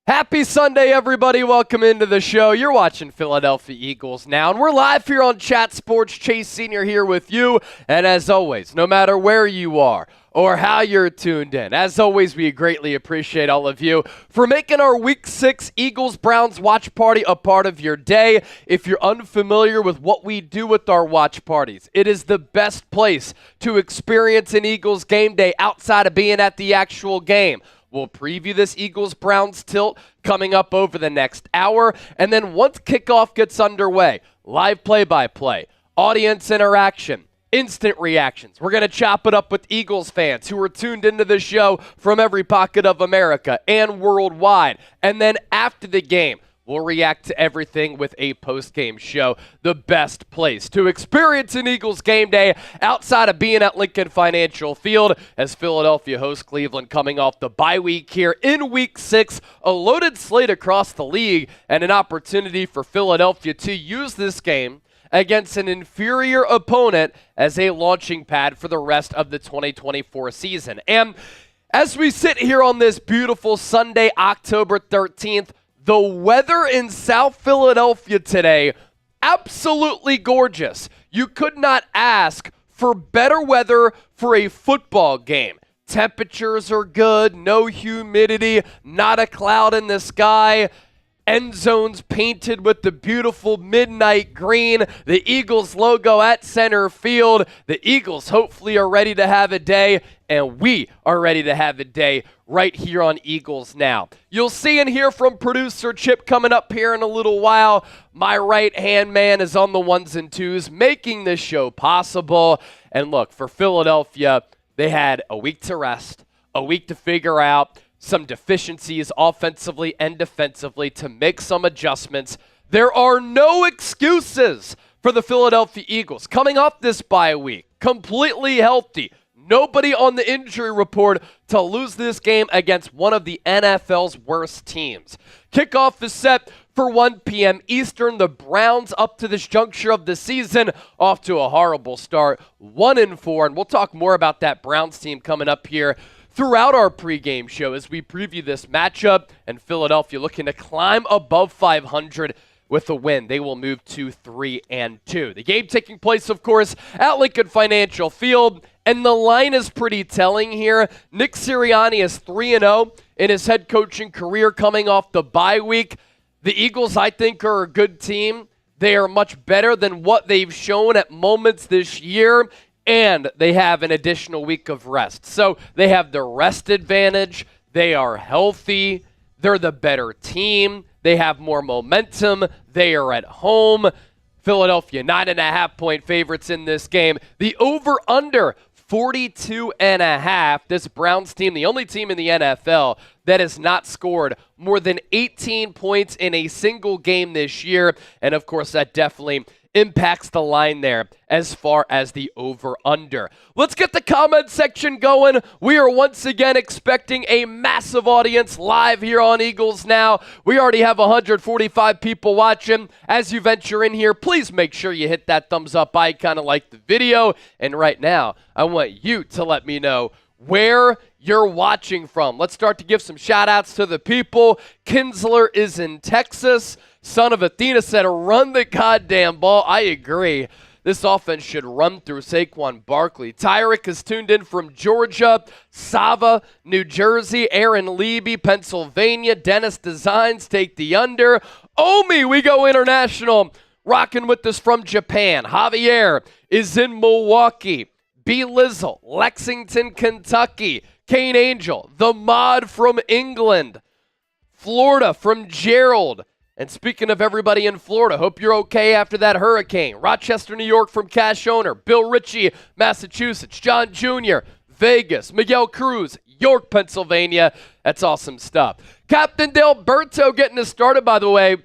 Happy Sunday, everybody. Welcome into the show. You're watching Philadelphia Eagles now, and we're live here on Chat Sports. Chase Sr. here with you, and as always, no matter where you are or how you're tuned in, as always, we greatly appreciate all of you for making our Week 6 Eagles-Browns watch party a part of your day. If you're unfamiliar with what we do with our watch parties, it is the best place to experience an Eagles game day outside of being at the actual game. We'll preview this Eagles-Browns tilt coming up over the next hour. And then once kickoff gets underway, live play-by-play, audience interaction, instant reactions. We're going to chop it up with Eagles fans who are tuned into the show from every pocket of America and worldwide. And then after the game, we'll react to everything with a post-game show, the best place to experience an Eagles game day outside of being at Lincoln Financial Field as Philadelphia hosts Cleveland coming off the bye week here in Week 6, a loaded slate across the league and an opportunity for Philadelphia to use this game against an inferior opponent as a launching pad for the rest of the 2024 season. And as we sit here on this beautiful Sunday, October 13th, the weather in South Philadelphia today, absolutely gorgeous. You could not ask for better weather for a football game. Temperatures are good, no humidity, not a cloud in the sky. End zones painted with the beautiful midnight green, the Eagles logo at center field. The Eagles hopefully are ready to have a day, and we are ready to have a day right here on Eagles Now. You'll see and hear from producer Chip coming up here in a little while. My right-hand man is on the ones and twos, making this show possible. And look, for Philadelphia, they had a week to rest, a week to figure out some deficiencies offensively and defensively to make some adjustments. There are no excuses for the Philadelphia Eagles coming off this bye week, completely healthy. Nobody on the injury report to lose this game against one of the NFL's worst teams. Kickoff is set for 1 p.m. Eastern. The Browns, up to this juncture of the season, off to a horrible start, 1-4. And we'll talk more about that Browns team coming up here throughout our pregame show as we preview this matchup, and Philadelphia looking to climb above 500 with a win. They will move to 3-2. The game taking place, of course, at Lincoln Financial Field, and the line is pretty telling here. Nick Sirianni is 3-0 in his head coaching career coming off the bye week. The Eagles, I think, are a good team. They are much better than what they've shown at moments this year, and they have an additional week of rest. So they have the rest advantage. They are healthy. They're the better team. They have more momentum. They are at home. Philadelphia, 9.5-point favorites in this game. The over-under, 42.5. This Browns team, the only team in the NFL that has not scored more than 18 points in a single game this year. And, of course, that definitely impacts the line there as far as the over-under. Let's get the comment section going. We are once again expecting a massive audience live here on Eagles Now. We already have 145 people watching. As you venture in here, please make sure you hit that thumbs up icon and like the video. And right now, I want you to let me know where you're watching from. Let's start to give some shout-outs to the people. Kinsler is in Texas. Son of Athena said, run the goddamn ball. I agree. This offense should run through Saquon Barkley. Tyrick is tuned in from Georgia. Sava, New Jersey. Aaron Leby, Pennsylvania. Dennis Designs, take the under. Omi, we go international. Rocking with us from Japan. Javier is in Milwaukee. B. Lizzle, Lexington, Kentucky. Kane Angel, the mod from England. Florida from Gerald. And speaking of everybody in Florida, hope you're okay after that hurricane. Rochester, New York from Cash Owner. Bill Ritchie, Massachusetts. John Jr., Vegas. Miguel Cruz, York, Pennsylvania. That's awesome stuff. Captain Delberto getting us started, by the way.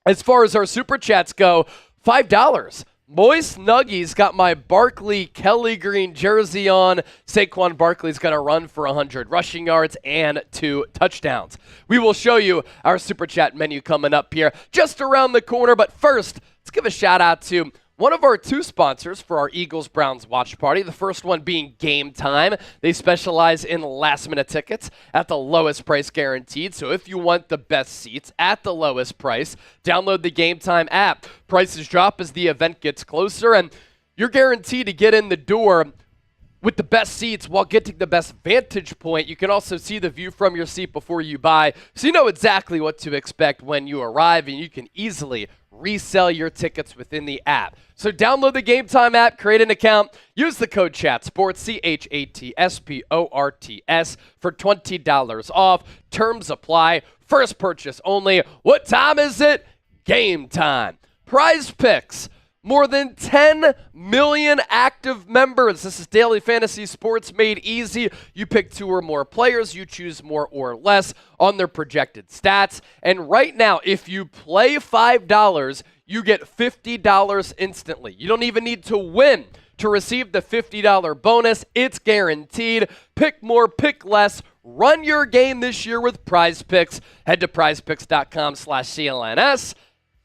As far as our Super Chats go, $5. Moist Nuggies got my Barkley Kelly green jersey on. Saquon Barkley's going to run for 100 rushing yards and 2 touchdowns. We will show you our Super Chat menu coming up here just around the corner. But first, let's give a shout out to one of our two sponsors for our Eagles-Browns watch party, the first one being Game Time. They specialize in last-minute tickets at the lowest price guaranteed. So if you want the best seats at the lowest price, download the Game Time app. Prices drop as the event gets closer, and you're guaranteed to get in the door with the best seats while getting the best vantage point. You can also see the view from your seat before you buy, so you know exactly what to expect when you arrive, and you can easily resell your tickets within the app. So download the Game Time app, create an account, use the code CHATSPORTS, CHATSPORTS, for $20 off. Terms apply. First purchase only. What time is it? Game time. Prize Picks. More than 10 million active members. This is daily fantasy sports made easy. You pick two or more players. You choose more or less on their projected stats. And right now, if you play $5, you get $50 instantly. You don't even need to win to receive the $50 bonus. It's guaranteed. Pick more, pick less. Run your game this year with Prize Picks. Head to prizepicks.com/CLNS.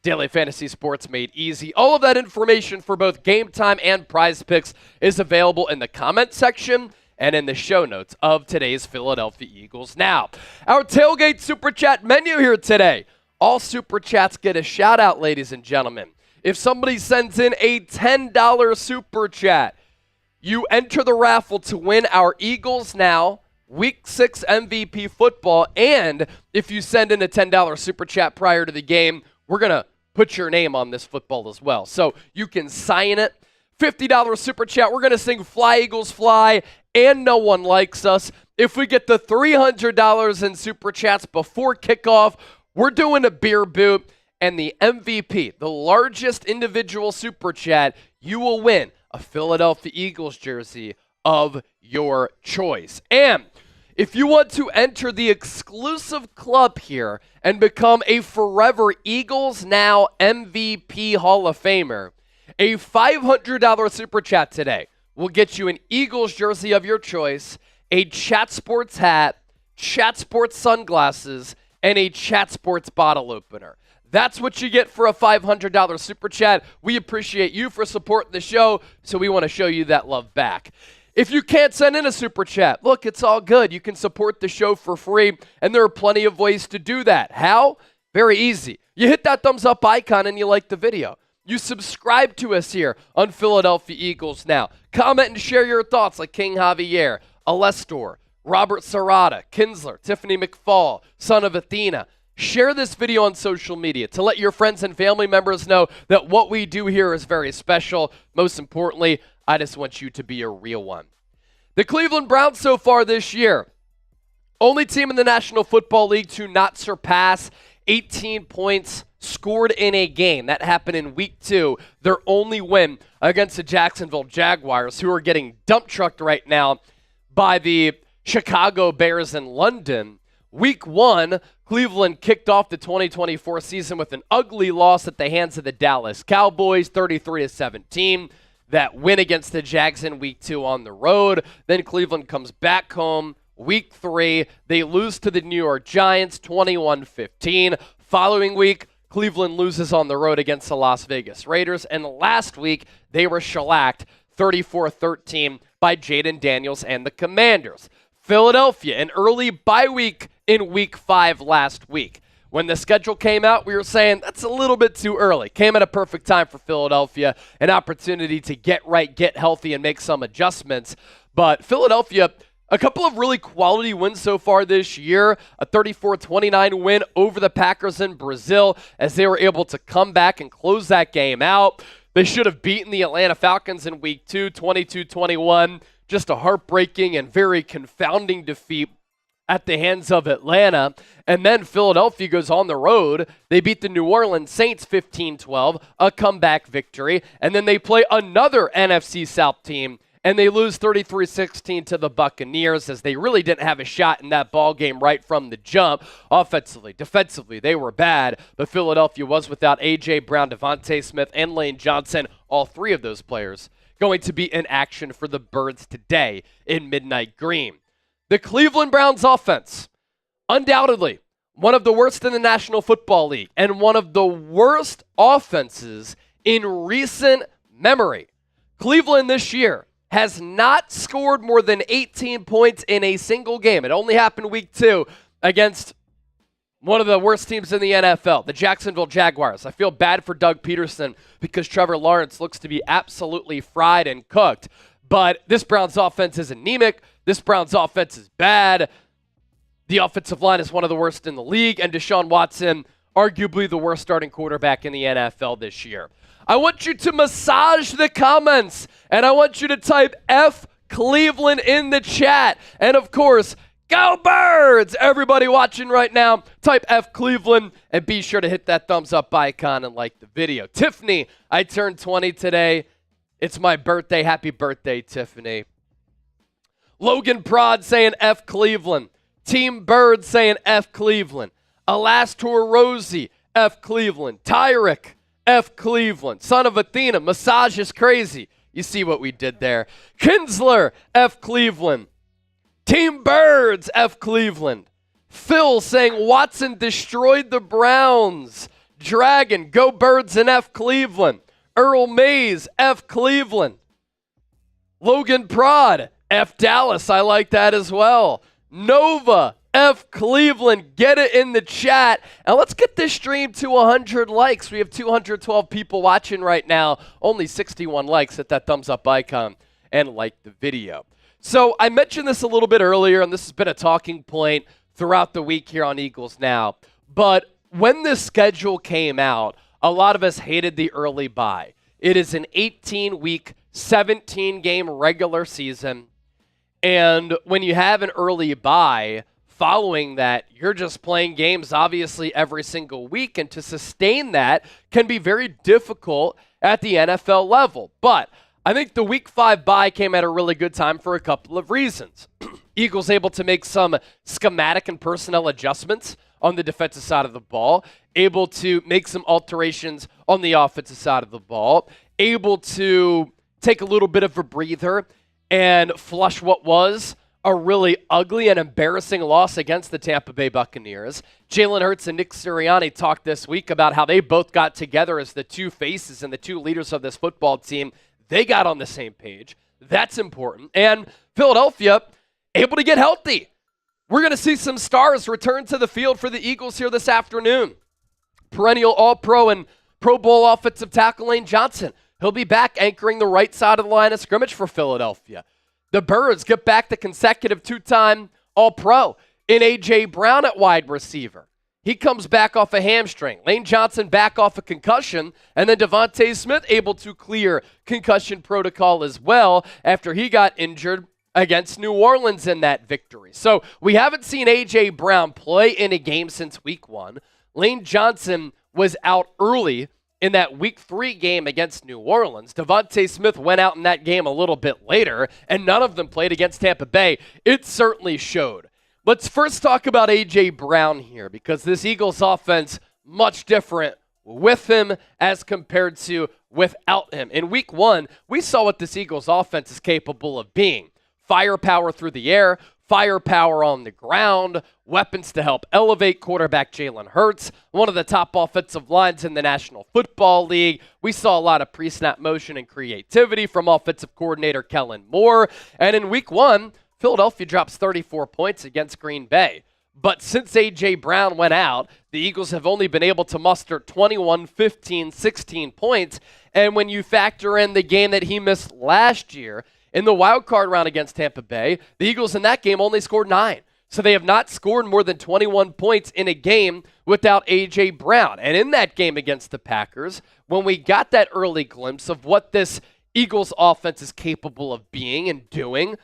Daily fantasy sports made easy. All of that information for both Game Time and Prize Picks is available in the comment section and in the show notes of today's Philadelphia Eagles. Now, our tailgate super chat menu here today. All super chats get a shout out, ladies and gentlemen. If somebody sends in a $10 super chat, you enter the raffle to win our Eagles Now Week 6 MVP football. And if you send in a $10 super chat prior to the game, we're going to put your name on this football as well. So you can sign it. $50 super chat. We're going to sing Fly Eagles Fly and No One Likes Us. If we get the $300 in super chats before kickoff, we're doing a beer boot. And the MVP, the largest individual super chat, you will win a Philadelphia Eagles jersey of your choice. And if you want to enter the exclusive club here and become a forever Eagles Now MVP Hall of Famer, a $500 super chat today will get you an Eagles jersey of your choice, a Chat Sports hat, Chat Sports sunglasses, and a Chat Sports bottle opener. That's what you get for a $500 super chat. We appreciate you for supporting the show, so we want to show you that love back. If you can't send in a super chat, look, it's all good. You can support the show for free, and there are plenty of ways to do that. How? Very easy. You hit that thumbs up icon and you like the video. You subscribe to us here on Philadelphia Eagles Now. Comment and share your thoughts like King Javier, Alestor, Robert Serrata, Kinsler, Tiffany McFall, Son of Athena. Share this video on social media to let your friends and family members know that what we do here is very special. Most importantly, I just want you to be a real one. The Cleveland Browns so far this year, only team in the National Football League to not surpass 18 points scored in a game. That happened in Week 2, their only win against the Jacksonville Jaguars, who are getting dump trucked right now by the Chicago Bears in London. Week 1, Cleveland kicked off the 2024 season with an ugly loss at the hands of the Dallas Cowboys, 33-17. That win against the Jags in Week 2 on the road. Then Cleveland comes back home. Week 3, they lose to the New York Giants, 21-15. Following week, Cleveland loses on the road against the Las Vegas Raiders. And last week, they were shellacked 34-13 by Jaden Daniels and the Commanders. Philadelphia, an early bye week in Week 5 last week. When the schedule came out, we were saying that's a little bit too early. Came at a perfect time for Philadelphia, an opportunity to get right, get healthy, and make some adjustments. But Philadelphia, a couple of really quality wins so far this year. A 34-29 win over the Packers in Brazil as they were able to come back and close that game out. They should have beaten the Atlanta Falcons in Week 2, 22-21. Just a heartbreaking and very confounding defeat at the hands of Atlanta. And then Philadelphia goes on the road. They beat the New Orleans Saints 15-12, a comeback victory. And then they play another NFC South team, and they lose 33-16 to the Buccaneers, as they really didn't have a shot in that ball game right from the jump. Offensively, defensively, they were bad, but Philadelphia was without A.J. Brown, DeVonta Smith, and Lane Johnson, all three of those players going to be in action for the Birds today in Midnight Green. The Cleveland Browns offense, undoubtedly one of the worst in the National Football League and one of the worst offenses in recent memory, Cleveland this year has not scored more than 18 points in a single game. It only happened week 2 against one of the worst teams in the NFL, the Jacksonville Jaguars. I feel bad for Doug Peterson because Trevor Lawrence looks to be absolutely fried and cooked. But this Browns offense is anemic. This Browns offense is bad. The offensive line is one of the worst in the league, and Deshaun Watson, arguably the worst starting quarterback in the NFL this year. I want you to massage the comments, and I want you to type F Cleveland in the chat. And of course, go Birds! Everybody watching right now, type F Cleveland, and be sure to hit that thumbs up icon and like the video. Tiffany, I turned 20 today. It's my birthday. Happy birthday, Tiffany. Logan Prod saying F Cleveland. Team Bird saying F Cleveland. Alastor Rosie, F Cleveland. Tyrick, F Cleveland. Son of Athena, Massage is crazy. You see what we did there. Kinsler, F Cleveland. Team Birds, F Cleveland. Phil saying Watson destroyed the Browns. Dragon, go Birds and F Cleveland. Earl Mays, F Cleveland. Logan Prod, F Dallas. I like that as well. Nova, F Cleveland. Get it in the chat. And let's get this stream to 100 likes. We have 212 people watching right now. Only 61 likes. Hit that thumbs up icon and like the video. So I mentioned this a little bit earlier, and this has been a talking point throughout the week here on Eagles Now. But when this schedule came out, a lot of us hated the early bye. It is an 18-week, 17-game regular season. And when you have an early bye, following that, you're just playing games obviously every single week. And to sustain that can be very difficult at the NFL level. But I think the week 5 bye came at a really good time for a couple of reasons. Eagles able to make some schematic and personnel adjustments on the defensive side of the ball, able to make some alterations on the offensive side of the ball, able to take a little bit of a breather and flush what was a really ugly and embarrassing loss against the Tampa Bay Buccaneers. Jalen Hurts and Nick Sirianni talked this week about how they both got together as the two faces and the two leaders of this football team. They got on the same page. That's important. And Philadelphia able to get healthy. We're going to see some stars return to the field for the Eagles here this afternoon. Perennial All-Pro and Pro Bowl offensive tackle Lane Johnson. He'll be back anchoring the right side of the line of scrimmage for Philadelphia. The Birds get back the consecutive 2-time All-Pro in A.J. Brown at wide receiver. He comes back off a hamstring. Lane Johnson back off a concussion. And then DeVonta Smith able to clear concussion protocol as well after he got injured against New Orleans in that victory. So we haven't seen A.J. Brown play in a game since week 1. Lane Johnson was out early in that week 3 game against New Orleans. DeVonta Smith went out in that game a little bit later, and none of them played against Tampa Bay. It certainly showed. Let's first talk about A.J. Brown here, because this Eagles offense, much different with him as compared to without him. In week 1, we saw what this Eagles offense is capable of being. Firepower through the air, firepower on the ground, weapons to help elevate quarterback Jalen Hurts, one of the top offensive lines in the National Football League. We saw a lot of pre-snap motion and creativity from offensive coordinator Kellen Moore. And in week 1, Philadelphia drops 34 points against Green Bay. But since A.J. Brown went out, the Eagles have only been able to muster 21, 15, 16 points. And when you factor in the game that he missed last year, in the wild card round against Tampa Bay, the Eagles in that game only scored 9. So they have not scored more than 21 points in a game without A.J. Brown. And in that game against the Packers, when we got that early glimpse of what this Eagles offense is capable of being and doing,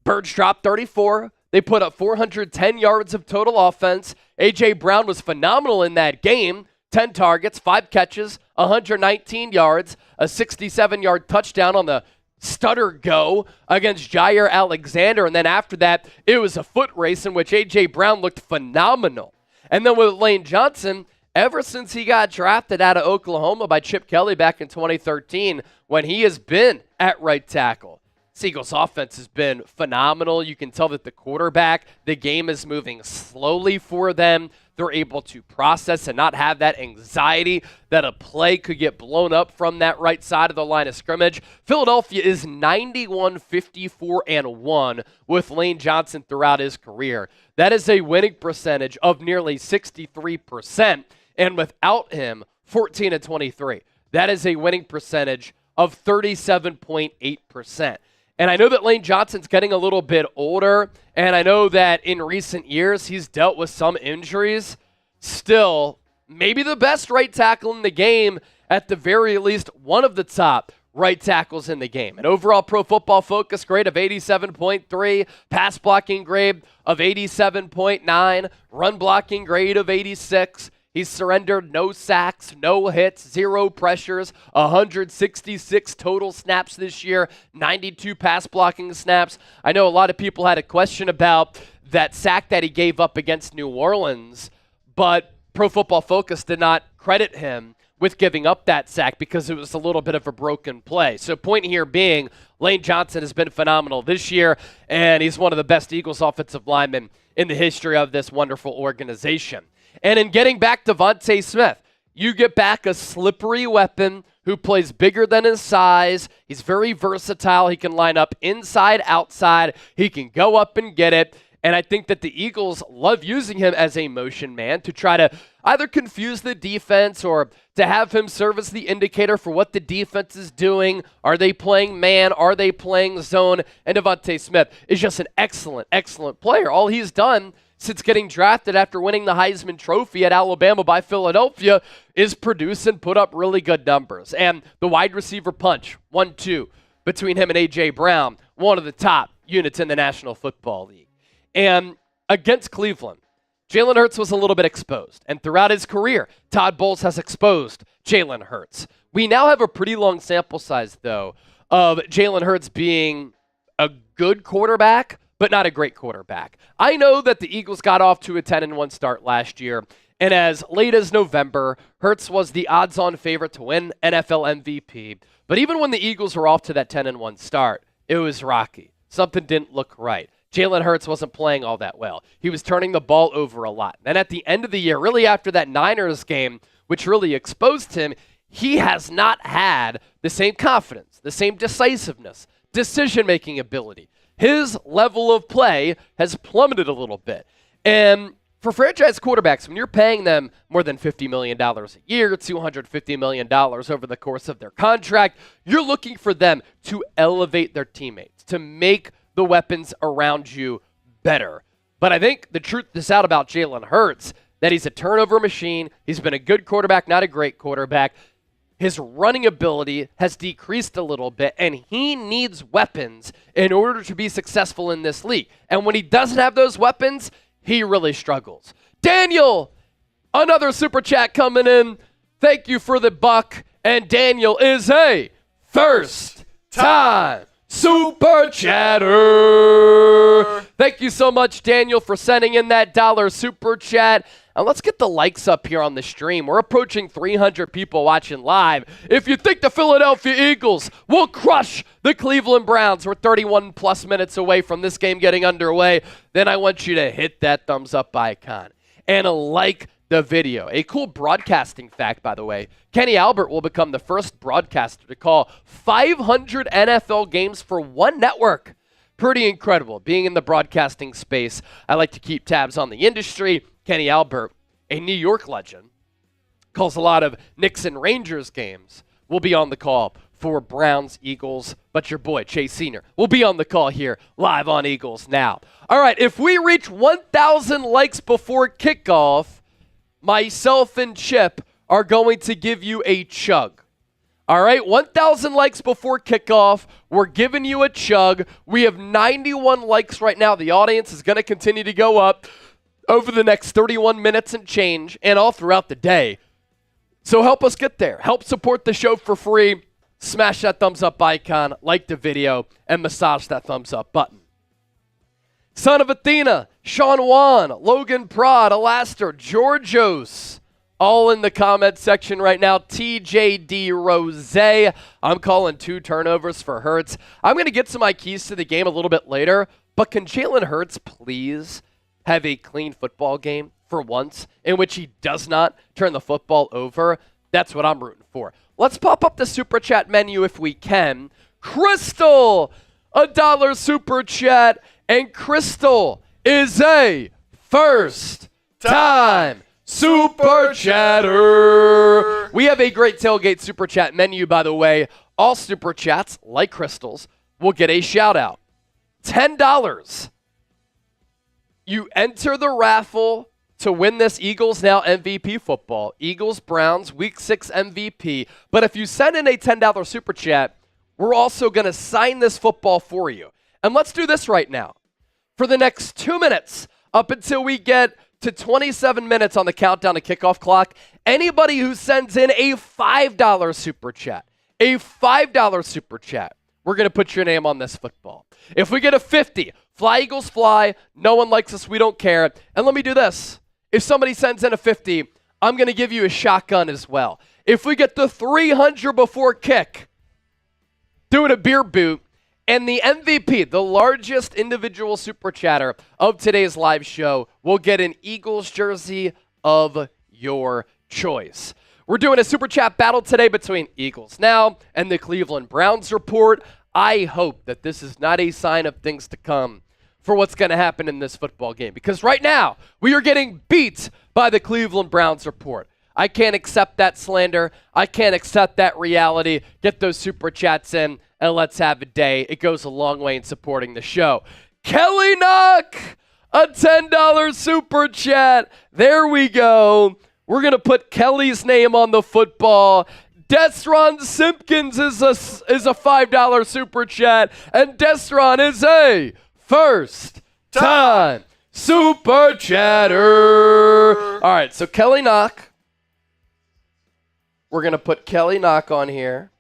Birds dropped 34. They put up 410 yards of total offense. A.J. Brown was phenomenal in that game. 10 targets, 5 catches, 119 yards, a 67-yard touchdown on the stutter go against Jair Alexander. And then after that, it was a foot race in which A.J. Brown looked phenomenal. And then with Lane Johnson, ever since he got drafted out of Oklahoma by Chip Kelly back in 2013, when he has been at right tackle, Eagles offense has been phenomenal. You can tell that the game is moving slowly for them. They're able to process and not have that anxiety that a play could get blown up from that right side of the line of scrimmage. Philadelphia is 91-54-1 with Lane Johnson throughout his career. That is a winning percentage of nearly 63%, and without him, 14-23. That is a winning percentage of 37.8%. And I know that Lane Johnson's getting a little bit older, and I know that in recent years he's dealt with some injuries. Still, maybe the best right tackle in the game, at the very least one of the top right tackles in the game. An overall Pro Football Focus grade of 87.3, pass blocking grade of 87.9, run blocking grade of 86. He's surrendered no sacks, no hits, 0 pressures, 166 total snaps this year, 92 pass blocking snaps. I know a lot of people had a question about that sack that he gave up against New Orleans, but Pro Football Focus did not credit him with giving up that sack because it was a little bit of a broken play. So point here being, Lane Johnson has been phenomenal this year, and he's one of the best Eagles offensive linemen in the history of this wonderful organization. And in getting back to DeVonta Smith, you get back a slippery weapon who plays bigger than his size. He's very versatile. He can line up inside, outside. He can go up and get it. And I think that the Eagles love using him as a motion man to try to either confuse the defense or to have him serve as the indicator for what the defense is doing. Are they playing man? Are they playing zone? And DeVonta Smith is just an excellent, excellent player. All he's done since getting drafted after winning the Heisman Trophy at Alabama by Philadelphia is produce and put up really good numbers. And the wide receiver punch, 1-2, between him and A.J. Brown, one of the top units in the National Football League. And against Cleveland, Jalen Hurts was a little bit exposed. And throughout his career, Todd Bowles has exposed Jalen Hurts. We now have a pretty long sample size, though, of Jalen Hurts being a good quarterback, but not a great quarterback. I know that the Eagles got off to a 10-1 start last year, and as late as November, Hurts was the odds-on favorite to win NFL MVP. But even when the Eagles were off to that 10-1 start, it was rocky. Something didn't look right. Jalen Hurts wasn't playing all that well. He was turning the ball over a lot. Then at the end of the year, really after that Niners game, which really exposed him, he has not had the same confidence, the same decisiveness, decision-making ability. His level of play has plummeted a little bit. And for franchise quarterbacks, when you're paying them more than $50 million a year, $250 million over the course of their contract, you're looking for them to elevate their teammates, to make the weapons around you better. But I think the truth is out about Jalen Hurts, that he's a turnover machine. He's been a good quarterback, not a great quarterback. His running ability has decreased a little bit, and he needs weapons in order to be successful in this league. And when he doesn't have those weapons, he really struggles. Daniel, another super chat coming in. Thank you for the buck. And Daniel is a first-time super chatter. Thank you so much, Daniel, for sending in that $1 super chat. And let's get the likes up here on the stream. We're approaching 300 people watching live. If you think the Philadelphia Eagles will crush the Cleveland Browns, we're 31 plus minutes away from this game getting underway, then I want you to hit that thumbs up icon and like the video. A cool broadcasting fact, by the way, Kenny Albert will become the first broadcaster to call 500 NFL games for one network. Pretty incredible. Being in the broadcasting space, I like to keep tabs on the industry. Kenny Albert, a New York legend, calls a lot of Knicks and Rangers games. We'll be on the call for Browns, Eagles, but your boy, Chase Sr., will be on the call here live on Eagles Now. All right, if we reach 1,000 likes before kickoff, myself and Chip are going to give you a chug. All right, 1,000 likes before kickoff. We're giving you a chug. We have 91 likes right now. The audience is going to continue to go up over the next 31 minutes and change and all throughout the day. So help us get there. Help support the show for free. Smash that thumbs up icon, like the video, and massage that thumbs up button. Son of Athena, Sean Wan, Logan Prod, Alaster, Georgios, all in the comment section right now. TJD Rose. I'm calling 2 turnovers for Hurts. I'm going to get to my keys to the game a little bit later, but can Jalen Hurts please have a clean football game for once in which he does not turn the football over? That's what I'm rooting for. Let's pop up the Super Chat menu if we can. Crystal, $1 Super Chat, and Crystal is a first-time Super Chatter. We have a great tailgate Super Chat menu, by the way. All Super Chats, like Crystal's, will get a shout-out. $10. You enter the raffle to win this Eagles Now MVP football. Eagles-Browns Week 6 MVP. But if you send in a $10 Super Chat, we're also going to sign this football for you. And let's do this right now. For the next 2 minutes, up until we get to 27 minutes on the countdown to kickoff clock, anybody who sends in a $5 Super Chat, we're going to put your name on this football. If we get a 50, fly Eagles fly, no one likes us, we don't care. And let me do this. If somebody sends in a 50, I'm going to give you a shotgun as well. If we get the 300 before kick, do it a beer boot. And the MVP, the largest individual Super Chatter of today's live show, will get an Eagles jersey of your choice. We're doing a Super Chat battle today between Eagles Now and the Cleveland Browns Report. I hope that this is not a sign of things to come for what's going to happen in this football game. Because right now, we are getting beat by the Cleveland Browns Report. I can't accept that slander. I can't accept that reality. Get those Super Chats in, and let's have a day. It goes a long way in supporting the show. Kelly Knock, a $10 Super Chat. There we go. We're going to put Kelly's name on the football. Desron Simpkins is a $5 Super Chat, and Desron is a first-time Super Chatter. All right, so Kelly Knock. We're going to put Kelly Knock on here.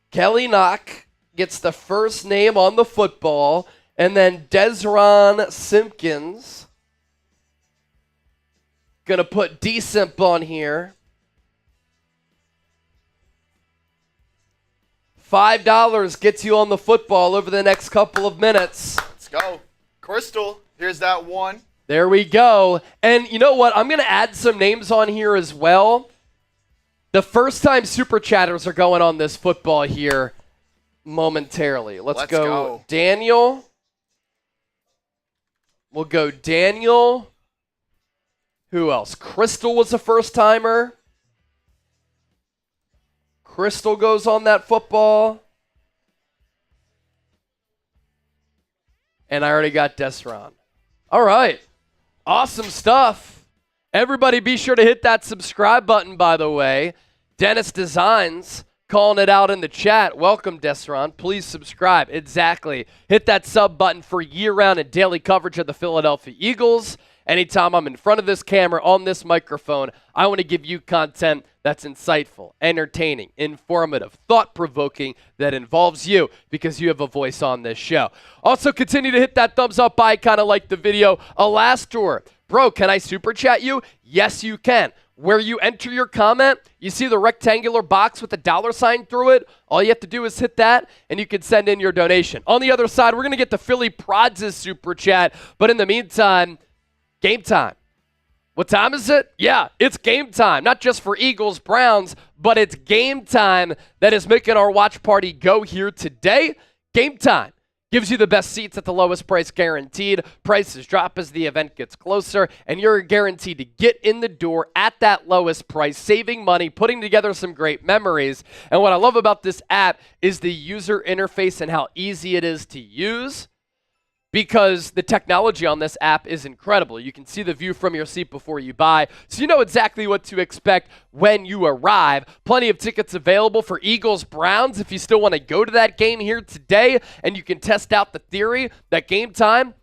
Kelly Knock gets the first name on the football, and then Desron Simpkins. Going to put D-Simp on here. $5 gets you on the football over the next couple of minutes. Let's go. Crystal, here's that one. There we go. And you know what? I'm going to add some names on here as well. The first-time Super Chatters are going on this football here momentarily. Let's go. Daniel. We'll go Daniel. Who else? Crystal was a first-timer. Crystal goes on that football. And I already got Desron. All right. Awesome stuff. Everybody be sure to hit that subscribe button, by the way. Dennis Designs calling it out in the chat. Welcome, Desron. Please subscribe. Exactly. Hit that sub button for year-round and daily coverage of the Philadelphia Eagles. Anytime I'm in front of this camera, on this microphone, I want to give you content that's insightful, entertaining, informative, thought-provoking, that involves you because you have a voice on this show. Also, continue to hit that thumbs up icon, like the video. Alastor, bro, can I super chat you? Yes, you can. Where you enter your comment, you see the rectangular box with the $sign through it. All you have to do is hit that, and you can send in your donation. On the other side, we're going to get the Philly Prods' super chat, but in the meantime, game time. What time is it? Yeah, it's game time. Not just for Eagles, Browns, but it's game time that is making our watch party go here today. Game time gives you the best seats at the lowest price guaranteed. Prices drop as the event gets closer, and you're guaranteed to get in the door at that lowest price, saving money, putting together some great memories. And what I love about this app is the user interface and how easy it is to use, because the technology on this app is incredible. You can see the view from your seat before you buy, so you know exactly what to expect when you arrive. Plenty of tickets available for Eagles Browns if you still want to go to that game here today, and you can test out the theory that game time,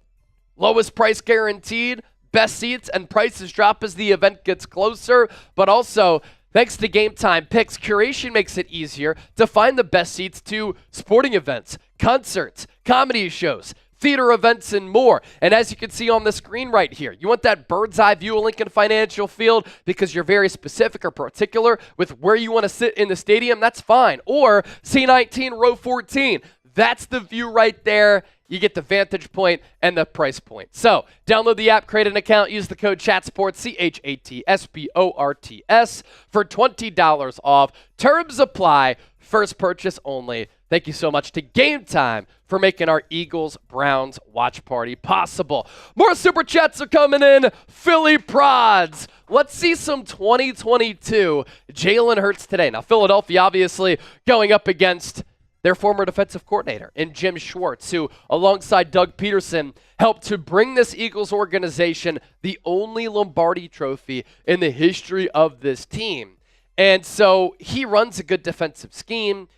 lowest price guaranteed, best seats, and prices drop as the event gets closer. But also, thanks to Game Time Picks, curation makes it easier to find the best seats to sporting events, concerts, comedy shows, theater events, and more. And as you can see on the screen right here, you want that bird's eye view of Lincoln Financial Field because you're very specific or particular with where you want to sit in the stadium, that's fine. Or C19 row 14, that's the view right there. You get the vantage point and the price point. So download the app, create an account, use the code CHATSPORTS, CHATSPORTS for $20 off. Terms apply. First purchase only. Thank you so much to Game Time for making our Eagles-Browns watch party possible. More Super Chats are coming in. Philly Prods. Let's see some 2022 Jalen Hurts today. Now, Philadelphia obviously going up against their former defensive coordinator in Jim Schwartz, who, alongside Doug Peterson, helped to bring this Eagles organization the only Lombardi trophy in the history of this team. And so he runs a good defensive scheme.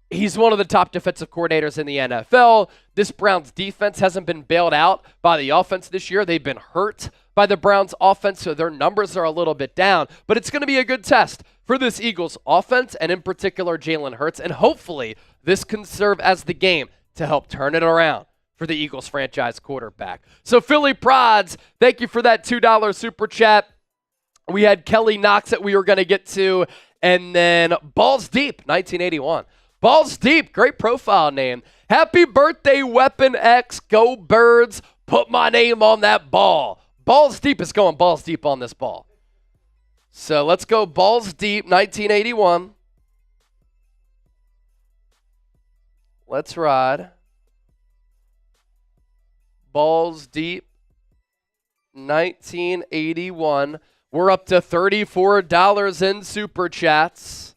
He's one of the top defensive coordinators in the NFL. This Browns defense hasn't been bailed out by the offense this year. They've been hurt by the Browns offense, so their numbers are a little bit down. But it's going to be a good test for this Eagles offense, and in particular Jalen Hurts. And hopefully this can serve as the game to help turn it around for the Eagles franchise quarterback. So Philly Prods, thank you for that $2 super chat. We had Kelly Knox that we were going to get to, and then Balls Deep, 1981. Balls Deep, great profile name. Happy birthday, Weapon X. Go Birds. Put my name on that ball. Balls Deep is going balls deep on this ball. So let's go Balls Deep, 1981. Let's ride. Balls Deep, 1981. We're up to $34 in Super Chats.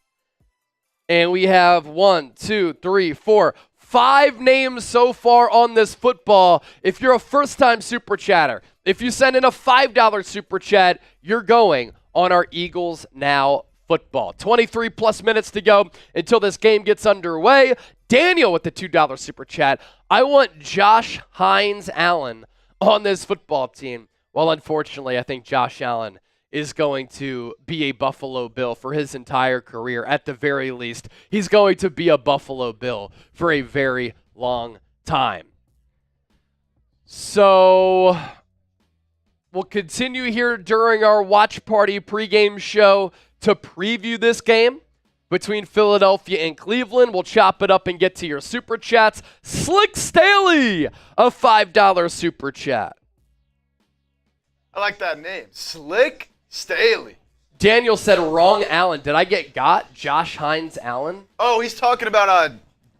And we have 1, 2, 3, 4, 5 names so far on this football. If you're a first-time Super Chatter, if you send in a $5 Super Chat, you're going on our Eagles Now football. 23-plus minutes to go until this game gets underway. Daniel with the $2 Super Chat. I want Josh Hines Allen on this football team. Well, unfortunately, I think Josh Allen is going to be a Buffalo Bill for his entire career. At the very least, he's going to be a Buffalo Bill for a very long time. So we'll continue here during our watch party pregame show to preview this game between Philadelphia and Cleveland. We'll chop it up and get to your Super Chats. Slick Staley, a $5 Super Chat. I like that name. Slick Staley. Daniel said wrong Allen. Did I get Josh Hines Allen? Oh, he's talking about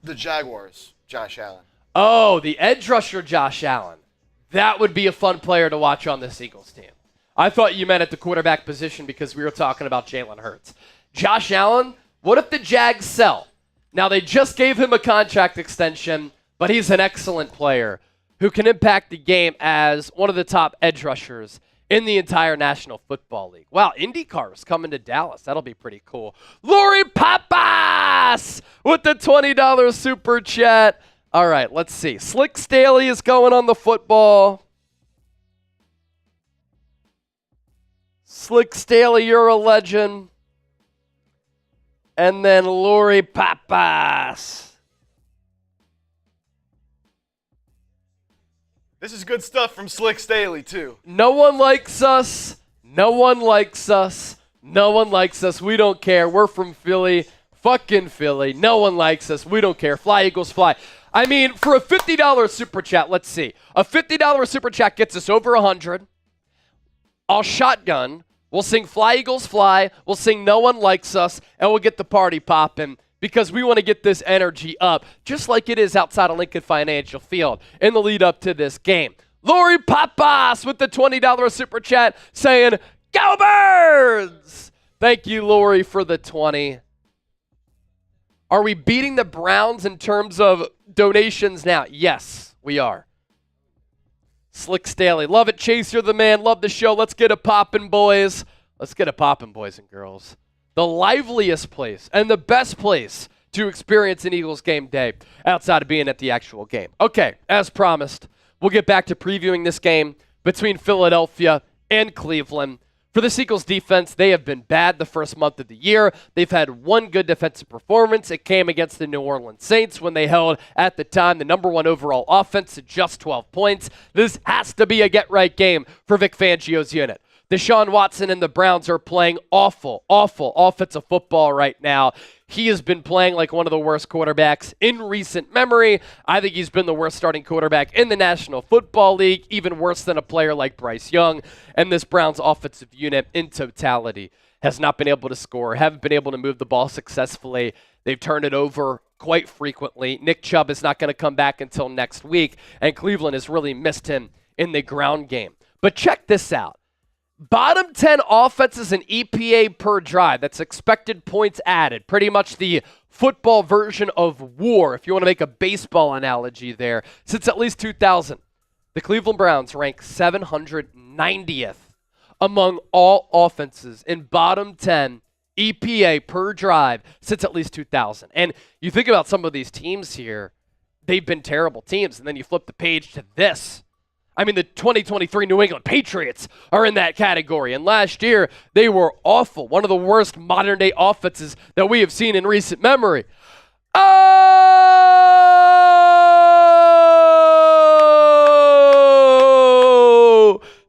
the Jaguars, Josh Allen. Oh, the edge rusher Josh Allen. That would be a fun player to watch on this Eagles team. I thought you meant at the quarterback position because we were talking about Jalen Hurts. Josh Allen, what if the Jags sell? Now, they just gave him a contract extension, but he's an excellent player who can impact the game as one of the top edge rushers in the entire National Football League. Wow, IndyCar is coming to Dallas. That'll be pretty cool. Lori Papas with the $20 Super Chat. All right, let's see. Slick Staley is going on the football. Slick Staley, you're a legend. And then Lori Papas. This is good stuff from Slick Staley, too. No one likes us. No one likes us. No one likes us. We don't care. We're from Philly. Fucking Philly. No one likes us. We don't care. Fly, Eagles, fly. I mean, for a $50 Super Chat, let's see. A $50 Super Chat gets us over 100. I'll shotgun. We'll sing Fly, Eagles, fly. We'll sing No One Likes Us, and we'll get the party popping because we want to get this energy up, just like it is outside of Lincoln Financial Field in the lead up to this game. Lori Papas with the $20 Super Chat saying, Go Birds! Thank you, Lori, for the 20. Are we beating the Browns in terms of donations now? Yes, we are. Slick Staley. Love it, Chase. You're the man. Love the show. Let's get it poppin', boys. Let's get it poppin', boys and girls. The liveliest place and the best place to experience an Eagles game day outside of being at the actual game. Okay, as promised, we'll get back to previewing this game between Philadelphia and Cleveland. For the Eagles defense, they have been bad the first month of the year. They've had one good defensive performance. It came against the New Orleans Saints when they held, at the time, the number 1 overall offense to just 12 points. This has to be a get-right game for Vic Fangio's unit. Deshaun Watson and the Browns are playing awful offensive football right now. He has been playing like one of the worst quarterbacks in recent memory. I think he's been the worst starting quarterback in the National Football League, even worse than a player like Bryce Young. And this Browns offensive unit in totality has not been able to score, haven't been able to move the ball successfully. They've turned it over quite frequently. Nick Chubb is not going to come back until next week, and Cleveland has really missed him in the ground game. But check this out. Bottom 10 offenses in EPA per drive. That's expected points added. Pretty much the football version of WAR, if you want to make a baseball analogy there. Since at least 2000, the Cleveland Browns rank 790th among all offenses in bottom 10 EPA per drive since at least 2000. And you think about some of these teams here, they've been terrible teams. And then you flip the page to this. I mean, the 2023 New England Patriots are in that category. And last year, they were awful. One of the worst modern-day offenses that we have seen in recent memory. Oh!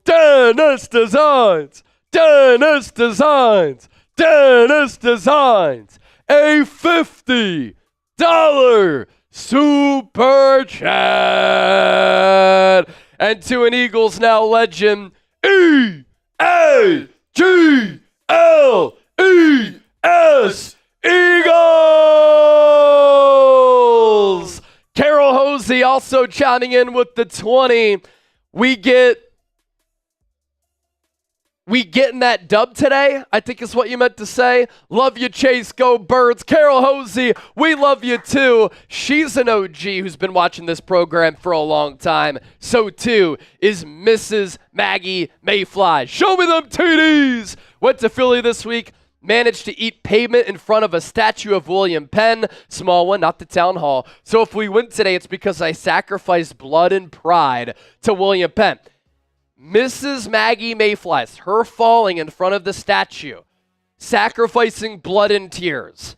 Dennis Designs! Dennis Designs! Dennis Designs! A $50 super chat! And to an Eagles Now legend, E-A-G-L-E-S, Eagles! Carol Hosey also chiming in with the 20. We getting that dub today, I think is what you meant to say. Love you, Chase. Go Birds. Carol Hosey, we love you too. She's an OG who's been watching this program for a long time. So too is Mrs. Maggie Mayfly. Show me them TDs. Went to Philly this week. Managed to eat pavement in front of a statue of William Penn. Small one, not the town hall. So if we win today, it's because I sacrificed blood and pride to William Penn. Mrs. Maggie Mayflies, her falling in front of the statue, sacrificing blood and tears.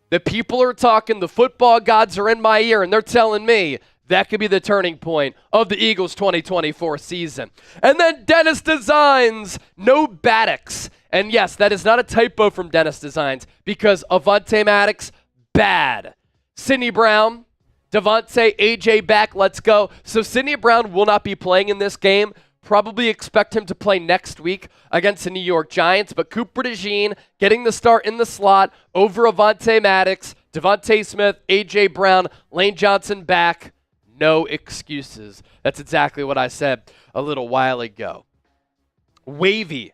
The people are talking, the football gods are in my ear, and they're telling me that could be the turning point of the Eagles 2024 season. And then Dennis Designs, no Baddocks. And yes, that is not a typo from Dennis Designs, because Avonte Maddox, bad. Sidney Brown, Devontae, AJ back, let's go. So Sidney Brown will not be playing in this game. Probably expect him to play next week against the New York Giants, but Cooper DeJean getting the start in the slot over Avonte Maddox, DeVonta Smith, A.J. Brown, Lane Johnson back. No excuses. That's exactly what I said a little while ago. Wavy.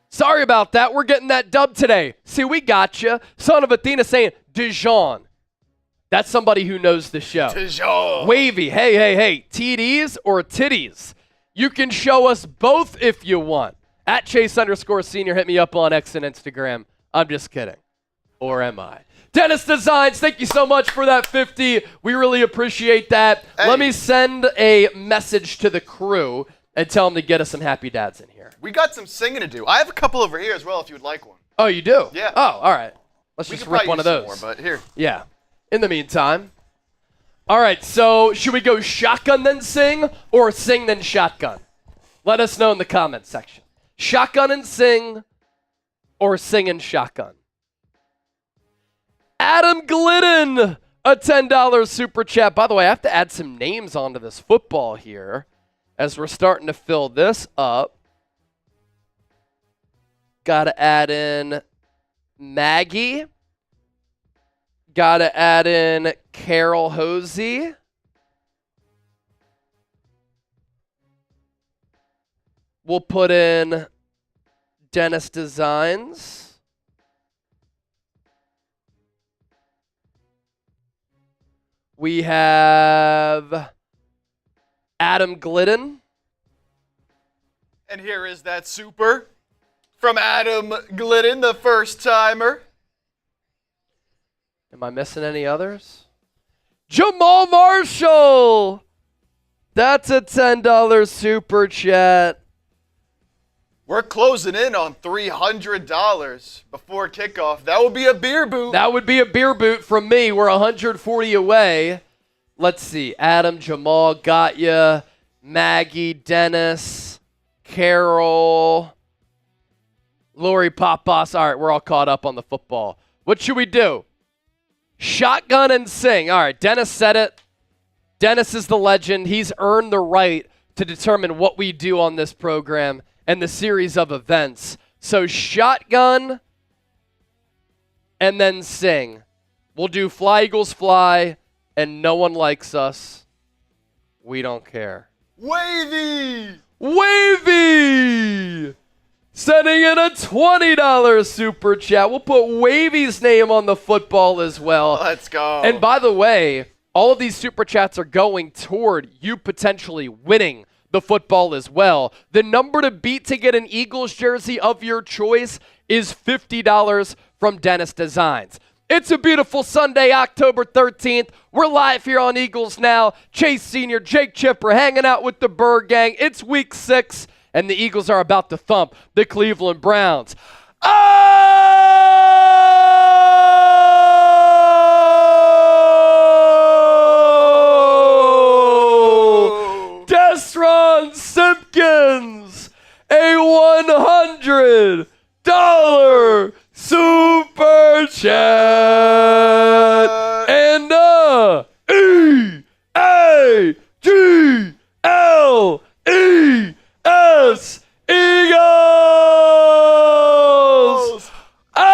Sorry about that. We're getting that dub today. See, we got you. Son of Athena saying DeJean. That's somebody who knows the show. DeJean. Wavy, hey, TDs or titties? You can show us both if you want. At Chase_Senior, hit me up on X and Instagram. I'm just kidding. Or am I? Dennis Designs, thank you so much for that 50. We really appreciate that. Hey. Let me send a message to the crew and tell them to get us some happy dads in here. We got some singing to do. I have a couple over here as well if you would like one. Oh, you do? Yeah. Oh, all right. Let's We just could rip probably one of use those. some more, but here. Yeah. In the meantime. All right, so should we go shotgun then sing or sing then shotgun? Let us know in the comments section. Shotgun and sing or sing and shotgun? Adam Glidden, a $10 super chat. By the way, I have to add some names onto this football here as we're starting to fill this up. Got to add in Maggie. Got to add in Carol Hosey. We'll put in Dennis Designs. We have Adam Glidden. And here is that super from Adam Glidden, the first timer. Am I missing any others? Jamal Marshall. That's a $10 super chat. We're closing in on $300 before kickoff. That would be a beer boot. That would be a beer boot from me. We're 140 away. Let's see. Adam, Jamal, got ya. Maggie, Dennis, Carol, Lori, Papas. All right, we're all caught up on the football. What should we do? Shotgun and sing. All right, Dennis said it. Dennis is the legend. He's earned the right to determine what we do on this program and the series of events. So shotgun and then sing. We'll do Fly Eagles Fly and No One Likes Us. We don't care. Wavy! Wavy! Sending in a $20 super chat. We'll put Wavy's name on the football as well. Let's go. And by the way, all of these super chats are going toward you potentially winning the football as well. The number to beat to get an Eagles jersey of your choice is $50 from Dennis Designs. It's a beautiful Sunday, October 13th. We're live here on Eagles Now. Chase Sr., Jake Chipper hanging out with the Bird Gang. It's week 6, and the Eagles are about to thump the Cleveland Browns. Oh! Desron Simpkins, a $100 super chat, and EAGLES Eagles. Oh,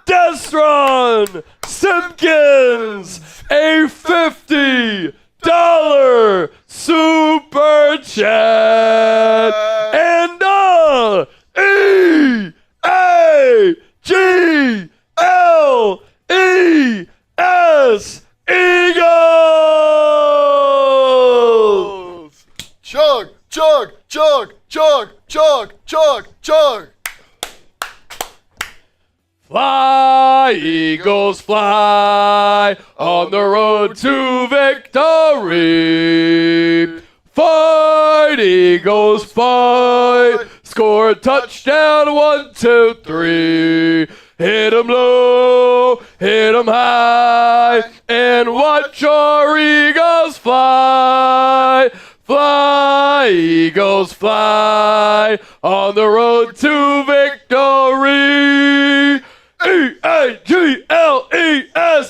Desron Simpkins, a $50 super chat, and EAGLES Eagles. Chug, chug, chug, chug, chug, chug, chug. Fly, Eagles, fly on the road to victory. Fight, Eagles, fight. Score a touchdown, 1, 2, 3. Hit 'em low, hit 'em high, and watch our Eagles fly. Fly, Eagles, fly on the road to victory. EAGLES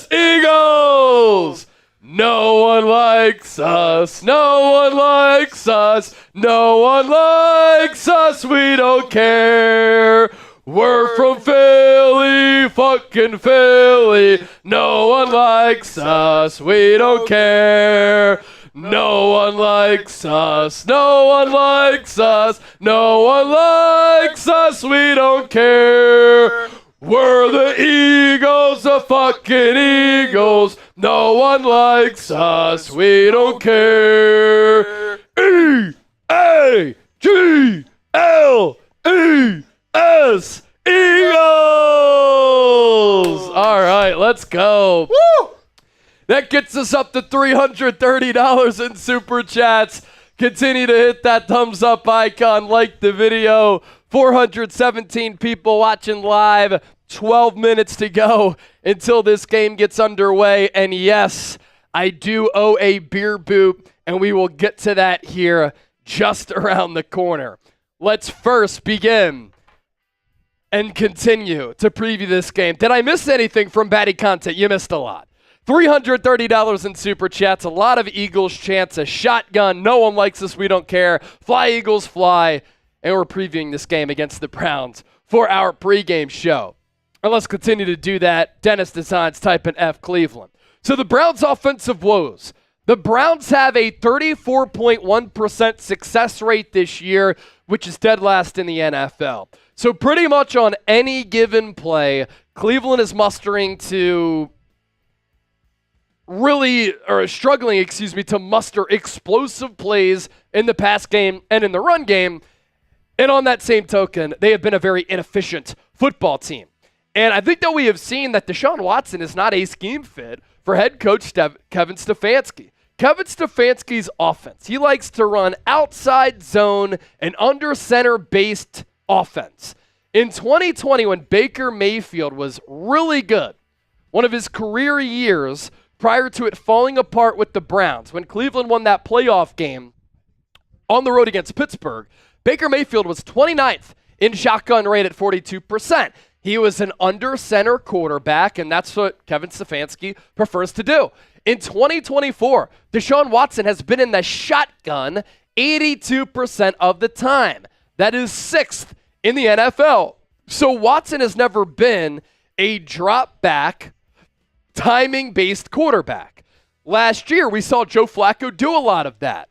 Eagles. No one likes us. No one likes us. No one likes us. We don't care. We're from Philly, fucking Philly. No one likes us. We don't care. No one likes us. No one likes us. No one likes us. We don't care. We're the Eagles, the fucking Eagles. No one likes us. We don't care. EAGLES Eagles. All right, let's go. Woo! That gets us up to $330 in super chats. Continue to hit that thumbs up icon, like the video. 417 people watching live. 12 minutes to go until this game gets underway. And yes, I do owe a beer boot, and we will get to that here just around the corner. Let's first begin and continue to preview this game. Did I miss anything from Batty Content? You missed a lot. $330 in super chats, a lot of Eagles chants, a shotgun, no one likes us, we don't care, fly Eagles fly, and we're previewing this game against the Browns for our pregame show. And let's continue to do that. Dennis Designs, type in F Cleveland. So the Browns' offensive woes. The Browns have a 34.1% success rate this year, which is dead last in the NFL. So pretty much on any given play, Cleveland is mustering to struggling to muster explosive plays in the pass game and in the run game. And on that same token, they have been a very inefficient football team. And I think that we have seen that Deshaun Watson is not a scheme fit for head coach Kevin Stefanski. Kevin Stefanski's offense, he likes to run outside zone and under center based offense. In 2020, when Baker Mayfield was really good, one of his career years prior to it falling apart with the Browns, when Cleveland won that playoff game on the road against Pittsburgh, Baker Mayfield was 29th in shotgun rate at 42%. He was an under center quarterback, and that's what Kevin Stefanski prefers to do. In 2024, Deshaun Watson has been in the shotgun 82% of the time. That is 6th in the NFL. So Watson has never been a drop back, timing-based quarterback. Last year, we saw Joe Flacco do a lot of that.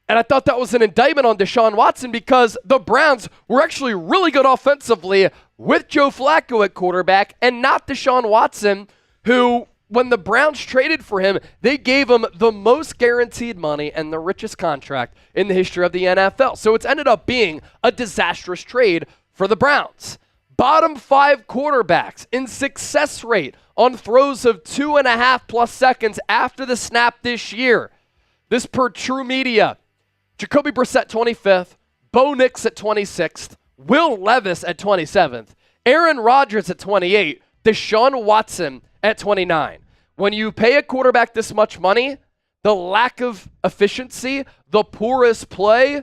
And I thought that was an indictment on Deshaun Watson because the Browns were actually really good offensively with Joe Flacco at quarterback and not Deshaun Watson, who, when the Browns traded for him, they gave him the most guaranteed money and the richest contract in the history of the NFL. So it's ended up being a disastrous trade for the Browns. Bottom 5 quarterbacks in success rate on throws of 2.5+ seconds after the snap this year. This per True Media. Jacoby Brissett 25th, Bo Nix at 26th, Will Levis at 27th, Aaron Rodgers at 28, Deshaun Watson at 29. When you pay a quarterback this much money, the lack of efficiency, the poorest play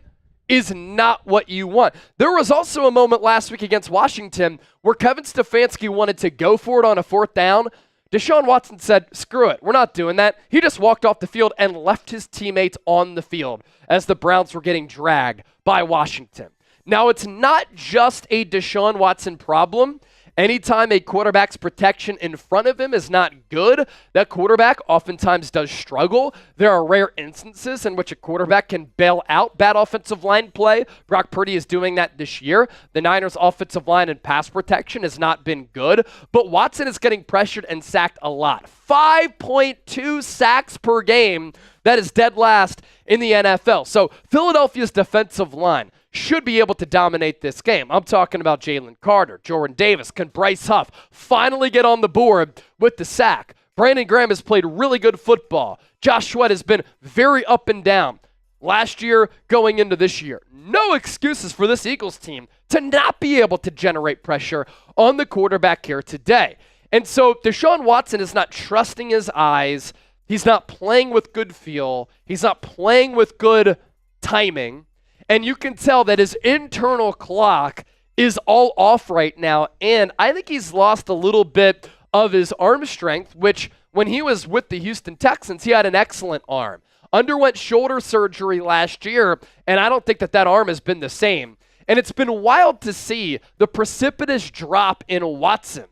is not what you want. There was also a moment last week against Washington where Kevin Stefanski wanted to go for it on a 4th down. Deshaun Watson said, screw it, we're not doing that. He just walked off the field and left his teammates on the field as the Browns were getting dragged by Washington. Now, it's not just a Deshaun Watson problem. Anytime a quarterback's protection in front of him is not good, that quarterback oftentimes does struggle. There are rare instances in which a quarterback can bail out bad offensive line play. Brock Purdy is doing that this year. The Niners' offensive line and pass protection has not been good, but Watson is getting pressured and sacked a lot. 5.2 sacks per game. That is dead last in the NFL. So Philadelphia's defensive line should be able to dominate this game. I'm talking about Jalen Carter, Jordan Davis. Can Bryce Huff finally get on the board with the sack? Brandon Graham has played really good football. Josh Sweat has been very up and down last year going into this year. No excuses for this Eagles team to not be able to generate pressure on the quarterback here today. And so Deshaun Watson is not trusting his eyes. He's not playing with good feel. He's not playing with good timing. And you can tell that his internal clock is all off right now. And I think he's lost a little bit of his arm strength, which when he was with the Houston Texans, he had an excellent arm. Underwent shoulder surgery last year, and I don't think that arm has been the same. And it's been wild to see the precipitous drop in Watson.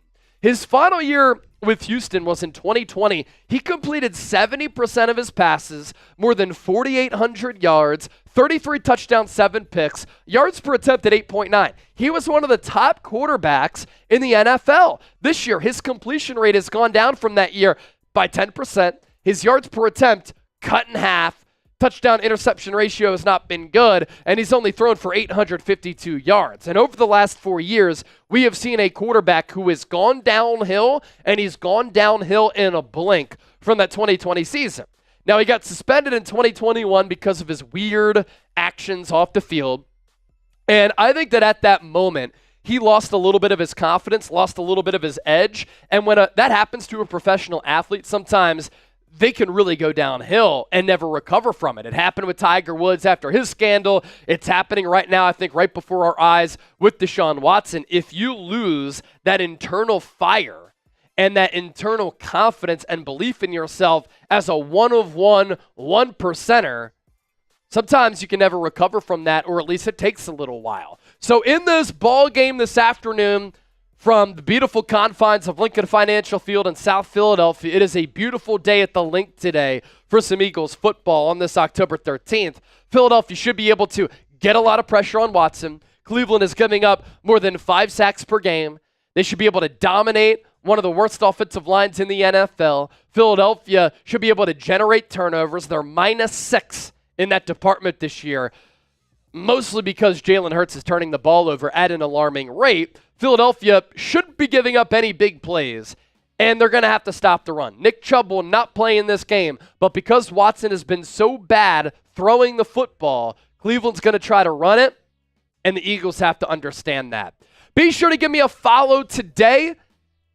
His final year with Houston was in 2020. He completed 70% of his passes, more than 4,800 yards, 33 touchdowns, 7 picks, yards per attempt at 8.9. He was one of the top quarterbacks in the NFL. This year, his completion rate has gone down from that year by 10%. His yards per attempt cut in half. Touchdown interception ratio has not been good, and he's only thrown for 852 yards. And over the last 4 years, we have seen a quarterback who has gone downhill, and he's gone downhill in a blink from that 2020 season. Now, he got suspended in 2021 because of his weird actions off the field. And I think that at that moment, he lost a little bit of his confidence, lost a little bit of his edge. And when that happens to a professional athlete, sometimes they can really go downhill and never recover from it. It happened with Tiger Woods after his scandal. It's happening right now, I think, right before our eyes with Deshaun Watson. If you lose that internal fire and that internal confidence and belief in yourself as a one percenter, sometimes you can never recover from that, or at least it takes a little while. So in this ball game this afternoon, from the beautiful confines of Lincoln Financial Field in South Philadelphia, it is a beautiful day at the Link today for some Eagles football on this October 13th. Philadelphia should be able to get a lot of pressure on Watson. Cleveland is giving up more than 5 sacks per game. They should be able to dominate one of the worst offensive lines in the NFL. Philadelphia should be able to generate turnovers. They're -6 in that department this year, mostly because Jalen Hurts is turning the ball over at an alarming rate. Philadelphia shouldn't be giving up any big plays. and they're going to have to stop the run. Nick Chubb will not play in this game, but because Watson has been so bad throwing the football, Cleveland's going to try to run it, and the Eagles have to understand that. Be sure to give me a follow today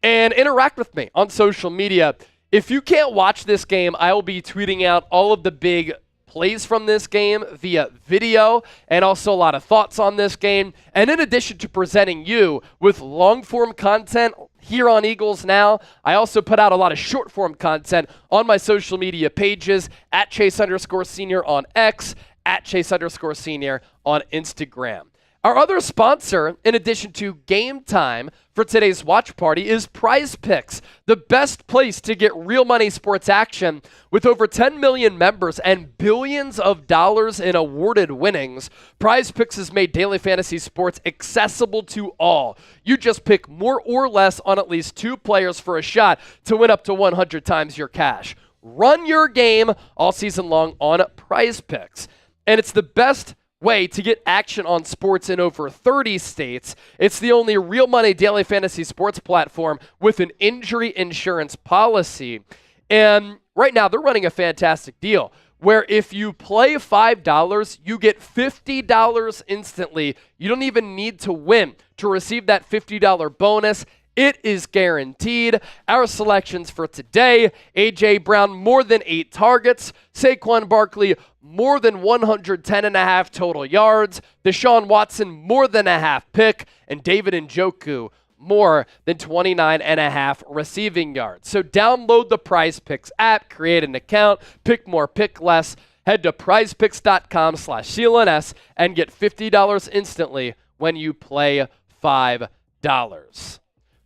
and interact with me on social media. If you can't watch this game, I will be tweeting out all of the big plays from this game via video and also a lot of thoughts on this game. And in addition to presenting you with long-form content here on Eagles Now, I also put out a lot of short-form content on my social media pages at Chase_Senior on X, at Chase_Senior on Instagram. Our other sponsor, in addition to Game Time for today's watch party, is Prize Picks, the best place to get real money sports action. With over 10 million members and billions of dollars in awarded winnings, Prize Picks has made daily fantasy sports accessible to all. You just pick more or less on at least 2 players for a shot to win up to 100 times your cash. Run your game all season long on Prize Picks. And it's the best way to get action on sports in over 30 states. It's the only real money daily fantasy sports platform with an injury insurance policy. And right now they're running a fantastic deal where if you play $5, you get $50 instantly. You don't even need to win to receive that $50 bonus. It is guaranteed. Our selections for today: A.J. Brown, more than 8 targets. Saquon Barkley, more than 110.5 total yards. Deshaun Watson, more than a half pick. And David Njoku, more than 29.5 receiving yards. So download the Prize Picks app, create an account, pick more, pick less. Head to prizepicks.com/CLNS and get $50 instantly when you play $5.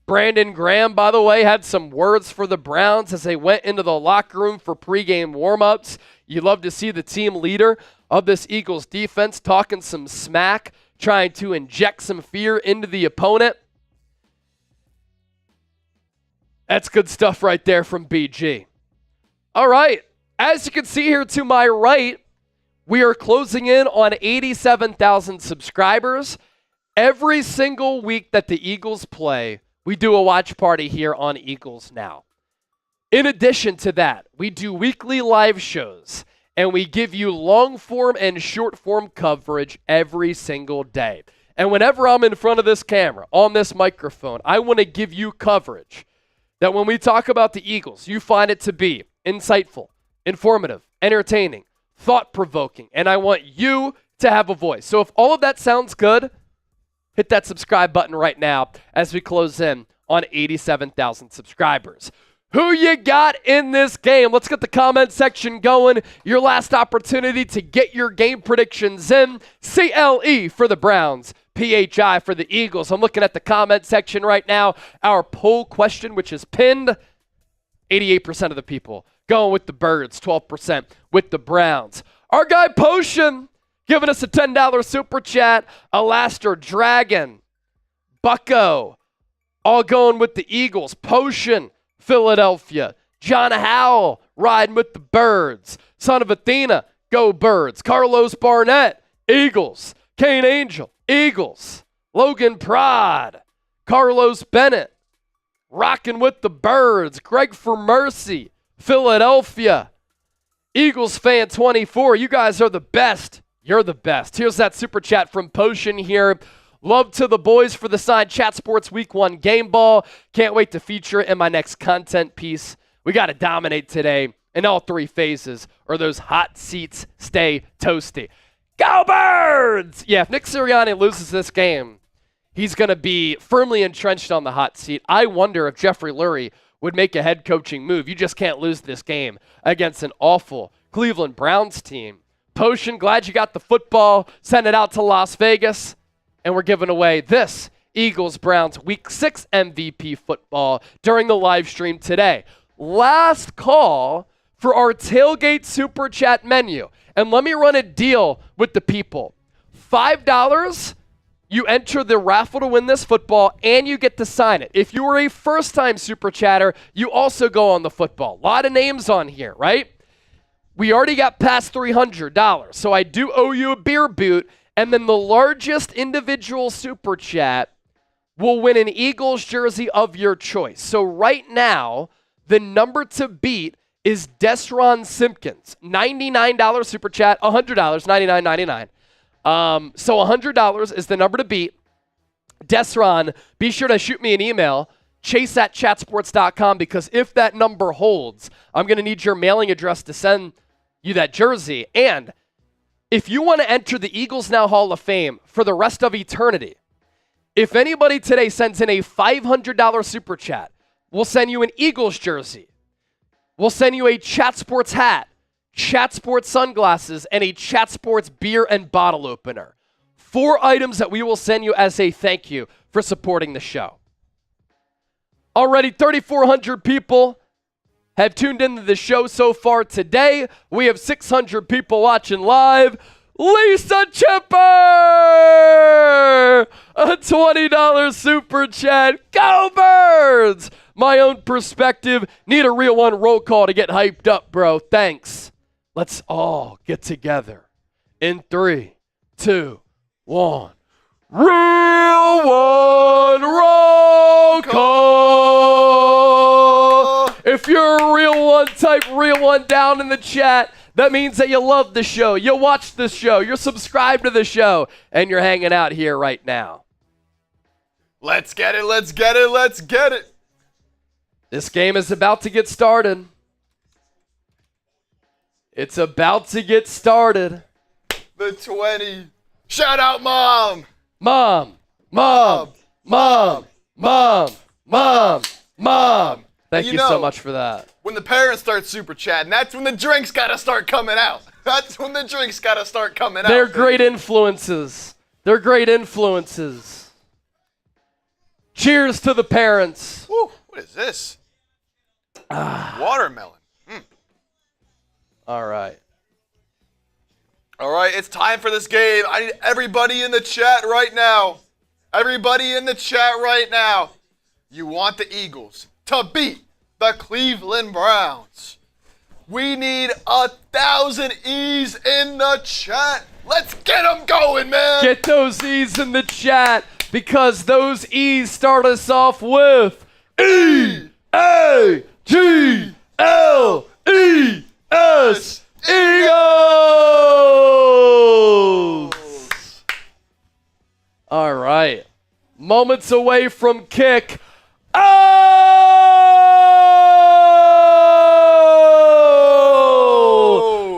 Brandon Graham, by the way, had some words for the Browns as they went into the locker room for pregame warmups. You love to see the team leader of this Eagles defense talking some smack, trying to inject some fear into the opponent. That's good stuff right there from BG. All right, as you can see here to my right, we are closing in on 87,000 subscribers. Every single week that the Eagles play, we do a watch party here on Eagles Now. In addition to that, we do weekly live shows, and we give you long-form and short-form coverage every single day. And whenever I'm in front of this camera, on this microphone, I want to give you coverage that when we talk about the Eagles, you find it to be insightful, informative, entertaining, thought-provoking, and I want you to have a voice. So if all of that sounds good, hit that subscribe button right now as we close in on 87,000 subscribers. Who you got in this game? Let's get the comment section going. Your last opportunity to get your game predictions in. CLE for the Browns, PHI for the Eagles. I'm looking at the comment section right now. Our poll question, which is pinned, 88% of the people going with the Birds, 12% with the Browns. Our guy Potion giving us a $10 super chat. Alaster Dragon, Bucko, all going with the Eagles. Potion, Philadelphia. John Howell riding with the Birds. Son of Athena, go Birds. Carlos Barnett, Eagles. Kane Angel, Eagles. Logan Prod, Carlos Bennett, rocking with the Birds. Greg for Mercy, Philadelphia. Eagles fan 24, you guys are the best. You're the best. Here's that super chat from Potion here. Love to the boys for the signed Chat Sports Week 1 game ball. Can't wait to feature it in my next content piece. We got to dominate today in all 3 phases, or those hot seats stay toasty. Go Birds! Yeah, if Nick Sirianni loses this game, he's going to be firmly entrenched on the hot seat. I wonder if Jeffrey Lurie would make a head coaching move. You just can't lose this game against an awful Cleveland Browns team. Potion, glad you got the football. Send it out to Las Vegas. And we're giving away this Eagles-Browns Week 6 MVP football during the live stream today. Last call for our tailgate super chat menu. And let me run a deal with the people. $5, you enter the raffle to win this football, and you get to sign it. If you were a first-time super chatter, you also go on the football. A lot of names on here, right? We already got past $300, so I do owe you a beer boot. And then the largest individual super chat will win an Eagles jersey of your choice. So right now, the number to beat is Desron Simpkins. $99 super chat, $100, $99.99. So $100 is the number to beat. Desron, be sure to shoot me an email, chase@chatsports.com, because if that number holds, I'm going to need your mailing address to send you that jersey. And if you want to enter the Eagles Now Hall of Fame for the rest of eternity, if anybody today sends in a $500 super chat, we'll send you an Eagles jersey. We'll send you a Chat Sports hat, Chat Sports sunglasses, and a Chat Sports beer and bottle opener. 4 items that we will send you as a thank you for supporting the show. Already 3,400 people have tuned into the show so far today. We have 600 people watching live. Lisa Chipper! A $20 super chat. Go Birds! My own perspective. Need a real one roll call to get hyped up, bro. Thanks. Let's all get together. In 3, 2, 1. Real one roll call! If you're a real one, type real one down in the chat. That means that you love the show, you watch the show, you're subscribed to the show, and you're hanging out here right now. Let's get it, let's get it, let's get it. This game is about to get started. It's about to get started. The 20. Shout out, Mom. Mom, mom, mom, mom, mom, mom. Thank you so much for that. When the parents start super chatting, that's when the drinks gotta start coming out. That's when the drinks gotta start coming out. They're great influences. They're great influences. Cheers to the parents. Woo, what is this? Watermelon. All right. All right, it's time for this game. I need everybody in the chat right now. Everybody in the chat right now. You want the Eagles to beat the Cleveland Browns. We need 1,000 E's in the chat. Let's get them going, man. Get those E's in the chat, because those E's start us off with E-A-G-L-E-S. Eagles! All right. Moments away from kick. Oh!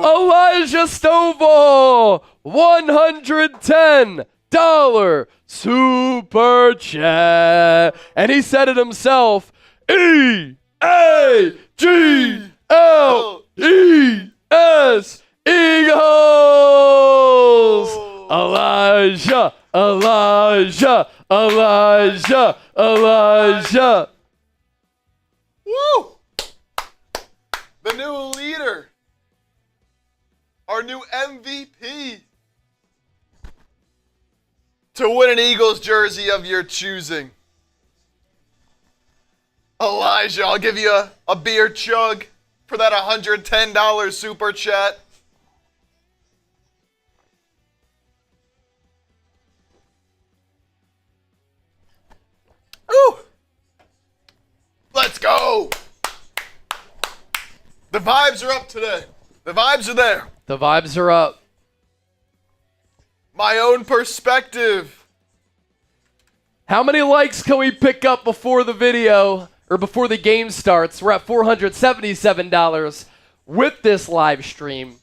Elijah Stovall, $110 super chat. And he said it himself. E-A-G-L-E-S. Eagles! Elijah, Elijah, Elijah, Elijah. Woo! The new leader. Our new MVP. To win an Eagles jersey of your choosing. Elijah, I'll give you a beer chug for that $110 super chat. Ooh. Let's go. The vibes are up today. The vibes are there. The vibes are up. My own perspective. How many likes can we pick up before the video or before the game starts? We're at $477 with this live stream.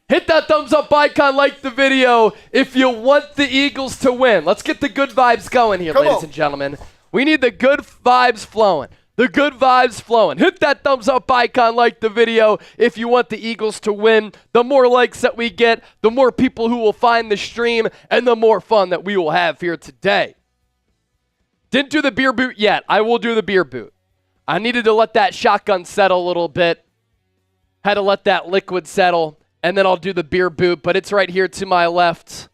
Hit that thumbs up icon, like the video if you want the Eagles to win. Let's get the good vibes going here, ladies and gentlemen. We need the good vibes flowing. The good vibes flowing. Hit that thumbs up icon, like the video if you want the Eagles to win. The more likes that we get, the more people who will find the stream, and the more fun that we will have here today. Didn't do the beer boot yet. I will do the beer boot. I needed to let that shotgun settle a little bit. Had to let that liquid settle, and then I'll do the beer boot, but it's right here to my left.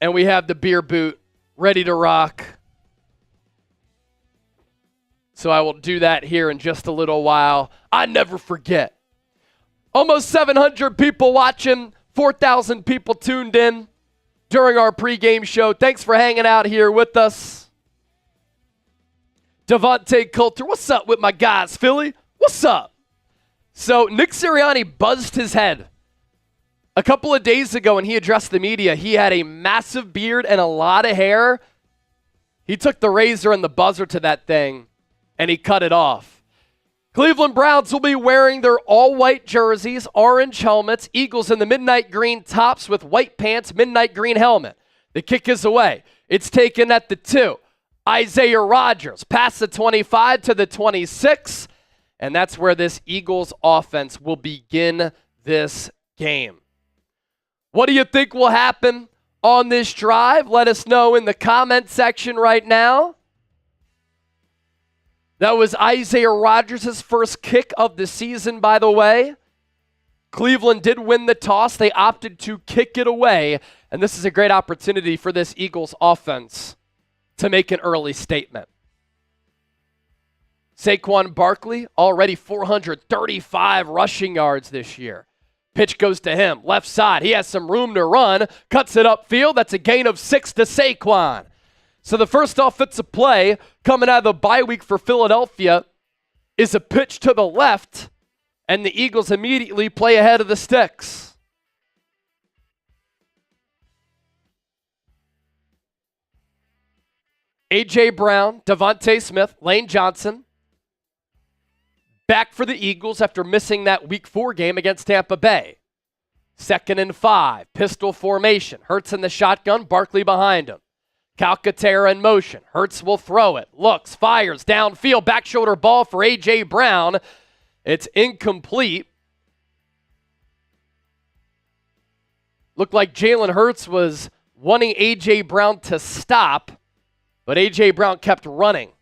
And we have the beer boot ready to rock. So I will do that here in just a little while. I never forget. Almost 700 people watching, 4,000 people tuned in. during our pregame show. Thanks for hanging out here with us. DeVonta Coulter, what's up with my guys, Philly? What's up? So Nick Sirianni buzzed his head a couple of days ago when he addressed the media. He had a massive beard and a lot of hair. He took the razor and the buzzer to that thing, and he cut it off. Cleveland Browns will be wearing their all-white jerseys, orange helmets, Eagles in the midnight green tops with white pants, midnight green helmet. The kick is away. It's taken at the 2. Isaiah Rodgers past the 25 to the 26, and that's where this Eagles offense will begin this game. What do you think will happen on this drive? Let us know in the comment section right now. That was Isaiah Rodgers' first kick of the season, by the way. Cleveland did win the toss. They opted to kick it away, and this is a great opportunity for this Eagles offense to make an early statement. Saquon Barkley, already 435 rushing yards this year. Pitch goes to him, left side. He has some room to run, cuts it upfield. That's a gain of 6 to Saquon. So the first offensive play coming out of the bye week for Philadelphia is a pitch to the left, and the Eagles immediately play ahead of the sticks. A.J. Brown, DeVonta Smith, Lane Johnson, back for the Eagles after missing that Week 4 game against Tampa Bay. 2nd and 5, pistol formation. Hurts in the shotgun, Barkley behind him. Calcaterra in motion. Hurts will throw it. Looks, fires, downfield, back shoulder ball for A.J. Brown. It's incomplete. Looked like Jalen Hurts was wanting A.J. Brown to stop, but A.J. Brown kept running.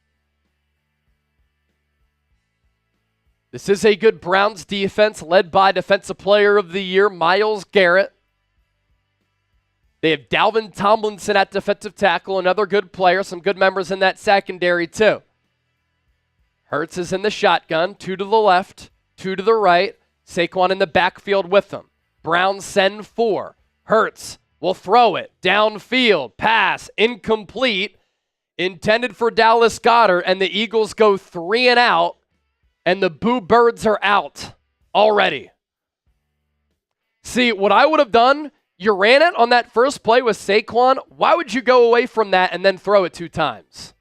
This is a good Browns defense led by Defensive Player of the Year, Myles Garrett. They have Dalvin Tomlinson at defensive tackle, another good player, some good members in that secondary too. Hurts is in the shotgun, 2 to the left, 2 to the right. Saquon in the backfield with them. Browns send 4. Hurts will throw it downfield, pass, incomplete, intended for Dallas Goedert, and the Eagles go 3 and out. And the Boo Birds are out already. See, what I would have done, you ran it on that first play with Saquon. Why would you go away from that and then throw it 2 times?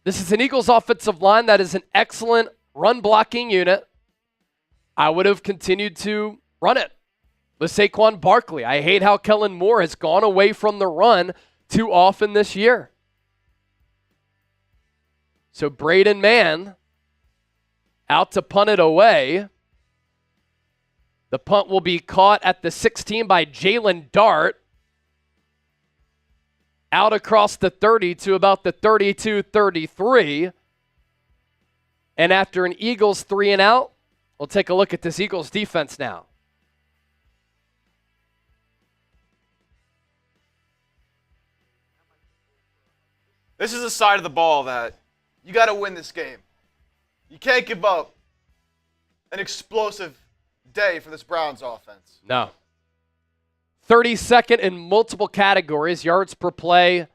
This is an Eagles offensive line that is an excellent run-blocking unit. I would have continued to run it with Saquon Barkley. I hate how Kellen Moore has gone away from the run too often this year. So Braden Mann out to punt it away. The punt will be caught at the 16 by Jalen Dart. Out across the 30 to about the 32-33. And after an Eagles 3 and out, we'll take a look at this Eagles defense now. This is a side of the ball that you got to win this game. You can't give up an explosive day for this Browns offense. No. 32nd in multiple categories: yards per play,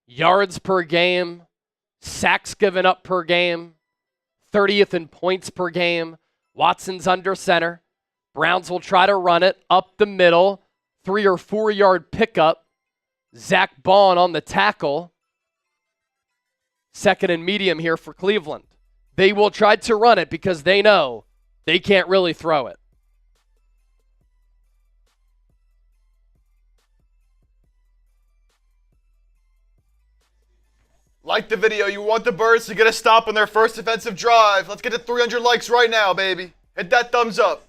yards per game, sacks given up per game, 30th in points per game. Watson's under center. Browns will try to run it up the middle, 3 or 4 yard pickup. Zach Bond on the tackle. 2nd and medium here for Cleveland. They will try to run it because they know they can't really throw it. Like the video. You want the Birds to get a stop on their first defensive drive. Let's get to 300 likes right now, baby. Hit that thumbs up.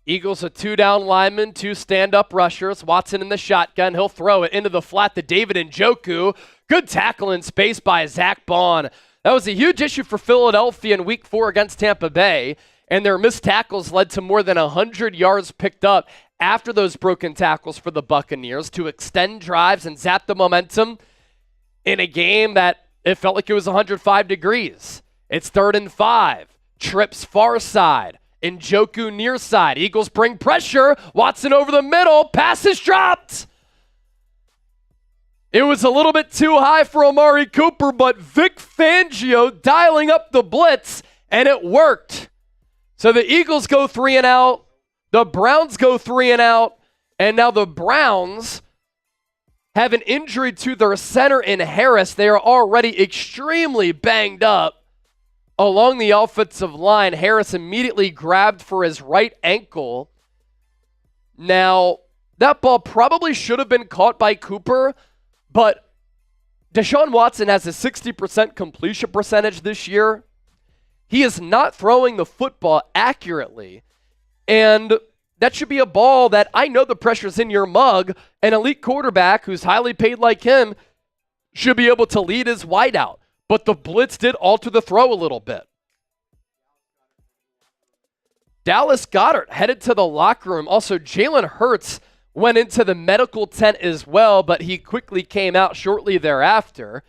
Eagles a 2 down lineman, 2 stand-up rushers. Watson in the shotgun. He'll throw it into the flat to David Njoku. Good tackle in space by Zach Bond. That was a huge issue for Philadelphia in Week 4 against Tampa Bay, and their missed tackles led to more than 100 yards picked up after those broken tackles for the Buccaneers to extend drives and zap the momentum in a game that it felt like it was 105 degrees. It's 3rd and 5. Trips far side. Njoku near side. Eagles bring pressure. Watson over the middle. Pass is dropped. It was a little bit too high for Amari Cooper, but Vic Fangio dialing up the blitz, and it worked. So the Eagles go 3 and out. The Browns go 3 and out. And now the Browns have an injury to their center in Harris. They are already extremely banged up along the offensive line. Harris immediately grabbed for his right ankle. Now, that ball probably should have been caught by Cooper, but Deshaun Watson has a 60% completion percentage this year. He is not throwing the football accurately, and that should be a ball that I know the pressure's in your mug. An elite quarterback who's highly paid like him should be able to lead his wideout, but the blitz did alter the throw a little bit. Dallas Goedert headed to the locker room. Also, Jalen Hurts went into the medical tent as well, but he quickly came out shortly thereafter.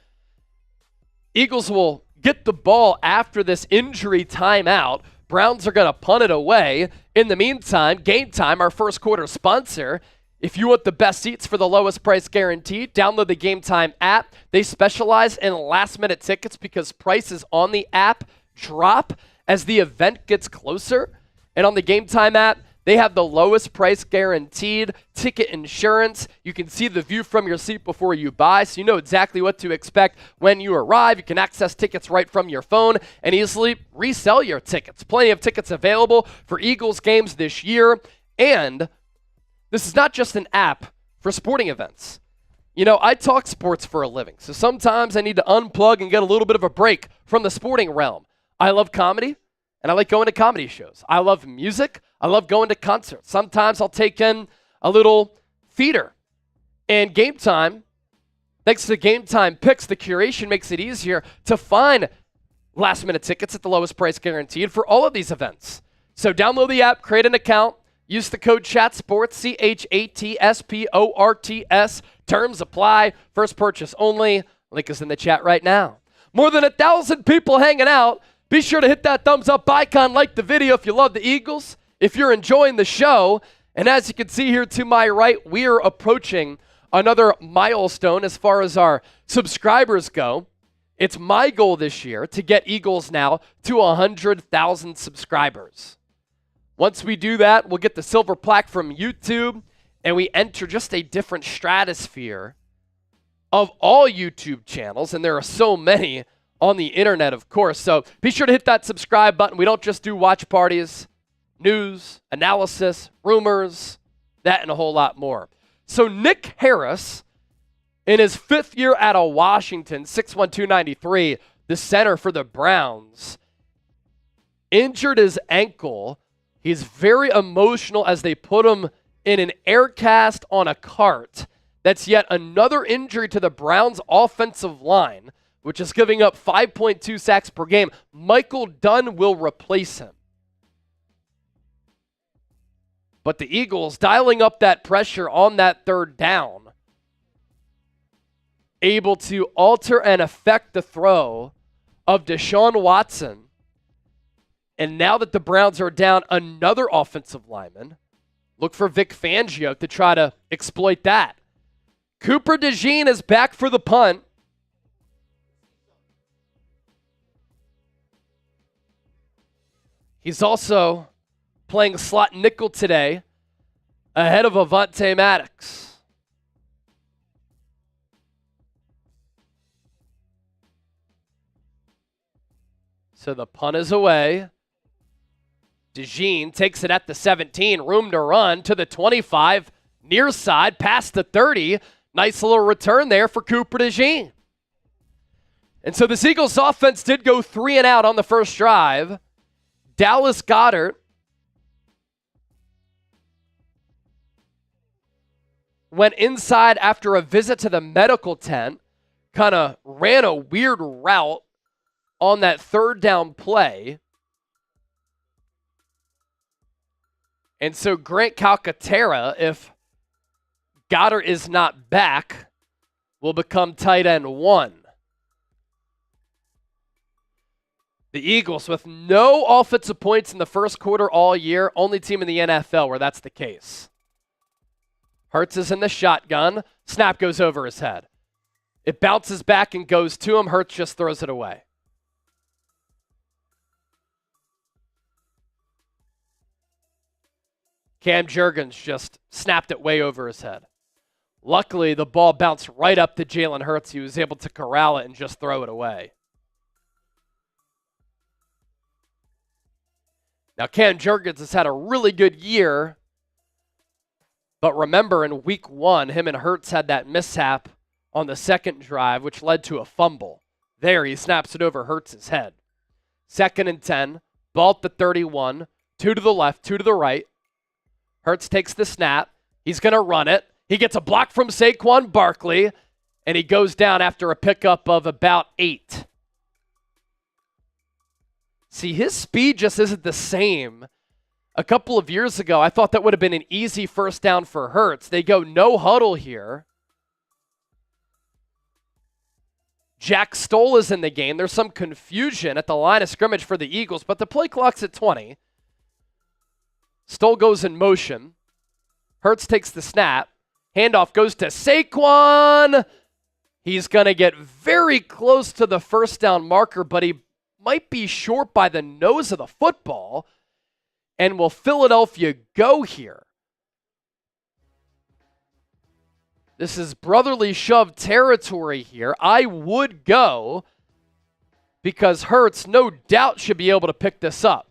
Eagles will get the ball after this injury timeout. Browns are going to punt it away. In the meantime, Game Time, our first quarter sponsor. If you want the best seats for the lowest price guaranteed, download the Game Time app. They specialize in last-minute tickets because prices on the app drop as the event gets closer. And on the Game Time app, they have the lowest price guaranteed, ticket insurance. You can see the view from your seat before you buy, so you know exactly what to expect when you arrive. You can access tickets right from your phone and easily resell your tickets. Plenty of tickets available for Eagles games this year. And this is not just an app for sporting events. You know, I talk sports for a living, so sometimes I need to unplug and get a little bit of a break from the sporting realm. I love comedy, and I like going to comedy shows. I love music. I love going to concerts. Sometimes I'll take in a little theater. And Game Time, thanks to Game Time Picks, the curation makes it easier to find last-minute tickets at the lowest price guaranteed for all of these events. So download the app, create an account, use the code CHATSPORTS, CHATSPORTS. Terms apply. First purchase only. Link is in the chat right now. More than 1,000 people hanging out. Be sure to hit that thumbs up icon, like the video if you love the Eagles, if you're enjoying the show. And as you can see here to my right, we are approaching another milestone as far as our subscribers go. It's my goal this year to get Eagles now to 100,000 subscribers. Once we do that, we'll get the silver plaque from YouTube, and we enter just a different stratosphere of all YouTube channels, and there are so many on the internet, of course. So be sure to hit that subscribe button. We don't just do watch parties, news, analysis, rumors, that and a whole lot more. So Nick Harris, in his 5th year out of Washington, 6'1", 293, the center for the Browns, injured his ankle. He's very emotional as they put him in an air cast on a cart. That's yet another injury to the Browns' offensive line, which is giving up 5.2 sacks per game. Michael Dunn will replace him. But the Eagles dialing up that pressure on that 3rd down, able to alter and affect the throw of Deshaun Watson. And now that the Browns are down another offensive lineman, look for Vic Fangio to try to exploit that. Cooper DeJean is back for the punt. He's also playing slot nickel today ahead of Avonte Maddox. So the punt is away. DeJean takes it at the 17, room to run to the 25, near side, past the 30. Nice little return there for Cooper DeJean. And so the Eagles offense did go 3 and out on the first drive. Dallas Goedert went inside after a visit to the medical tent, kind of ran a weird route on that 3rd down play. And so Grant Calcaterra, if Goedert is not back, will become tight end 1. The Eagles with no offensive points in the first quarter all year, only team in the NFL where that's the case. Hurts is in the shotgun. Snap goes over his head. It bounces back and goes to him. Hurts just throws it away. Cam Jurgens just snapped it way over his head. Luckily, the ball bounced right up to Jalen Hurts. He was able to corral it and just throw it away. Now, Cam Jurgens has had a really good year, but remember in week 1, him and Hurts had that mishap on the second drive, which led to a fumble. There, he snaps it over Hurts' head. 2nd and 10, ball at the 31, 2 to the left, 2 to the right. Hurts takes the snap. He's going to run it. He gets a block from Saquon Barkley, and he goes down after a pickup of about 8. See, his speed just isn't the same. A couple of years ago, I thought that would have been an easy first down for Hurts. They go no huddle here. Jack Stoll is in the game. There's some confusion at the line of scrimmage for the Eagles, but the play clock's at 20. Stoll goes in motion. Hurts takes the snap. Handoff goes to Saquon. He's going to get very close to the first down marker, but he might be short by the nose of the football. And will Philadelphia go here? This is brotherly shove territory here. I would go because Hurts no doubt should be able to pick this up.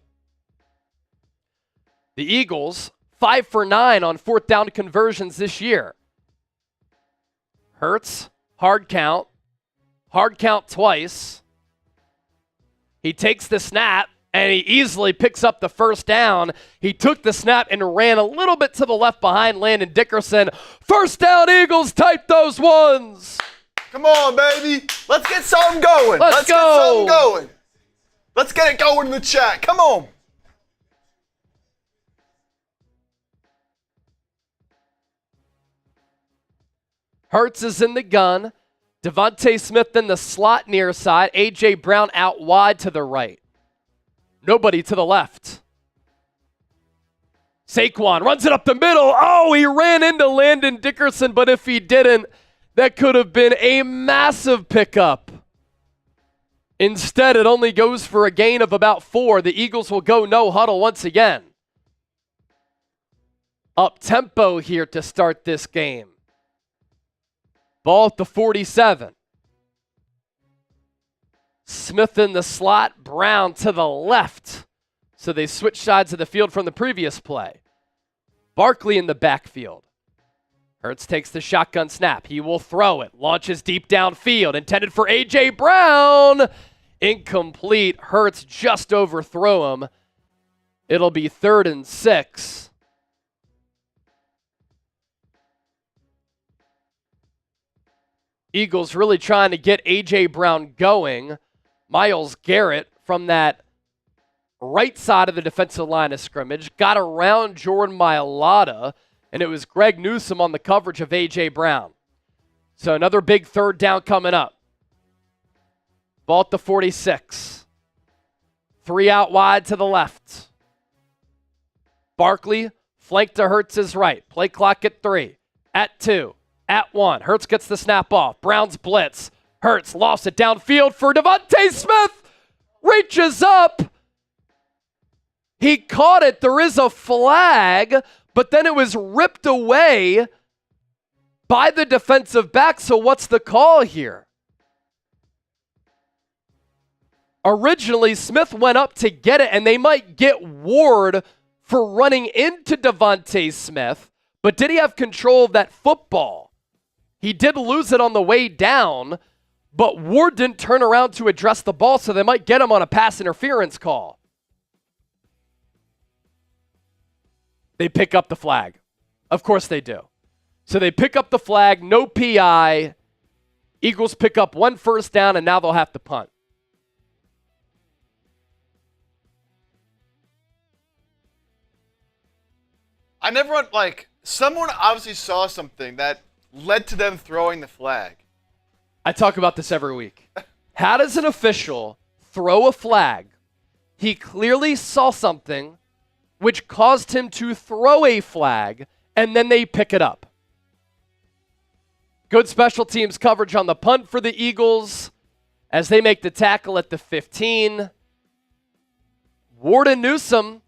The Eagles, 5 for 9 on 4th down conversions this year. Hurts, hard count twice. He takes the snap, and he easily picks up the first down. He took the snap and ran a little bit to the left behind Landon Dickerson. First down, Eagles, type those ones. Come on, baby. Let's get something going. Let's go. Get something going. Let's get it going in the chat. Come on. Hurts is in the gun. DeVonta Smith in the slot near side. A.J. Brown out wide to the right. Nobody to the left. Saquon runs it up the middle. Oh, he ran into Landon Dickerson, but if he didn't, that could have been a massive pickup. Instead, it only goes for a gain of about 4. The Eagles will go no huddle once again. Up tempo here to start this game. Ball at the 47. Smith in the slot, Brown to the left. So they switch sides of the field from the previous play. Barkley in the backfield. Hurts takes the shotgun snap. He will throw it. Launches deep downfield. Intended for A.J. Brown. Incomplete. Hurts just overthrow him. It'll be 3rd and 6. Eagles really trying to get A.J. Brown going. Myles Garrett from that right side of the defensive line of scrimmage got around Jordan Mailata, and it was Greg Newsome on the coverage of A.J. Brown. So another big 3rd down coming up. Ball at the 46. 3 out wide to the left. Barkley, flank to Hurts' right. Play clock at 3. At 2. At 1. Hurts gets the snap off. Brown's blitz. Hurts lost it downfield for DeVonta Smith. Reaches up. He caught it. There is a flag, but then it was ripped away by the defensive back. So what's the call here? Originally, Smith went up to get it, and they might get Ward for running into DeVonta Smith, but did he have control of that football? He did lose it on the way down, but Ward didn't turn around to address the ball, so they might get him on a pass interference call. They pick up the flag. Of course they do. So they pick up the flag, no PI. Eagles pick up 1 first down, and now they'll have to punt. I never went, someone obviously saw something that led to them throwing the flag. I talk about this every week. How does an official throw a flag He clearly saw something which caused him to throw a flag, and then they pick it up. Good special teams coverage on the punt for the Eagles as they make the tackle at the 15. Ward and Newsome,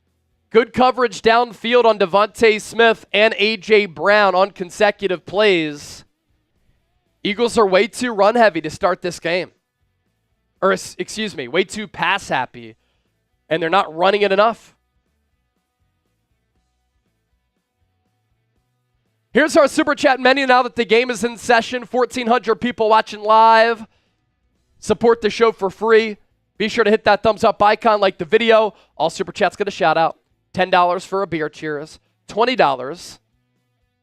good coverage downfield on DeVonta Smith and A.J. Brown on consecutive plays. Eagles are way too run heavy to start this game. Or, excuse me, way too pass happy, and they're not running it enough. Here's our Super Chat menu now that the game is in session. 1,400 people watching live. Support the show for free. Be sure to hit that thumbs up icon, like the video. All Super Chats get a shout out. $10 for a beer, cheers. $20.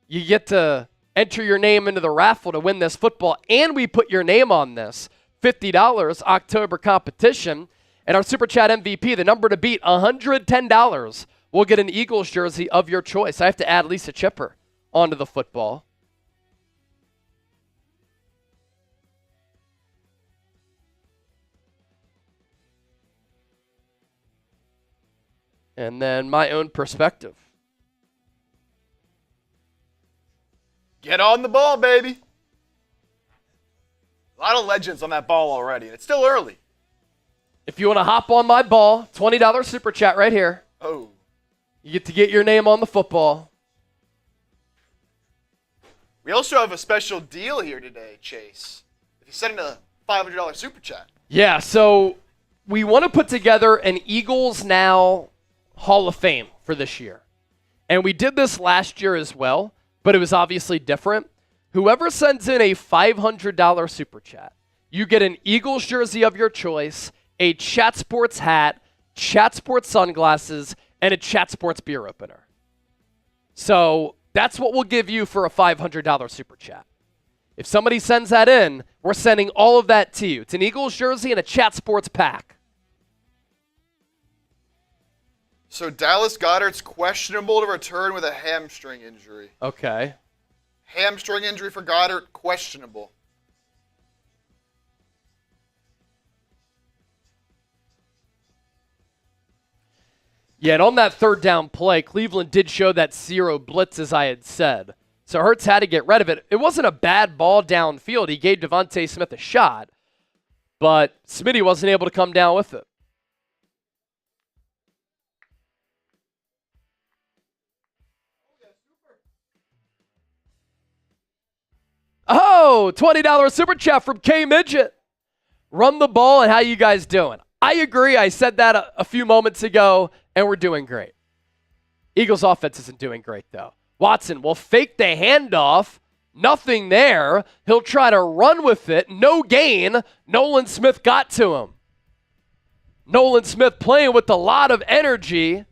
You get to enter your name into the raffle to win this football, and we put your name on this. $50 October competition. And our Super Chat MVP, the number to beat, $110. We'll get an Eagles jersey of your choice. I have to add Lisa Chipper onto the football. And then my own perspective. Get on the ball, baby. A lot of legends on that ball already, and it's still early. If you want to hop on my ball, $20 Super Chat right here. Oh. You get to get your name on the football. We also have a special deal here today, Chase. If you send in a $500 Super Chat. Yeah, so we want to put together an Eagles Now Hall of Fame for this year. And we did this last year as well, but it was obviously different. Whoever sends in a $500 Super Chat, you get an Eagles jersey of your choice, a Chat Sports hat, Chat Sports sunglasses, and a Chat Sports beer opener. So that's what we'll give you for a $500 Super Chat. If somebody sends that in, we're sending all of that to you. It's an Eagles jersey and a Chat Sports pack. So Dallas Goedert's questionable to return with a hamstring injury. Okay. Hamstring injury for Goedert, questionable. Yeah, and on that third down play, Cleveland did show that zero blitz, as I had said. So Hurts had to get rid of it. It wasn't a bad ball downfield. He gave DeVonta Smith a shot, but Smitty wasn't able to come down with it. Oh, $20 Super Chat from K Midget. Run the ball, and how you guys doing? I agree. I said that a few moments ago, and we're doing great. Eagles offense isn't doing great, though. Watson will fake the handoff. Nothing there. He'll try to run with it. No gain. Nolan Smith got to him. Nolan Smith playing with a lot of energy.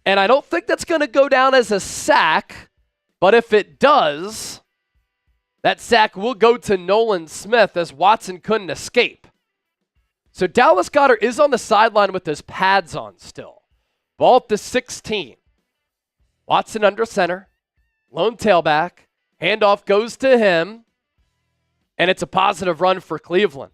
And I don't think that's going to go down as a sack. But if it does, that sack will go to Nolan Smith as Watson couldn't escape. So Dallas Goedert is on the sideline with his pads on still. Ball at the 16. Watson under center. Lone tailback. Handoff goes to him. And it's a positive run for Cleveland.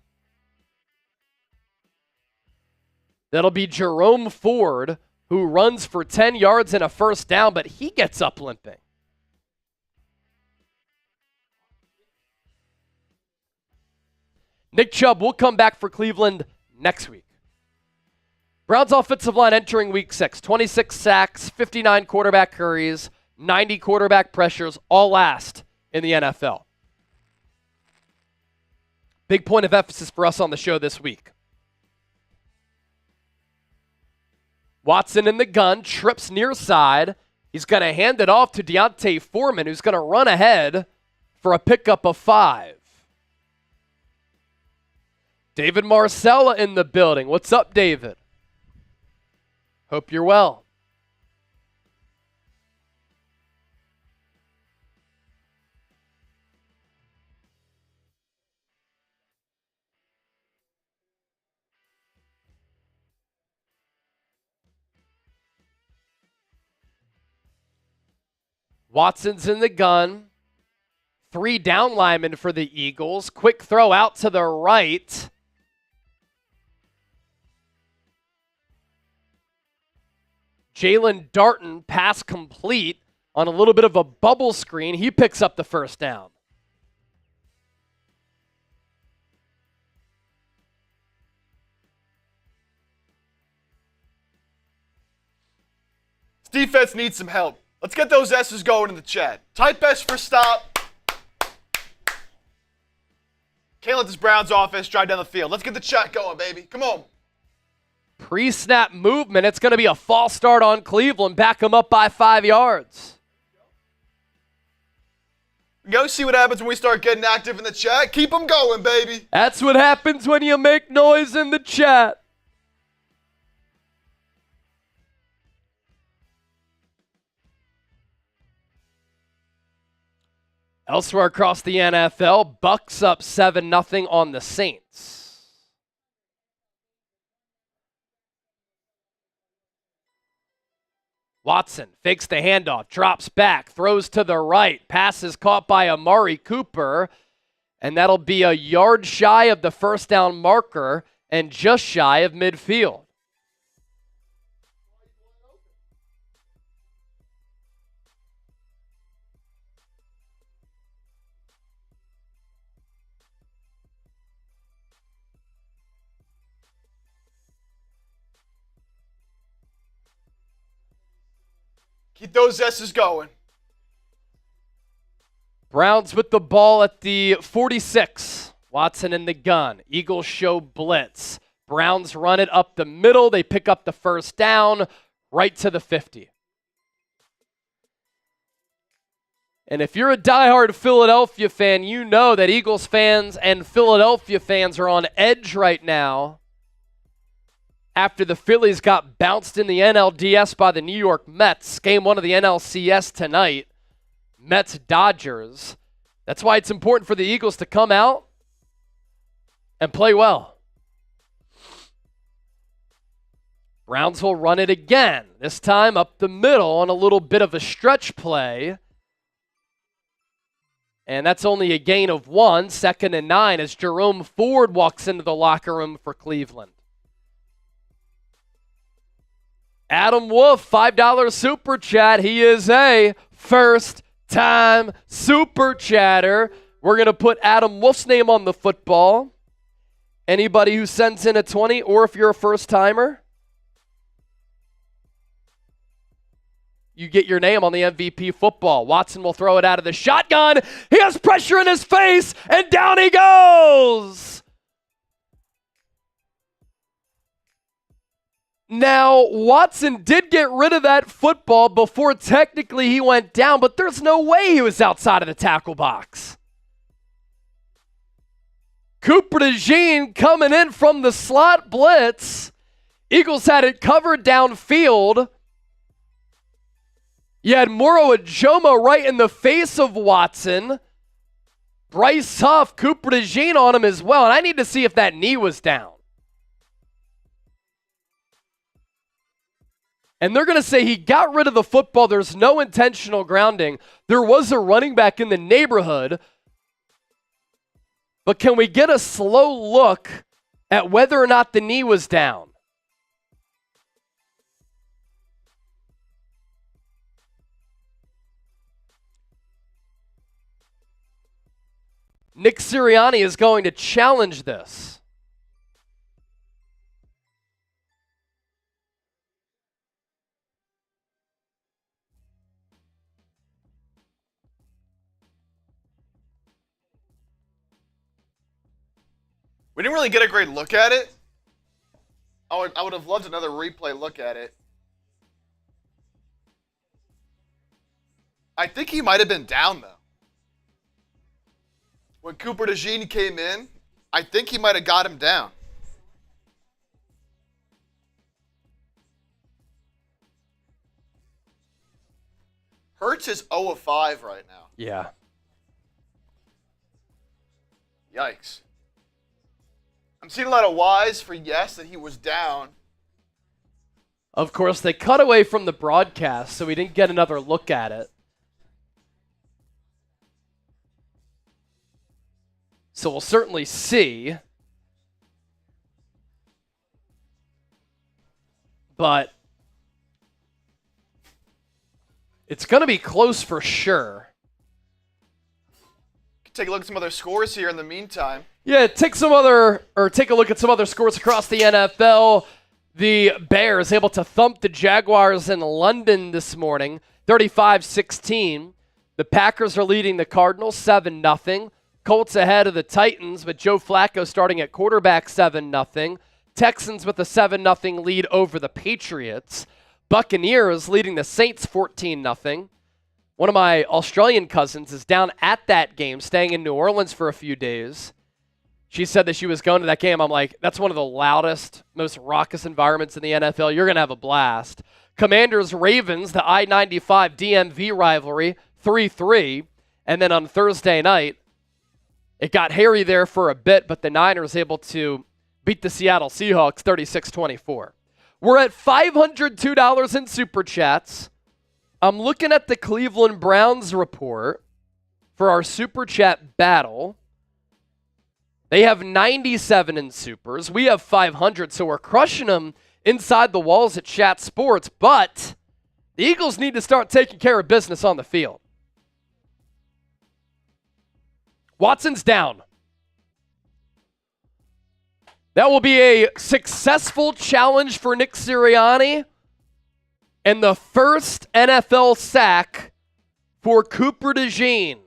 That'll be Jerome Ford, who runs for 10 yards and a first down, but he gets up limping. Nick Chubb will come back for Cleveland next week. Browns offensive line entering week 6. 26 sacks, 59 quarterback hurries, 90 quarterback pressures, all last in the NFL. Big point of emphasis for us on the show this week. Watson in the gun, trips near side. He's going to hand it off to Deontay Foreman, who's going to run ahead for a pickup of 5. David Marcella in the building. What's up, David? Hope you're well. Watson's in the gun. 3 down linemen for the Eagles. Quick throw out to the right. Jalen Darton, pass complete on a little bit of a bubble screen. He picks up the first down. This defense needs some help. Let's get those S's going in the chat. Type S for stop. Can't let this Browns offense drive down the field. Let's get the chat going, baby. Come on. Pre-snap movement. It's going to be a false start on Cleveland. Back them up by 5 yards. Go see what happens when we start getting active in the chat. Keep them going, baby. That's what happens when you make noise in the chat. Elsewhere across the NFL, Bucs up 7-0 on the Saints. Watson fakes the handoff, drops back, throws to the right. Pass is caught by Amari Cooper, and that'll be a yard shy of the first down marker and just shy of midfield. Keep those S's going. Browns with the ball at the 46. Watson in the gun. Eagles show blitz. Browns run it up the middle. They pick up the first down right to the 50. And if you're a diehard Philadelphia fan, you know that Eagles fans and Philadelphia fans are on edge right now after the Phillies got bounced in the NLDS by the New York Mets. Game 1 of the NLCS tonight. Mets-Dodgers. That's why it's important for the Eagles to come out and play well. Browns will run it again, this time up the middle on a little bit of a stretch play. And that's only a gain of 1, 2nd and 9, as Jerome Ford walks into the locker room for Cleveland. Adam Wolf, $5 super chat. He is a first-time super chatter. We're going to put Adam Wolf's name on the football. Anybody who sends in a 20, or if you're a first-timer, you get your name on the MVP football. Watson will throw it out of the shotgun. He has pressure in his face, and down he goes. Now, Watson did get rid of that football before technically he went down, but there's no way he was outside of the tackle box. Cooper DeJean coming in from the slot blitz. Eagles had it covered downfield. You had Moro Ajoma right in the face of Watson. Bryce Huff, Cooper DeJean on him as well, and I need to see if that knee was down. And they're going to say he got rid of the football. There's no intentional grounding. There was a running back in the neighborhood. But can we get a slow look at whether or not the knee was down? Nick Sirianni is going to challenge this. We didn't really get a great look at it. I would have loved another replay look at it. I think he might have been down, though. When Cooper DeJean came in, I think he might have got him down. Hurts is 0 of 5 right now. Yeah. Yikes. I'm seeing a lot of Y's for yes that he was down. Of course, they cut away from the broadcast, so we didn't get another look at it. So we'll certainly see. But It's going to be close for sure. Take a look at some other scores here in the meantime. Yeah, take a look at some other scores across the NFL. The Bears able to thump the Jaguars in London this morning, 35-16. The Packers are leading the Cardinals 7-0. Colts ahead of the Titans, with Joe Flacco starting at quarterback 7-0. Texans with a 7-0 lead over the Patriots. Buccaneers leading the Saints 14-0. One of my Australian cousins is down at that game, staying in New Orleans for a few days. She said that she was going to that game. I'm like, that's one of the loudest, most raucous environments in the NFL. You're going to have a blast. Commanders-Ravens, the I-95 DMV rivalry, 3-3. And then on Thursday night, it got hairy there for a bit, but the Niners able to beat the Seattle Seahawks 36-24. We're at $502 in Super Chats. I'm looking at the Cleveland Browns report for our Super Chat battle. They have 97 in Supers. We have 500, so we're crushing them inside the walls at Chat Sports, but the Eagles need to start taking care of business on the field. Watson's down. That will be a successful challenge for Nick Sirianni and the first NFL sack for Cooper DeJean.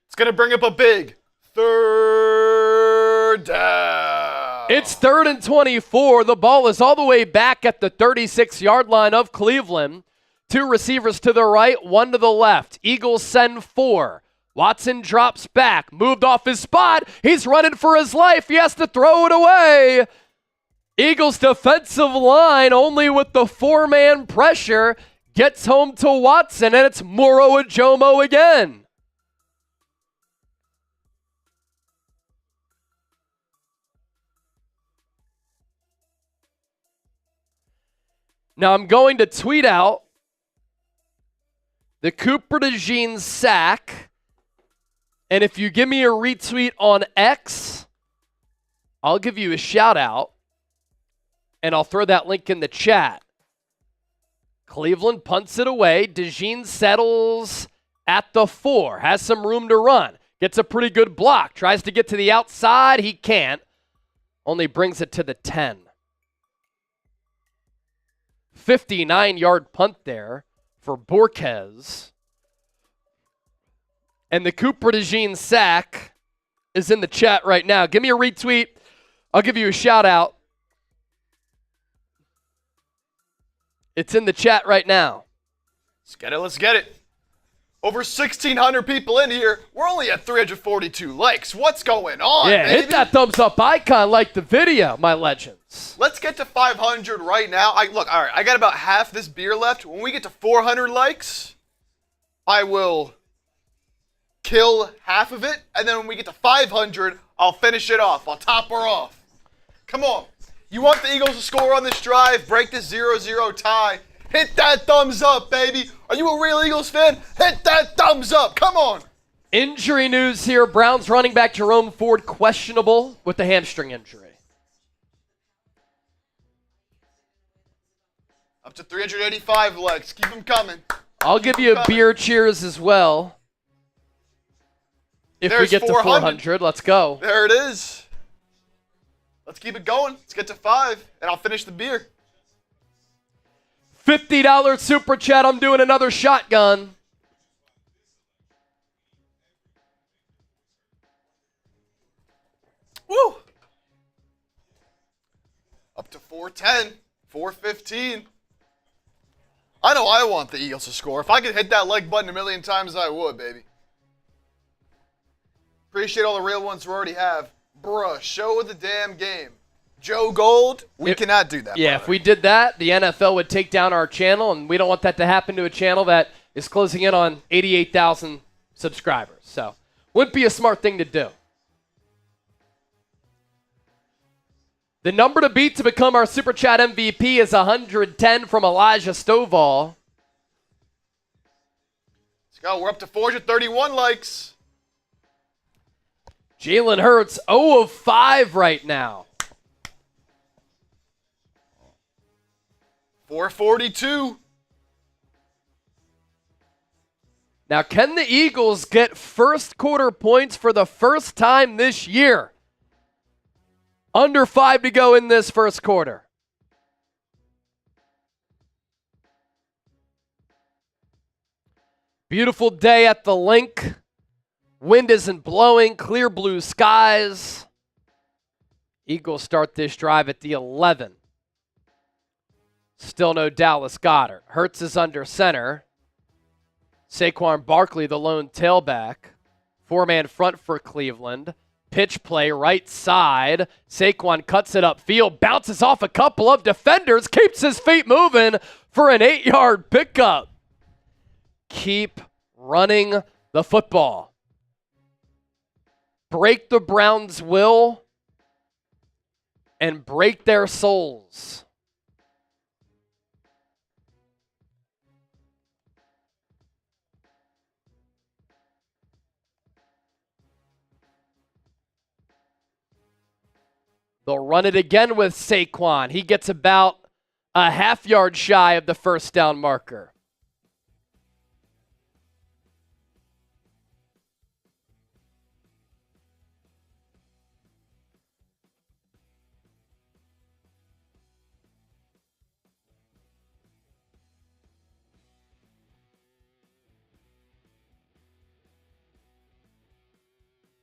It's going to bring up a big third down. It's 3rd and 24. The ball is all the way back at the 36-yard line of Cleveland. 2 receivers to the right, 1 to the left. Eagles send 4. Watson drops back, moved off his spot. He's running for his life. He has to throw it away. Eagles defensive line, only with the 4-man pressure, gets home to Watson, and it's Moro Ajomo again. Now I'm going to tweet out the Cooper DeJean sack, and if you give me a retweet on X, I'll give you a shout out, and I'll throw that link in the chat. Cleveland punts it away. DeJean settles at the 4, has some room to run, gets a pretty good block, tries to get to the outside. He can't, only brings it to the 10. 59-yard punt there for Borquez. And the Cooper DeJean sack is in the chat right now. Give me a retweet. I'll give you a shout out. It's in the chat right now. Let's get it. Let's get it. Over 1,600 people in here. We're only at 342 likes. What's going on, Yeah, baby? hit that thumbs up icon, like the video, my legends. Let's get to 500 right now. All right, I got about half this beer left. When we get to 400 likes, I will kill half of it. And then when we get to 500, I'll finish it off. I'll top her off. Come on. You want the Eagles to score on this drive, break this 0-0 tie. Hit that thumbs up, baby. Are you a real Eagles fan? Hit that thumbs up. Come on. Injury news here. Browns running back Jerome Ford questionable with the hamstring injury. Up to 385 likes. Keep them coming. I'll give you a beer cheers as well. If we get to 400, let's go. There it is. Let's keep it going. Let's get to 5, and I'll finish the beer. $50 super chat. I'm doing another shotgun. Woo! Up to 410, 415. I know I want the Eagles to score. If I could hit that like button a million times, I would, baby. Appreciate all the real ones we already have. Bruh, show the damn game. Joe Gold, we cannot do that. Yeah, brother. if we did that, the NFL would take down our channel, and we don't want that to happen to a channel that is closing in on 88,000 subscribers. So, wouldn't be a smart thing to do. The number to beat to become our Super Chat MVP is 110 from Elijah Stovall. Let's go. We're up to 431 likes. Jalen Hurts 0 of 5 right now. 442. Now, can the Eagles get first quarter points for the first time this year? Under 5 to go in this first quarter. Beautiful day at the link. Wind isn't blowing, clear blue skies. Eagles start this drive at the 11. Still no Dallas Goedert. Hurts is under center. Saquon Barkley, the lone tailback. Four-man front for Cleveland. Pitch play right side. Saquon cuts it upfield, bounces off a couple of defenders, keeps his feet moving for an 8-yard pickup. Keep running the football. Break the Browns' will and break their souls. They'll run it again with Saquon. He gets about a half-yard shy of the first down marker.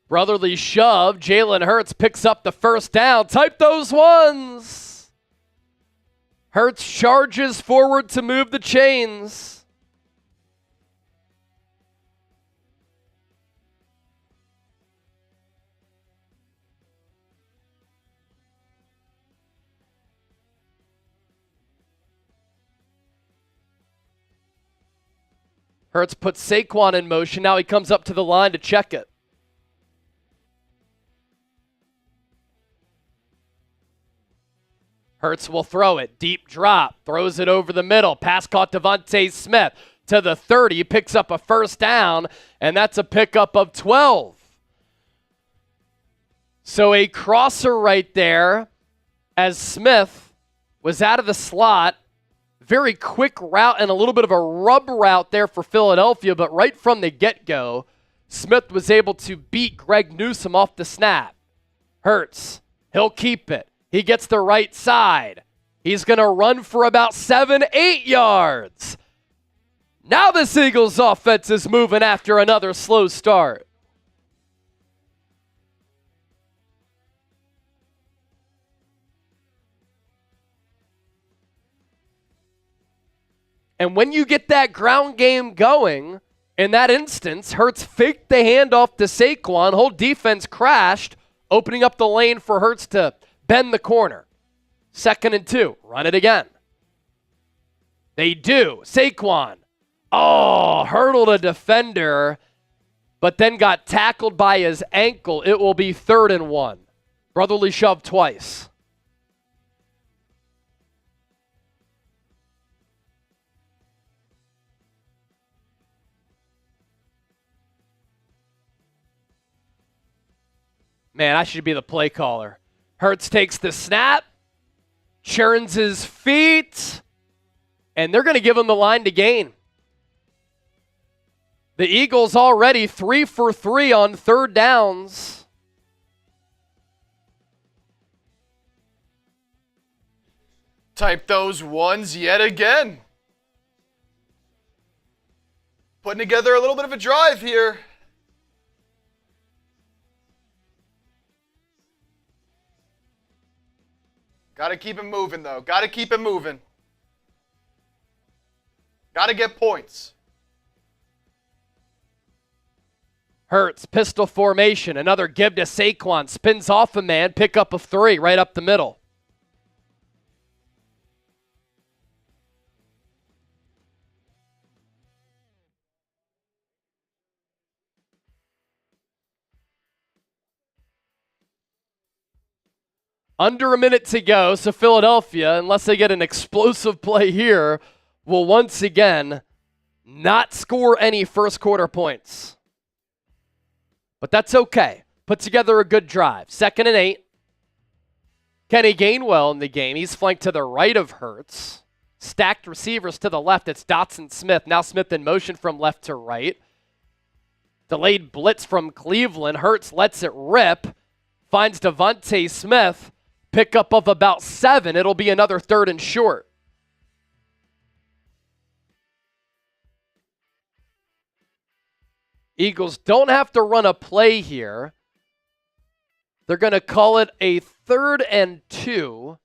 Brotherly shove. Jalen Hurts picks up the first down. Type those ones. Hurts charges forward to move the chains. Hurts puts Saquon in motion. Now he comes up to the line to check it. Hurts will throw it. Deep drop. Throws it over the middle. Pass caught DeVonta Smith to the 30. Picks up a first down, and that's a pickup of 12. So a crosser right there as Smith was out of the slot. Very quick route and a little bit of a rub route there for Philadelphia, but right from the get-go, Smith was able to beat Greg Newsome off the snap. Hurts. He'll keep it. He gets the right side. He's going to run for about 7-8 yards. Now this Eagles offense is moving after another slow start. And when you get that ground game going, in that instance, Hurts faked the handoff to Saquon. Whole defense crashed, opening up the lane for Hurts to bend the corner. 2nd and 2. Run it again. They do. Saquon. Oh, hurdled a defender, but then got tackled by his ankle. It will be 3rd and 1. Brotherly shove twice. Man, I should be the play caller. Hurts takes the snap, churns his feet, and they're going to give him the line to gain. The Eagles already 3 for 3 on 3rd downs. Type those ones yet again. Putting together a little bit of a drive here. Got to keep it moving, though. Got to keep it moving. Got to get points. Hurts, pistol formation. Another give to Saquon. Spins off a man. Pickup of 3 right up the middle. Under a minute to go, so Philadelphia, unless they get an explosive play here, will once again not score any first quarter points. But that's okay. Put together a good drive. 2nd and 8. Kenny Gainwell in the game. He's flanked to the right of Hurts. Stacked receivers to the left. It's Dotson Smith. Now Smith in motion from left to right. Delayed blitz from Cleveland. Hurts lets it rip. Finds DeVonta Smith. Pickup of about 7. It'll be another 3rd and short. Eagles don't have to run a play here. They're going to call it a 3rd and 2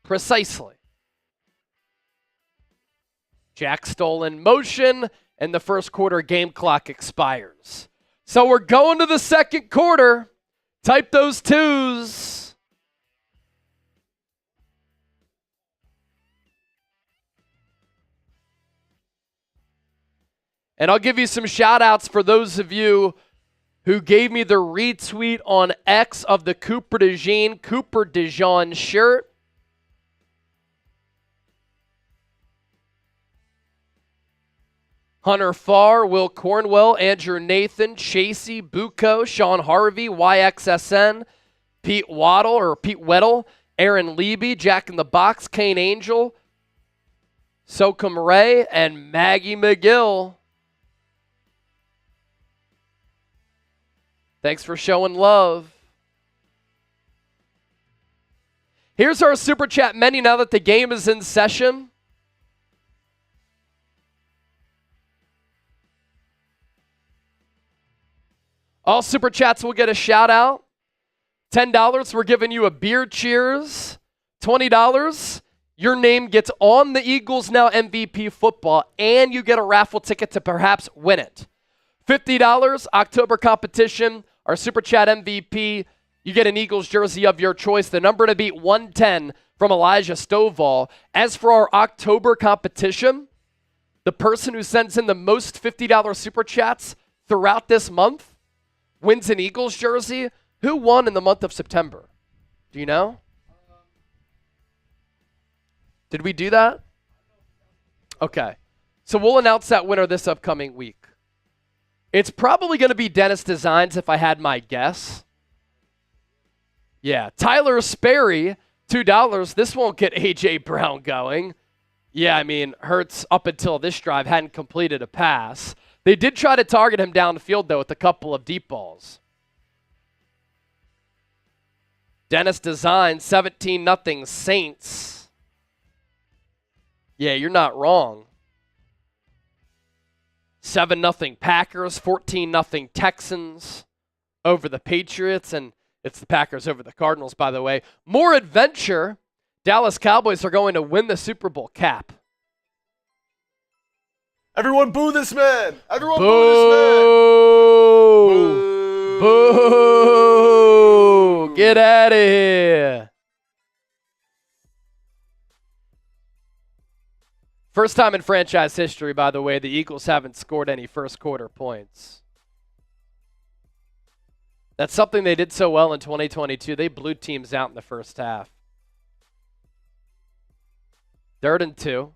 precisely. Jack Stoll in motion, and the first quarter game clock expires. So we're going to the second quarter. Type those 2s. And I'll give you some shout outs for those of you who gave me the retweet on X of the Cooper DeJean shirt. Hunter Farr, Will Cornwell, Andrew Nathan, Chasey, Bucco, Sean Harvey, YXSN, Pete Weddle, Aaron Leby, Jack in the Box, Kane Angel, Socom Ray, and Maggie McGill. Thanks for showing love. Here's our Super Chat menu now that the game is in session. All Super Chats will get a shout out. $10, we're giving you a beer cheers. $20, your name gets on the Eagles Now MVP football, and you get a raffle ticket to perhaps win it. $50, October competition, our Super Chat MVP. You get an Eagles jersey of your choice. The number to beat, 110 from Elijah Stovall. As for our October competition, the person who sends in the most $50 Super Chats throughout this month wins an Eagles jersey. Who won in the month of September? Do you know? Did we do that? Okay. So we'll announce that winner this upcoming week. It's probably going to be Dennis Designs if I had my guess. Yeah. Tyler Sperry, $2. This won't get A.J. Brown going. Yeah, I mean, Hurts up until this drive hadn't completed a pass. They did try to target him downfield, though, with a couple of deep balls. Dennis Design, 17-0 Saints. Yeah, you're not wrong. 7-0 Packers, 14-0 Texans over the Patriots, and it's the Packers over the Cardinals, by the way. More adventure. Dallas Cowboys are going to win the Super Bowl cap. Everyone boo this man! Everyone Boo! boo this man! Boo! Boo! Get out of here. First time in franchise history, by the way, the Eagles haven't scored any first quarter points. That's something they did so well in 2022. They blew teams out in the first half. 3rd and 2.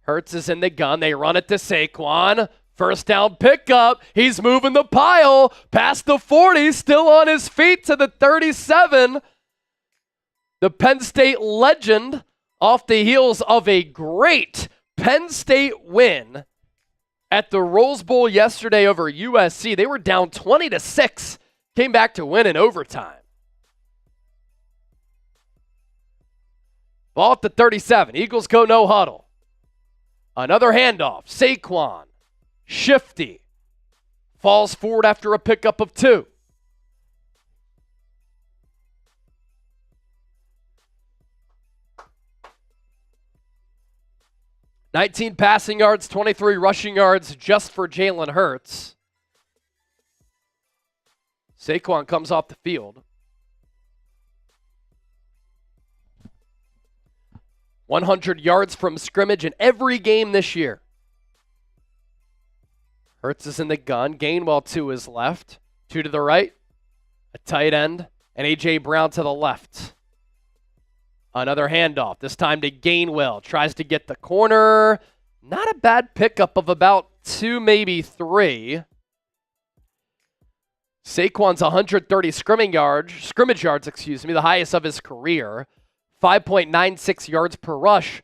Hurts is in the gun. They run it to Saquon. First down pickup. He's moving the pile. Past the 40. Still on his feet to the 37. The Penn State legend off the heels of a great Penn State win at the Rose Bowl yesterday over USC. They were down 20-6. Came back to win in overtime. Ball at the 37. Eagles go no huddle. Another handoff. Saquon. Shifty. Falls forward after a pickup of 2. $19 passing yards, 23 rushing yards just for Jalen Hurts. Saquon comes off the field. 100 yards from scrimmage in every game this year. Hurts is in the gun. Gainwell to his left. 2 to the right. A tight end. And A.J. Brown to the left. Another handoff. This time to Gainwell. Tries to get the corner. Not a bad pickup of about 2, maybe 3. Saquon's 130 scrimmage yards, the highest of his career. 5.96 yards per rush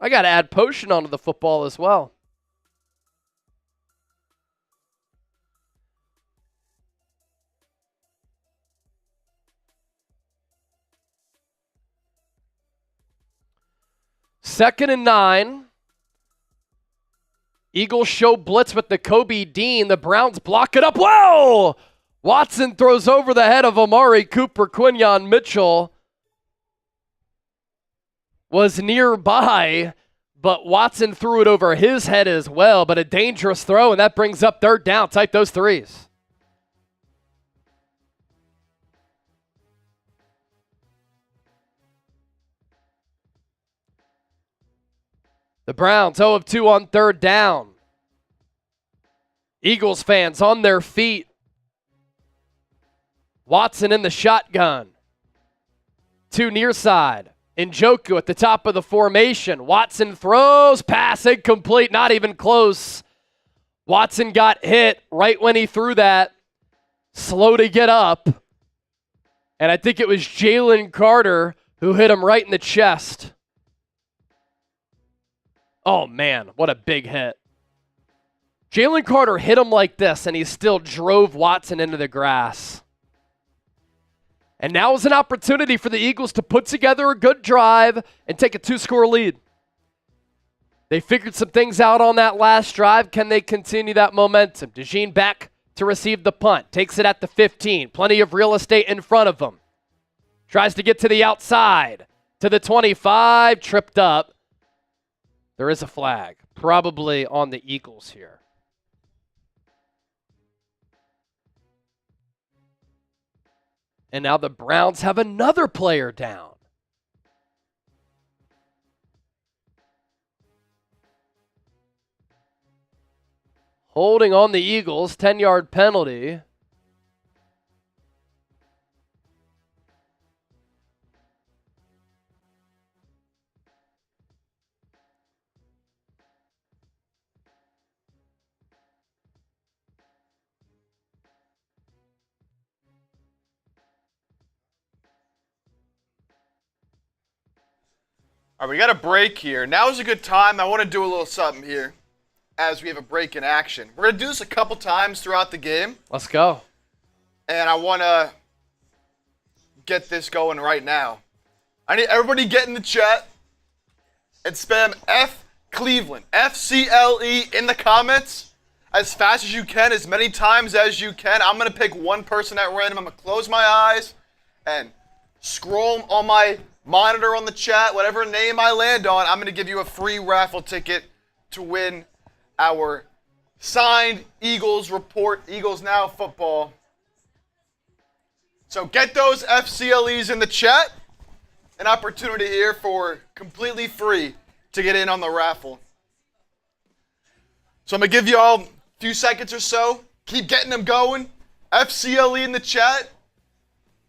I got to add potion onto the football as well. Second and 9. Eagles show blitz with Nakobe Dean. The Browns block it up. Whoa! Watson throws over the head of Amari Cooper. Quinyon Mitchell was nearby, but Watson threw it over his head as well. But a dangerous throw, and that brings up third down. Type those threes. The Browns 0 of 2 on third down. Eagles fans on their feet. Watson in the shotgun. 2 near side. Njoku at the top of the formation. Watson throws, pass incomplete, not even close. Watson got hit right when he threw that. Slow to get up. And I think it was Jalen Carter who hit him right in the chest. Oh, man, what a big hit. Jalen Carter hit him like this, and he still drove Watson into the grass. And now is an opportunity for the Eagles to put together a good drive and take a 2-score lead. They figured some things out on that last drive. Can they continue that momentum? DeJean back to receive the punt. Takes it at the 15. Plenty of real estate in front of him. Tries to get to the outside. To the 25. Tripped up. There is a flag, probably on the Eagles here. And now the Browns have another player down. Holding on the Eagles, 10-yard penalty. All right, we got a break here. Now is a good time. I want to do a little something here as we have a break in action. We're going to do this a couple times throughout the game. Let's go. And I want to get this going right now. I need everybody get in the chat and spam F Cleveland, F-C-L-E in the comments as fast as you can, as many times as you can. I'm going to pick one person at random. I'm going to close my eyes and scroll on my monitor on the chat. Whatever name I land on, I'm going to give you a free raffle ticket to win our signed Eagles report, Eagles Now football. So get those FCLEs in the chat. An opportunity here for completely free to get in on the raffle. So I'm going to give you all a few seconds or so. Keep getting them going. FCLE in the chat.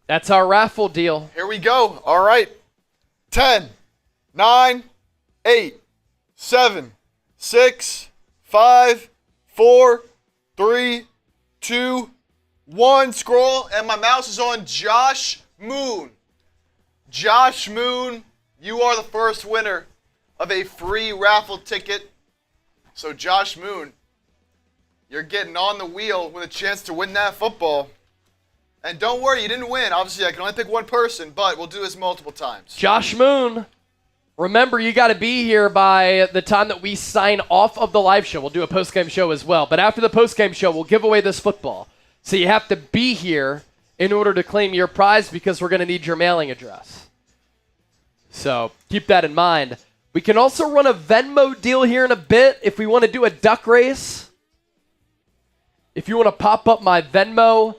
That's our raffle deal. Here we go. All right. 10, 9, 8, 7, 6, 5, 4, 3, 2, 1. Scroll, and my mouse is on Josh Moon. Josh Moon, you are the first winner of a free raffle ticket. So Josh Moon, you're getting on the wheel with a chance to win that football. And don't worry, you didn't win. Obviously, I can only pick one person, but we'll do this multiple times. Josh Moon, remember, you got to be here by the time that we sign off of the live show. We'll do a postgame show as well. But after the postgame show, we'll give away this football. So you have to be here in order to claim your prize because we're going to need your mailing address. So keep that in mind. We can also run a Venmo deal here in a bit if we want to do a duck race. If you want to pop up my Venmo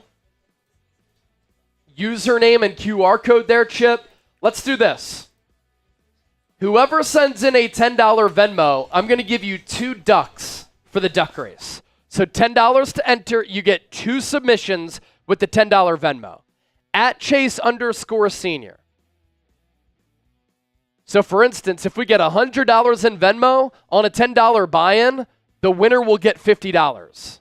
username and QR code there, Chip, let's do this. Whoever sends in a $10 Venmo, I'm going to give you 2 ducks for the duck race. So $10 to enter, you get 2 submissions with the $10 Venmo. At Chase_Senior. So for instance, if we get $100 in Venmo on a $10 buy-in, the winner will get $50.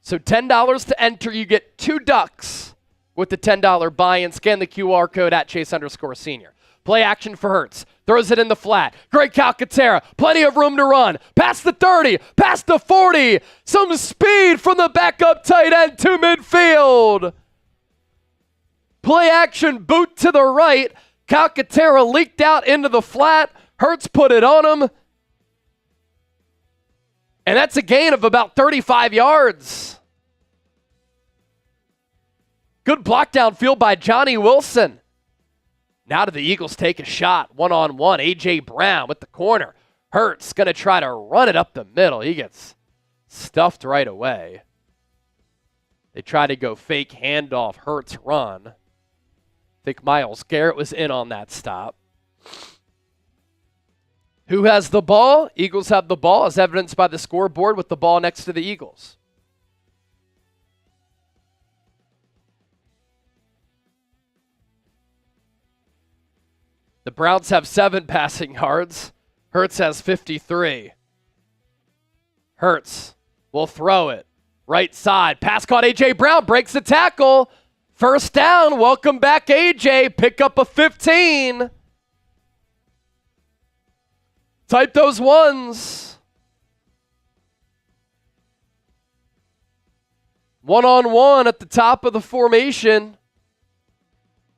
So $10 to enter, you get 2 ducks with the $10 buy-in. Scan the QR code at Chase_senior. Play action for Hurts. Throws it in the flat. Great Calcaterra. Plenty of room to run. Past the 30. Past the 40. Some speed from the backup tight end to midfield. Play action boot to the right. Calcaterra leaked out into the flat. Hurts put it on him. And that's a gain of about 35 yards. Good block downfield by Johnny Wilson. Now do the Eagles take a shot, one-on-one. A.J. Brown with the corner. Hurts going to try to run it up the middle. He gets stuffed right away. They try to go fake handoff. Hurts run. I think Myles Garrett was in on that stop. Who has the ball? Eagles have the ball, as evidenced by the scoreboard with the ball next to the Eagles. The Browns have 7 passing yards. Hurts has 53. Hurts will throw it. Right side. Pass caught. A.J. Brown breaks the tackle. First down. Welcome back, A.J. Pick up a 15. Type those ones. One-on-one at the top of the formation.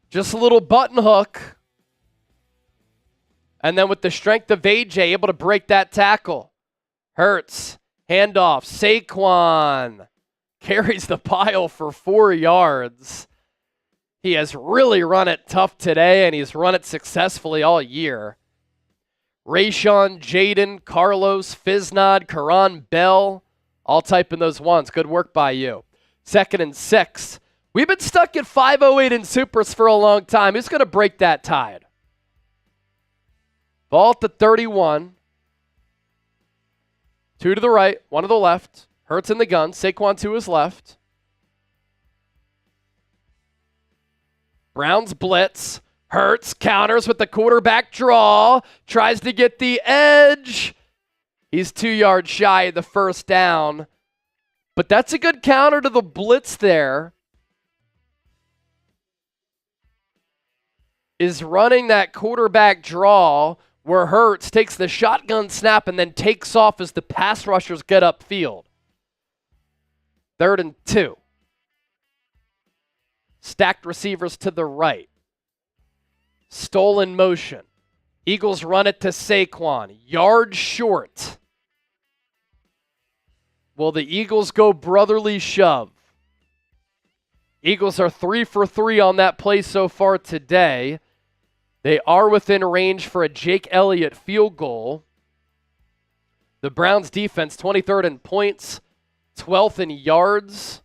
Just a little button hook. And then with the strength of A.J., able to break that tackle. Hurts. Handoff. Saquon carries the pile for 4 yards. He has really run it tough today, and he's run it successfully all year. Rayshon, Jaden, Carlos, Fiznod, Karan Bell, all typing those ones. Good work by you. 2nd and 6. We've been stuck at 5:08 in supers for a long time. Who's going to break that tide? Ball at the 31. 2 to the right, 1 to the left. Hurts in the gun. Saquon to his left. Browns blitz. Hurts counters with the quarterback draw. Tries to get the edge. He's 2 yards shy of the first down. But that's a good counter to the blitz there. Is running that quarterback draw where Hurts takes the shotgun snap and then takes off as the pass rushers get upfield. 3rd and 2. Stacked receivers to the right. Stolen motion. Eagles run it to Saquon. Yard short. Will the Eagles go brotherly shove? Eagles are 3 for 3 on that play so far today. They are within range for a Jake Elliott field goal. The Browns defense, 23rd in points, 12th in yards.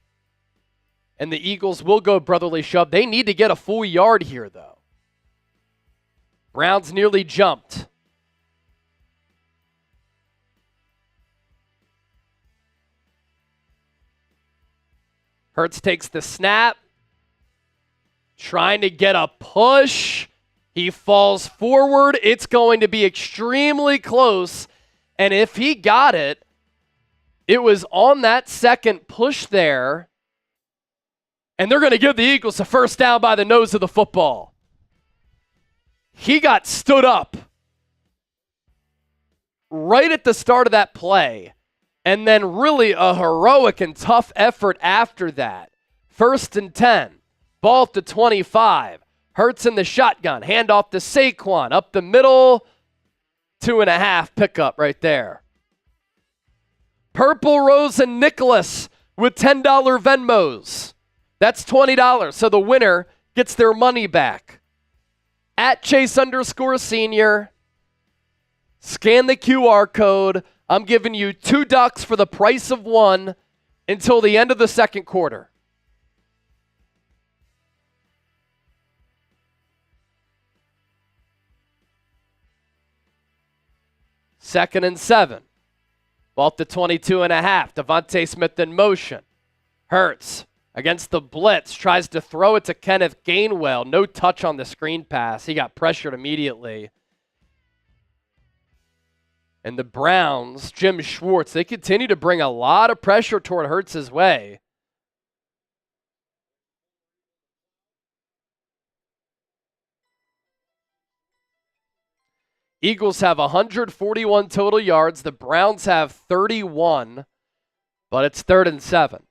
And the Eagles will go brotherly shove. They need to get a full yard here, though. Browns nearly jumped. Hurts takes the snap. Trying to get a push. He falls forward. It's going to be extremely close. And if he got it, it was on that second push there. And they're going to give the Eagles a first down by the nose of the football. He got stood up right at the start of that play. And then really a heroic and tough effort after that. 1st and 10. Ball to 25. Hurts in the shotgun. Handoff to Saquon. Up the middle. 2.5 pickup right there. Purple Rose and Nicholas with $10 Venmos. That's $20. So the winner gets their money back. At Chase_senior. Scan the QR code. I'm giving you 2 ducks for the price of 1 until the end of the second quarter. Second and 7. Ball to 22.5. DeVonta Smith in motion. Hurts against the blitz. Tries to throw it to Kenneth Gainwell. No touch on the screen pass. He got pressured immediately. And the Browns, Jim Schwartz, they continue to bring a lot of pressure toward Hurts' way. Eagles have 141 total yards. The Browns have 31, but it's 3rd and 7.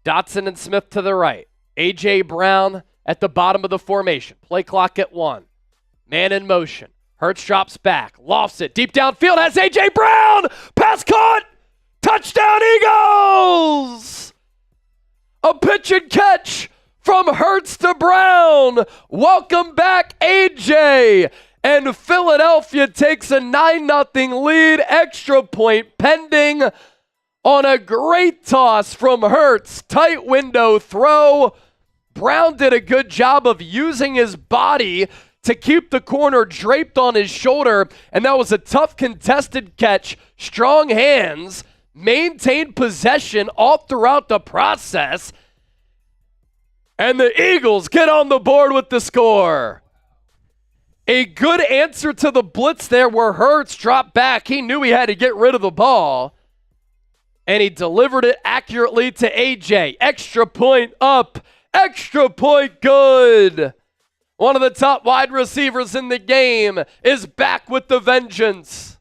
Dotson and Smith to the right. A.J. Brown at the bottom of the formation. Play clock at 1. Man in motion. Hurts drops back. Lofts it. Deep downfield has A.J. Brown. Pass caught. Touchdown Eagles. A pitch and catch from Hurts to Brown. Welcome back, A.J. And Philadelphia takes a 9-0 lead. Extra point pending on a great toss from Hurts. Tight window throw. Brown did a good job of using his body to keep the corner draped on his shoulder, and that was a tough contested catch. Strong hands, maintained possession all throughout the process, and the Eagles get on the board with the score. A good answer to the blitz there where Hurts dropped back. He knew he had to get rid of the ball, and he delivered it accurately to AJ. Extra point up, extra point good. One of the top wide receivers in the game is back with the vengeance.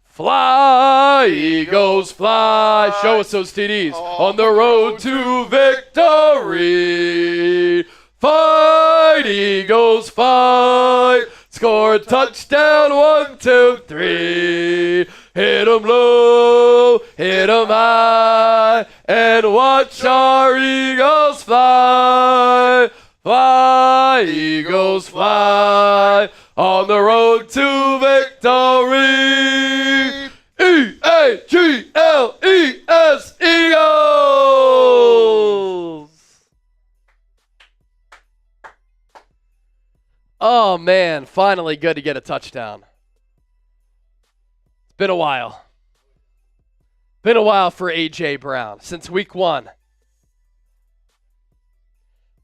Fly, Eagles, fly. Show us those TDs. On the road to victory. Fight, Eagles, fight. Score a touchdown, 1, 2, 3. Hit 'em low, hit 'em high, and watch our Eagles fly. Fly, Eagles, fly, on the road to victory. E-A-G-L-E-S, Eagles! Oh, man, finally good to get a touchdown. It's been a while. Been a while for A.J. Brown, since week 1.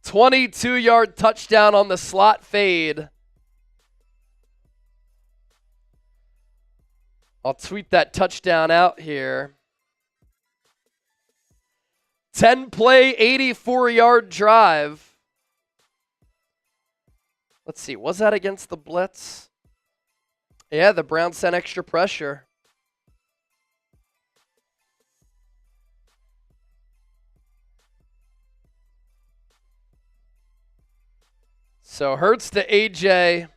22-yard touchdown on the slot fade. I'll tweet that touchdown out here. 10-play, 84-yard drive. Let's see, was that against the blitz? Yeah, the Browns sent extra pressure. So Hurts to AJ.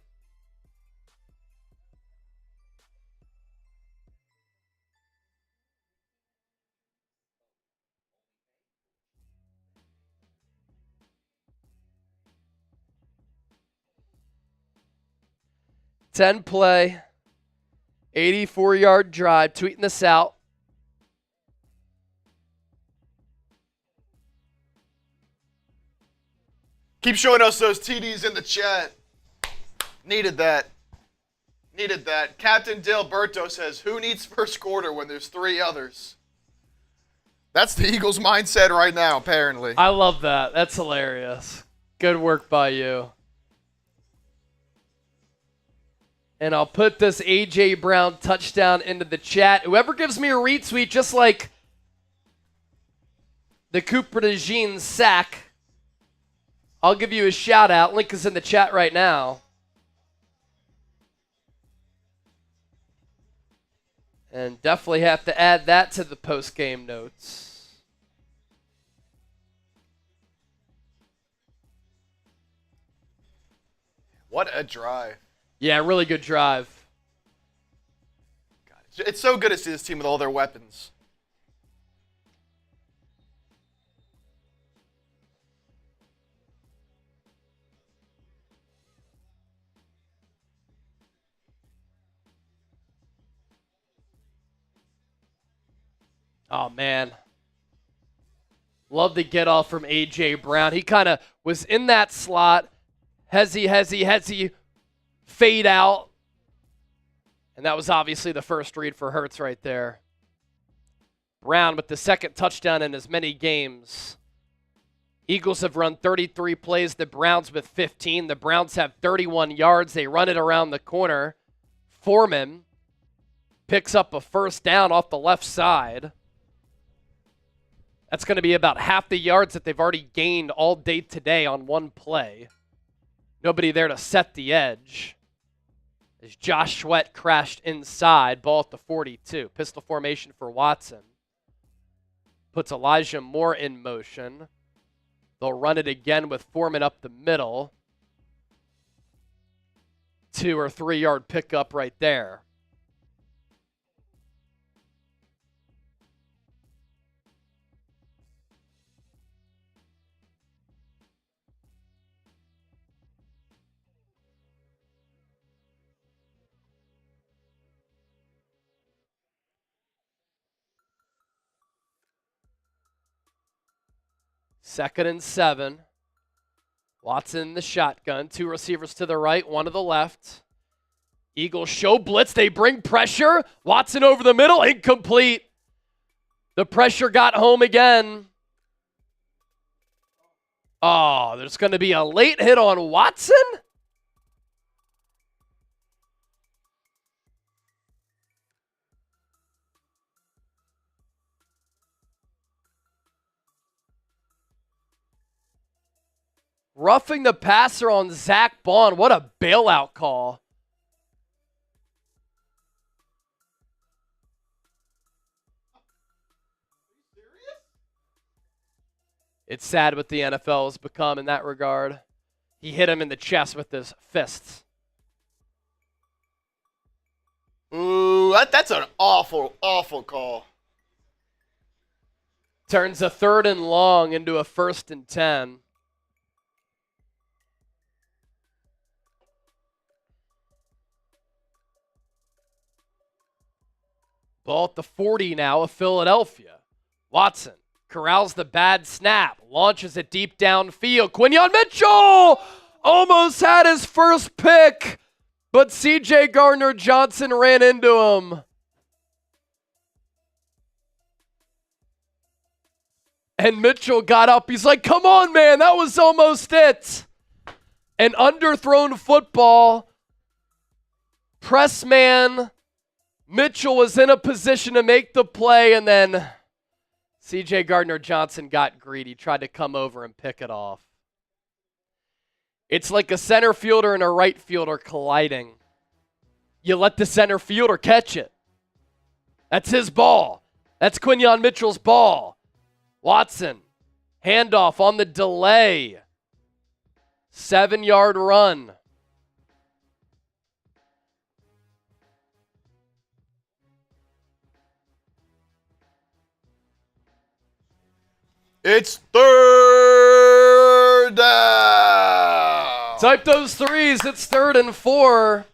Ten play, 84-yard drive. Tweeting this out. Keep showing us those TDs in the chat. Needed that. Needed that. Captain Dilberto says, who needs first quarter when there's 3 others? That's the Eagles' mindset right now, apparently. I love that. That's hilarious. Good work by you. And I'll put this A.J. Brown touchdown into the chat. Whoever gives me a retweet, just like the Cooper DeJean sack, I'll give you a shout out. Link is in the chat right now. And definitely have to add that to the post-game notes. What a drive. Yeah, really good drive. God, it's so good to see this team with all their weapons. Oh, man. Love the get off from A.J. Brown. He kind of was in that slot. Hezzy, fade out. And that was obviously the first read for Hurts right there. Brown with the second touchdown in as many games. Eagles have run 33 plays. The Browns with 15. The Browns have 31 yards. They run it around the corner. Foreman picks up a first down off the left side. That's going to be about half the yards that they've already gained all day today on one play. Nobody there to set the edge. As Josh Sweat crashed inside, ball at the 42. Pistol formation for Watson. Puts Elijah Moore in motion. They'll run it again with Foreman up the middle. 2 or 3 yard pickup right there. Second and 7. Watson in the shotgun. 2 receivers to the right, 1 to the left. Eagles show blitz. They bring pressure. Watson over the middle. Incomplete. The pressure got home again. Oh, there's going to be a late hit on Watson? Roughing the passer on Zach Bond. What a bailout call. It's sad what the NFL has become in that regard. He hit him in the chest with his fists. Ooh, that's an awful, awful call. Turns a 3rd and long into a 1st and 10. Ball at the 40 now of Philadelphia. Watson corrals the bad snap. Launches it deep downfield. Quinyon Mitchell almost had his first pick, but C.J. Gardner-Johnson ran into him. And Mitchell got up. He's like, come on, man, that was almost it. An underthrown football. Press man. Mitchell was in a position to make the play, and then C.J. Gardner-Johnson got greedy, tried to come over and pick it off. It's like a center fielder and a right fielder colliding. You let the center fielder catch it. That's his ball. That's Quinyon Mitchell's ball. Watson, handoff on the delay. 7-yard run. It's 3rd down. Type those threes. It's 3rd and 4.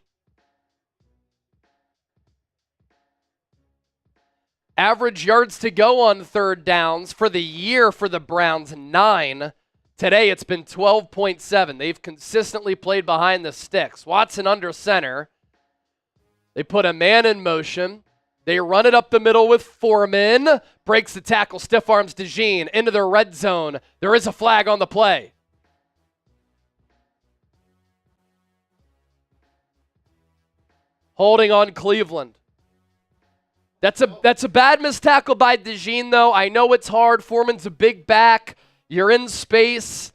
Average yards to go on 3rd downs for the year for the Browns, 9. Today it's been 12.7. They've consistently played behind the sticks. Watson under center. They put a man in motion. They run it up the middle with Foreman. Breaks the tackle, stiff arms DeJean into the red zone. There is a flag on the play. Holding on Cleveland. That's a bad missed tackle by DeJean, though. I know it's hard. Foreman's a big back. You're in space.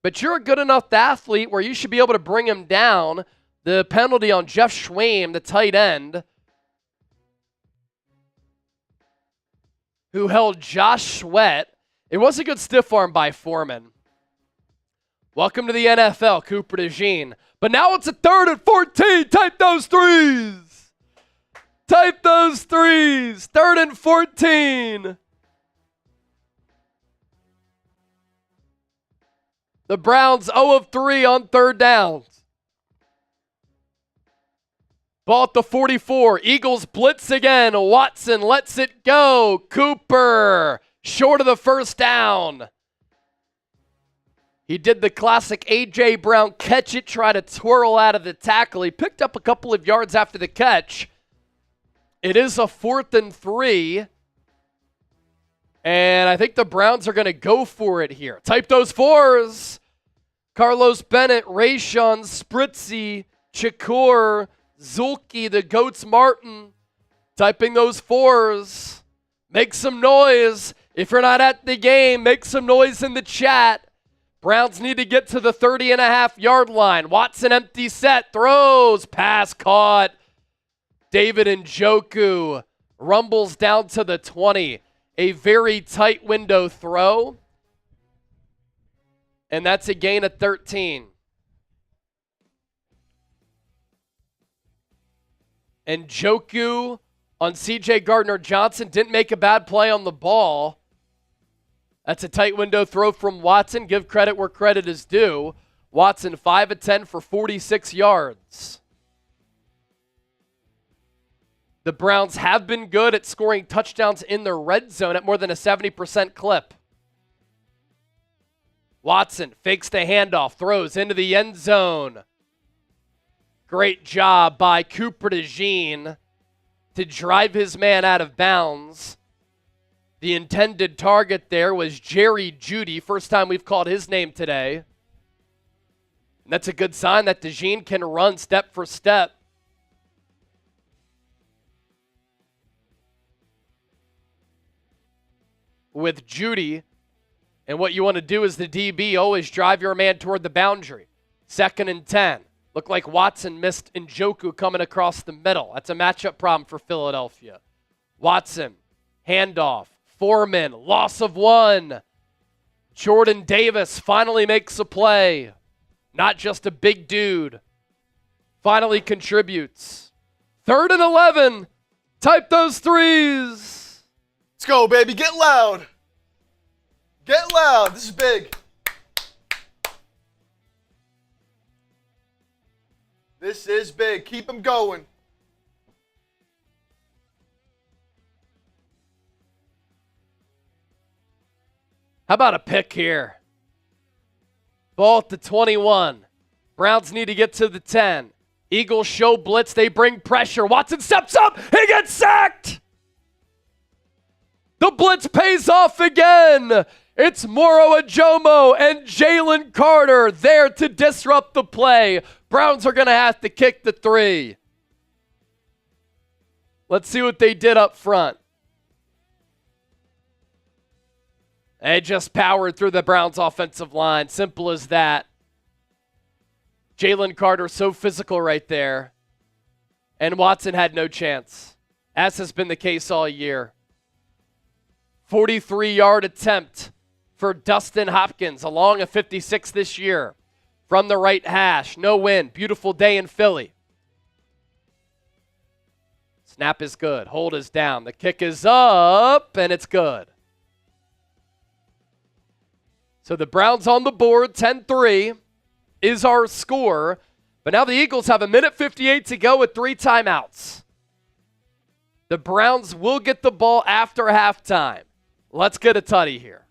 But you're a good enough athlete where you should be able to bring him down. The penalty on Jeff Schwaim, the tight end, who held Josh Sweat. It was a good stiff arm by Foreman. Welcome to the NFL, Cooper DeJean. But now it's a 3rd and 14. Type those threes. Type those threes. 3rd and 14. The Browns 0 of 3 on 3rd downs. Ball at the 44. Eagles blitz again. Watson lets it go. Cooper short of the 1st down. He did the classic A.J. Brown catch it, try to twirl out of the tackle. He picked up a couple of yards after the catch. It is a 4th and 3. And I think the Browns are going to go for it here. Type those 4s. Carlos Bennett, Rayshon, Spritzy, Shakur, Zulke, the Goats Martin, typing those 4s. Make some noise. If you're not at the game, make some noise in the chat. Browns need to get to the 30.5-yard line. Watson empty set, throws, pass caught. David Njoku rumbles down to the 20. A very tight window throw. And that's a gain of 13. And Njoku on C.J. Gardner-Johnson didn't make a bad play on the ball. That's a tight window throw from Watson. Give credit where credit is due. Watson 5 of 10 for 46 yards. The Browns have been good at scoring touchdowns in the red zone at more than a 70% clip. Watson fakes the handoff, throws into the end zone. Great job by Cooper DeJean to drive his man out of bounds. The intended target there was Jerry Jeudy. First time we've called his name today. And that's a good sign that DeJean can run step for step. With Jeudy. And what you want to do as the DB, always drive your man toward the boundary. 2nd and 10. Looked like Watson missed Njoku coming across the middle. That's a matchup problem for Philadelphia. Watson, handoff. Foreman, loss of 1. Jordan Davis finally makes a play. Not just a big dude. Finally contributes. 3rd and 11. Type those threes. Let's go, baby. Get loud. Get loud. This is big. This is big. Keep them going. How about a pick here? Ball at the 21. Browns need to get to the 10. Eagles show blitz. They bring pressure. Watson steps up. He gets sacked. The blitz pays off again. It's Moro Ajomo and Jalen Carter there to disrupt the play. Browns are going to have to kick the 3. Let's see what they did up front. They just powered through the Browns' offensive line. Simple as that. Jalen Carter so physical right there. And Watson had no chance, as has been the case all year. 43-yard attempt for Dustin Hopkins, along a 56 this year. From the right hash, no win. Beautiful day in Philly. Snap is good. Hold is down. The kick is up, and it's good. So the Browns on the board, 10-3 is our score. But now the Eagles have 1:58 to go with 3 timeouts. The Browns will get the ball after halftime. Let's get a tutty here.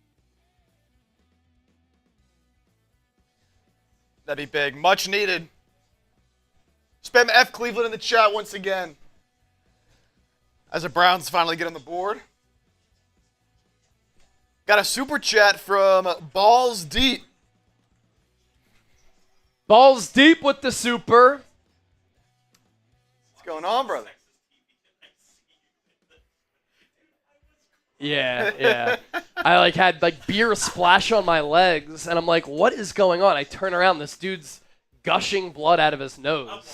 That'd be big. Much needed. Spam F Cleveland in the chat once again. As the Browns finally get on the board. Got a super chat from Balls Deep. Balls Deep with the super. What's going on, brother? Yeah. I had beer splash on my legs, and I'm like, what is going on? I turn around, this dude's gushing blood out of his nose. I'm watching,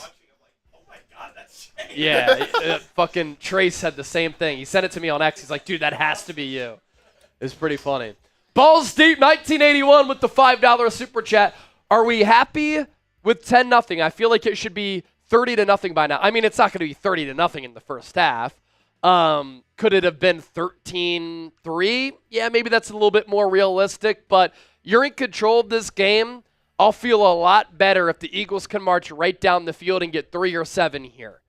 I'm like, oh my God, that's Shane. Yeah, fucking Trace had the same thing. He sent it to me on X. He's like, dude, that has to be you. It's pretty funny. Balls Deep 1981 with the $5 super chat. Are we happy with 10-0? I feel like it should be 30-0 by now. I mean, it's not going to be 30-0 in the first half. Could it have been 13-3? Yeah, maybe that's a little bit more realistic, but you're in control of this game. I'll feel a lot better if the Eagles can march right down the field and get 3 or 7 here,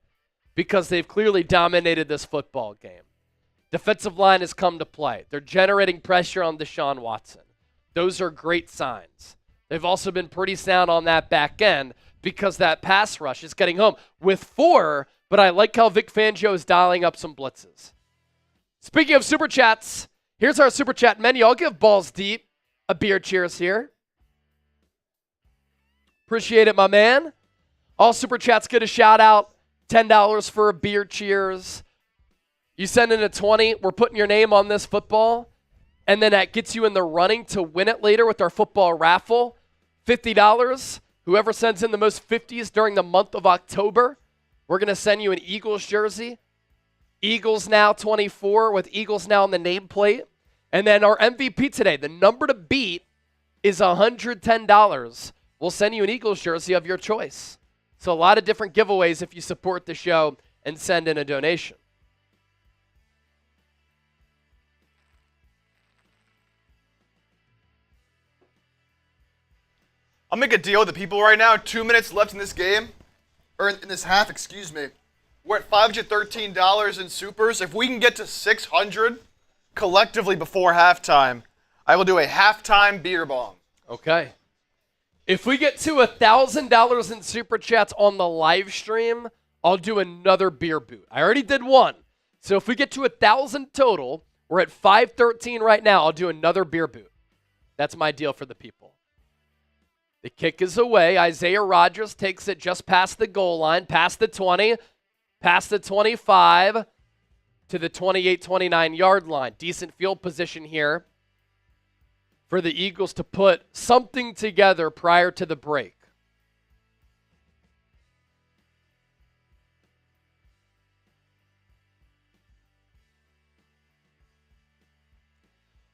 because they've clearly dominated this football game. Defensive line has come to play. They're generating pressure on Deshaun Watson. Those are great signs. They've also been pretty sound on that back end because that pass rush is getting home with 4, but I like how Vic Fangio is dialing up some blitzes. Speaking of super chats, here's our super chat menu. I'll give Balls Deep a beer cheers here. Appreciate it, my man. All super chats get a shout out. $10 for a beer cheers. You send in a 20, we're putting your name on this football. and then that gets you in the running to win it later with our football raffle. $50. Whoever sends in the most 50s during the month of October, we're going to send you an Eagles jersey. Eagles Now 24 with Eagles Now on the nameplate. And then our MVP today, the number to beat is $110. We'll send you an Eagles jersey of your choice. So a lot of different giveaways if you support the show and send in a donation. I'll make a deal with the people right now. 2 minutes left in this game, or in this half, excuse me. We're at $513 in supers. If we can get to 600 collectively before halftime, I will do a halftime beer bong. Okay. If we get to $1,000 in super chats on the live stream, I'll do another beer boot. I already did one. So if we get to 1,000 total, we're at 513 right now. I'll do another beer boot. That's my deal for the people. The kick is away. Isaiah Rodgers takes it just past the goal line, past the 20, past the 25, to the 28-29 yard line. Decent field position here for the Eagles to put something together prior to the break.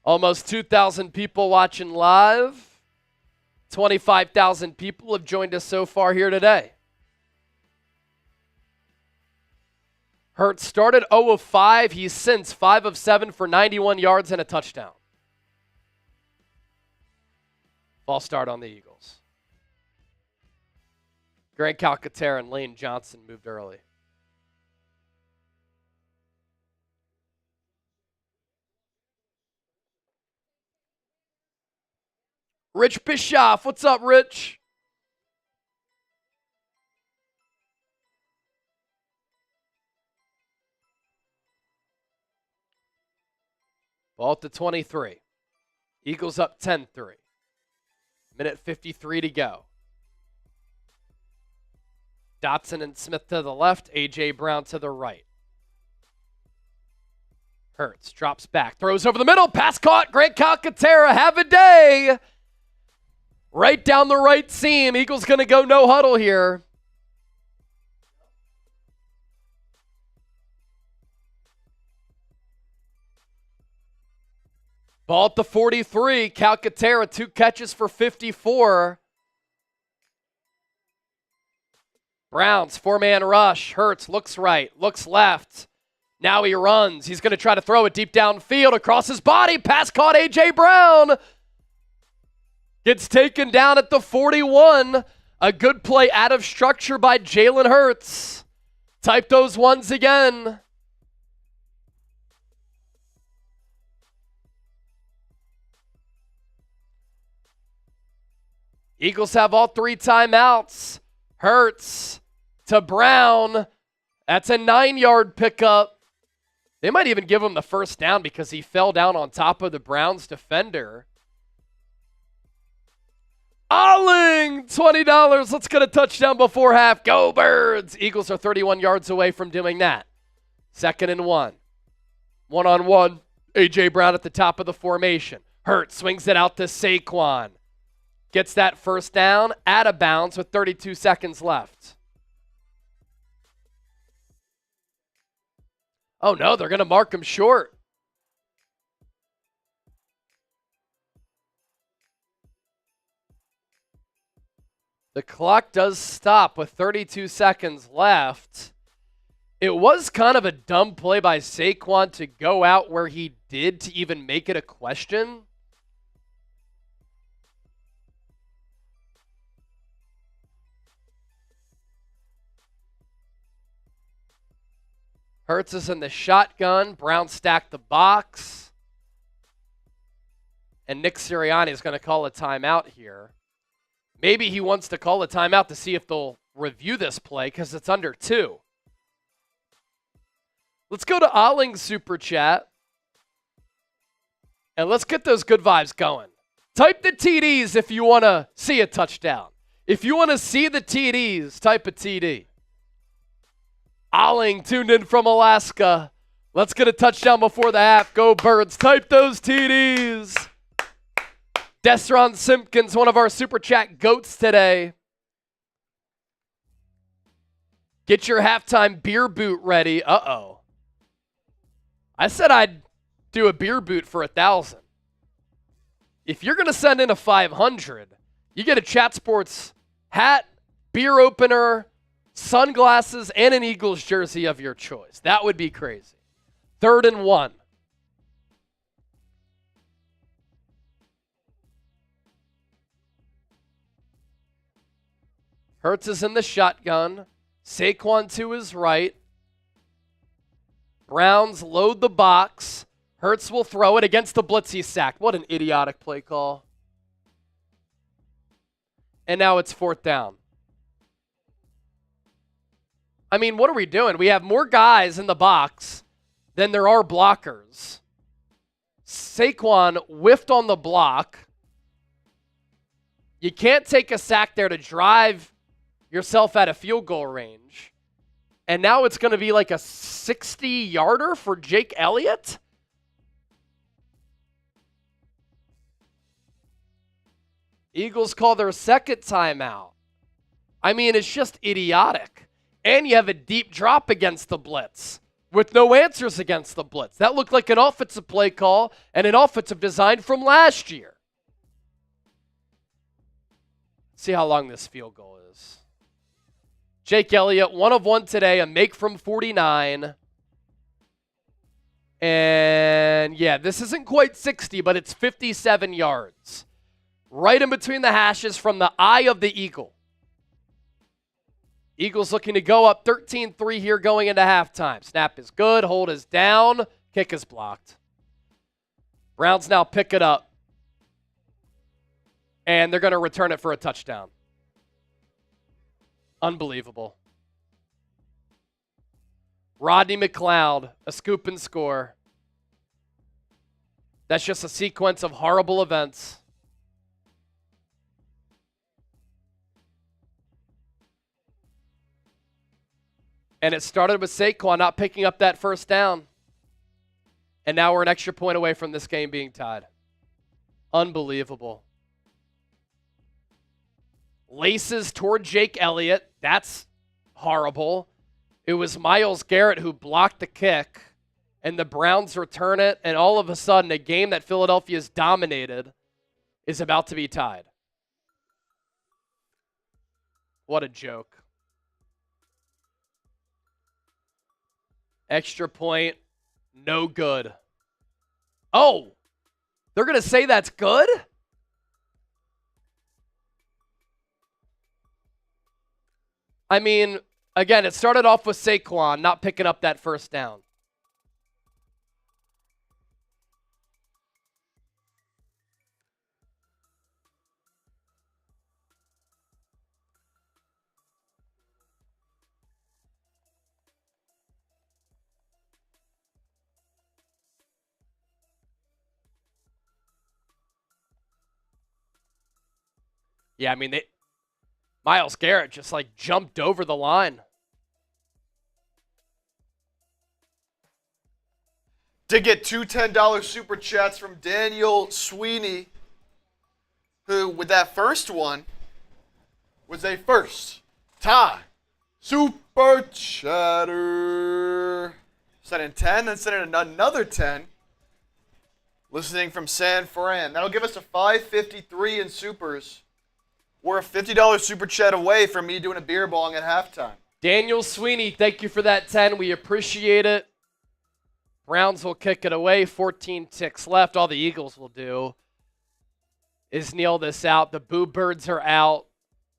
Almost 2,000 people watching live. 25,000 people have joined us so far here today. Hurts started 0 of 5. He's since 5 of 7 for 91 yards and a touchdown. False start on the Eagles. Grant Calcaterra and Lane Johnson moved early. Rich Bischoff, what's up, Rich? Ball at the 23. Eagles up 10-3. Minute 53 to go. Dotson and Smith to the left, A.J. Brown to the right. Hurts drops back, throws over the middle, pass caught, Grant Calcaterra, have a day. Right down the right seam. Eagles going to go no huddle here. Ball at the 43. Calcaterra, 2 catches for 54. Browns, 4-man rush. Hurts looks right, looks left. Now he runs. He's going to try to throw it deep downfield across his body. Pass caught, A.J. Brown. Gets taken down at the 41. A good play out of structure by Jalen Hurts. Type those ones again. Eagles have all 3 timeouts. Hurts to Brown. That's a 9-yard pickup. They might even give him the first down because he fell down on top of the Browns defender. Alling, $20. Let's get a touchdown before half. Go Birds. Eagles are 31 yards away from doing that. 2nd and 1. One-on-one. A.J. Brown at the top of the formation. Hurts swings it out to Saquon. Gets that first down, out of bounds with 32 seconds left. Oh no, they're going to mark him short. The clock does stop with 32 seconds left. It was kind of a dumb play by Saquon to go out where he did to even make it a question. Hurts is in the shotgun. Brown stacked the box. And Nick Sirianni is going to call a timeout here. Maybe he wants to call a timeout to see if they'll review this play because it's under 2. Let's go to Alling's super chat. And let's get those good vibes going. Type the TDs if you want to see a touchdown. If you want to see the TDs, type a TD. Alling tuned in from Alaska. Let's get a touchdown before the half. Go Birds. Type those TDs. Desron Simpkins, one of our Super Chat GOATs today. Get your halftime beer boot ready. Uh-oh. I said I'd do a beer boot for 1,000. If you're going to send in a 500, you get a Chat Sports hat, beer opener, sunglasses, and an Eagles jersey of your choice. That would be crazy. 3rd and 1. Hurts is in the shotgun. Saquon to his right. Browns load the box. Hurts will throw it against the blitz. He's sacked. What an idiotic play call. And now it's 4th down. I mean, what are we doing? We have more guys in the box than there are blockers. Saquon whiffed on the block. You can't take a sack there to drive yourself out of field goal range. And now it's going to be like a 60-yarder for Jake Elliott? Eagles call their 2nd timeout. I mean, it's just idiotic. And you have a deep drop against the blitz with no answers against the blitz. That looked like an offensive play call and an offensive design from last year. See how long this field goal is. Jake Elliott, 1 of 1 today, a make from 49. And yeah, this isn't quite 60, but it's 57 yards. Right in between the hashes from the eye of the Eagle. Eagles looking to go up 13-3 here going into halftime. Snap is good. Hold is down. Kick is blocked. Browns now pick it up. And they're going to return it for a touchdown. Unbelievable. Rodney McLeod, a scoop and score. That's just a sequence of horrible events. And it started with Saquon not picking up that 1st down. And now we're an extra point away from this game being tied. Unbelievable. Laces toward Jake Elliott. That's horrible. It was Myles Garrett who blocked the kick. And the Browns return it. And all of a sudden, a game that Philadelphia's dominated is about to be tied. What a joke. Extra point, no good. Oh, they're going to say that's good? I mean, again, it started off with Saquon not picking up that 1st down. Yeah, I mean, Myles Garrett just like jumped over the line. Did get 2 $10 super chats from Daniel Sweeney, who, with that first one, was a first time super chatter. Sent in 10, then sent in another 10. Listening from San Fran. That'll give us a 553 in supers. We're a $50 super chat away from me doing a beer bong at halftime. Daniel Sweeney, thank you for that 10. We appreciate it. Browns will kick it away. 14 ticks left. All the Eagles will do is kneel this out. The Boo Birds are out.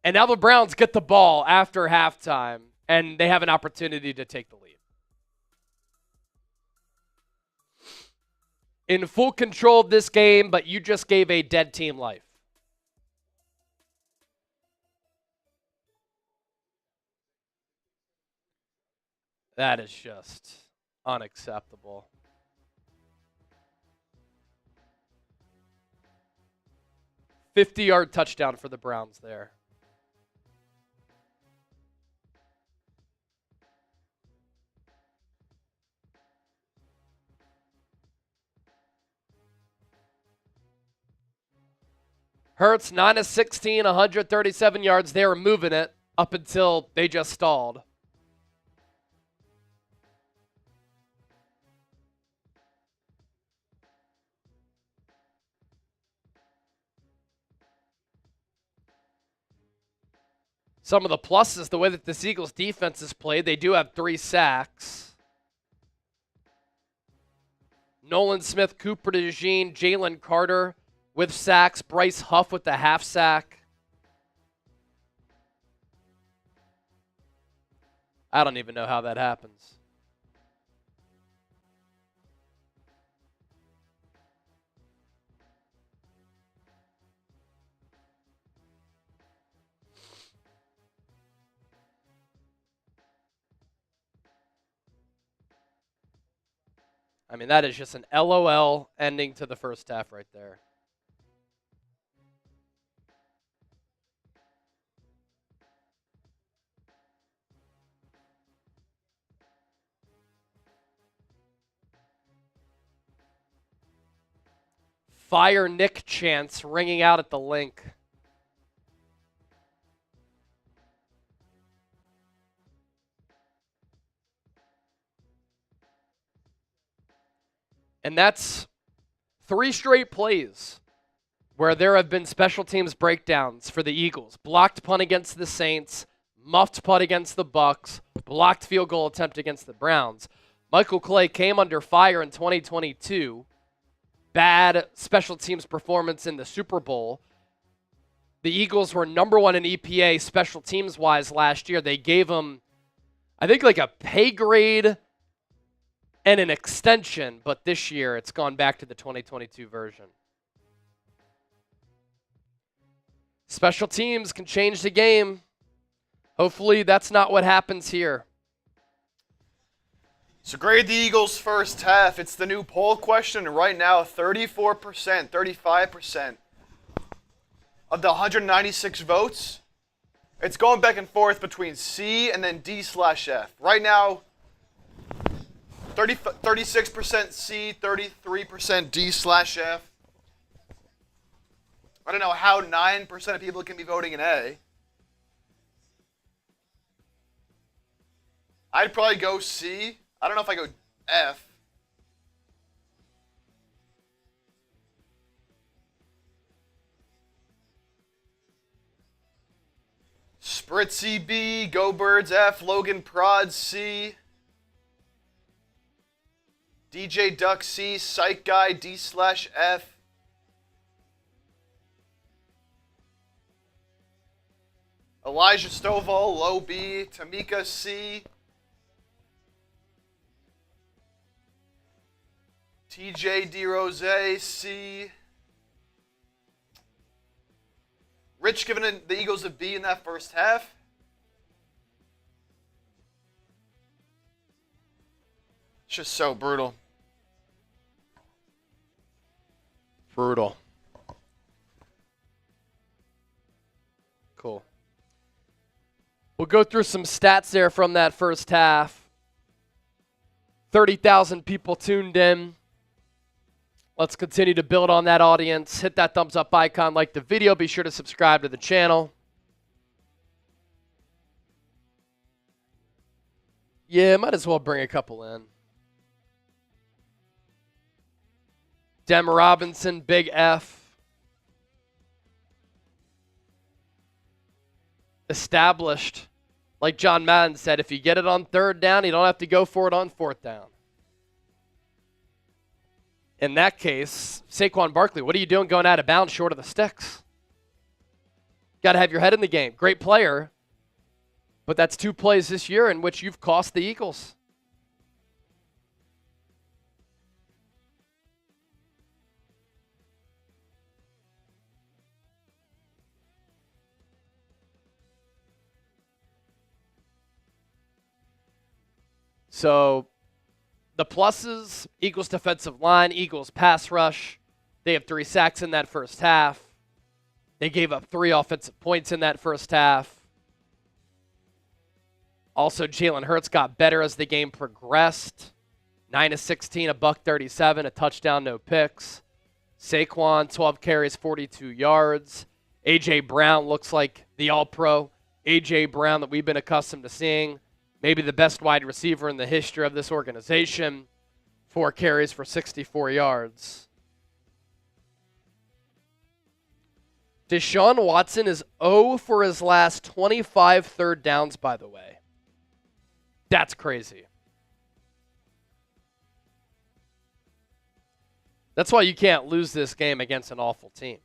And now the Browns get the ball after halftime, and they have an opportunity to take the lead. In full control of this game, but you just gave a dead team life. That is just unacceptable. $50-yard touchdown for the Browns there. Hurts, 9 of 16, 137 yards. They were moving it up until they just stalled. Some of the pluses, the way that this Eagles defense is played, they do have 3 sacks. Nolan Smith, Cooper DeJean, Jalen Carter with sacks. Bryce Huff with the half sack. I don't even know how that happens. I mean, that is just an LOL ending to the first half right there. Fire Nick chants ringing out at the link. And that's 3 straight plays where there have been special teams breakdowns for the Eagles. Blocked punt against the Saints, muffed punt against the Bucs, blocked field goal attempt against the Browns. Michael Clay came under fire in 2022. Bad special teams performance in the Super Bowl. The Eagles were number 1 in EPA special teams-wise last year. They gave them, I think, like a pay grade and an extension, but this year it's gone back to the 2022 version. Special teams can change the game. Hopefully that's not what happens here. So grade the Eagles' first half. It's the new poll question. Right now, 34%, 35% of the 196 votes. It's going back and forth between C and then D/F. Right now, 36% C, 33% D/F. I don't know how 9% of people can be voting in A. I'd probably go C. I don't know if I go F. Spritzy B, Go Birds F, Logan Prod C, DJ Duck C, Psych Guy D/F. Elijah Stovall, low B, Tamika C, TJ DeRose C. Rich giving the Eagles a B in that first half. It's just so brutal. Brutal. Cool. We'll go through some stats there from that first half. 30,000 people tuned in. Let's continue to build on that audience. Hit that thumbs up icon, like the video. Be sure to subscribe to the channel. Yeah, might as well bring a couple in. Dem Robinson, Big F. Established. Like John Madden said, if you get it on 3rd down, you don't have to go for it on 4th down. In that case, Saquon Barkley, what are you doing going out of bounds short of the sticks? Got to have your head in the game. Great player, but that's 2 plays this year in which you've cost the Eagles. So the pluses, Eagles defensive line, Eagles pass rush. They have 3 sacks in that first half. They gave up 3 offensive points in that first half. Also, Jalen Hurts got better as the game progressed. 9 of 16, $137, a touchdown, no picks. Saquon, 12 carries, 42 yards. A.J. Brown looks like the all-pro A.J. Brown that we've been accustomed to seeing. Maybe the best wide receiver in the history of this organization. 4 carries for 64 yards. Deshaun Watson is 0 for his last 25 third downs, by the way. That's crazy. That's why you can't lose this game against an awful team.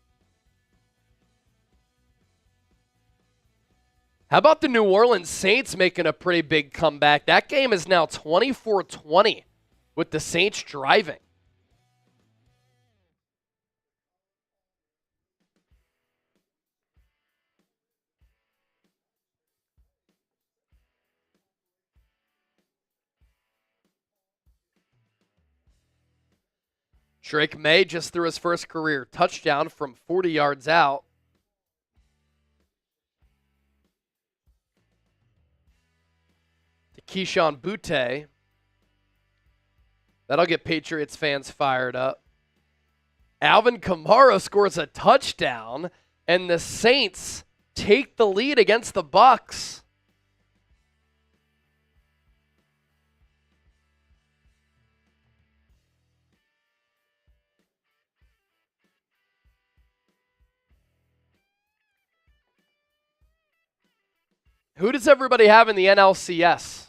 How about the New Orleans Saints making a pretty big comeback? That game is now 24-20 with the Saints driving. Drake May just threw his first career touchdown from 40 yards out. To Keyshawn Butte. That'll get Patriots fans fired up. Alvin Kamara scores a touchdown, and the Saints take the lead against the Bucs. Who does everybody have in the NLCS?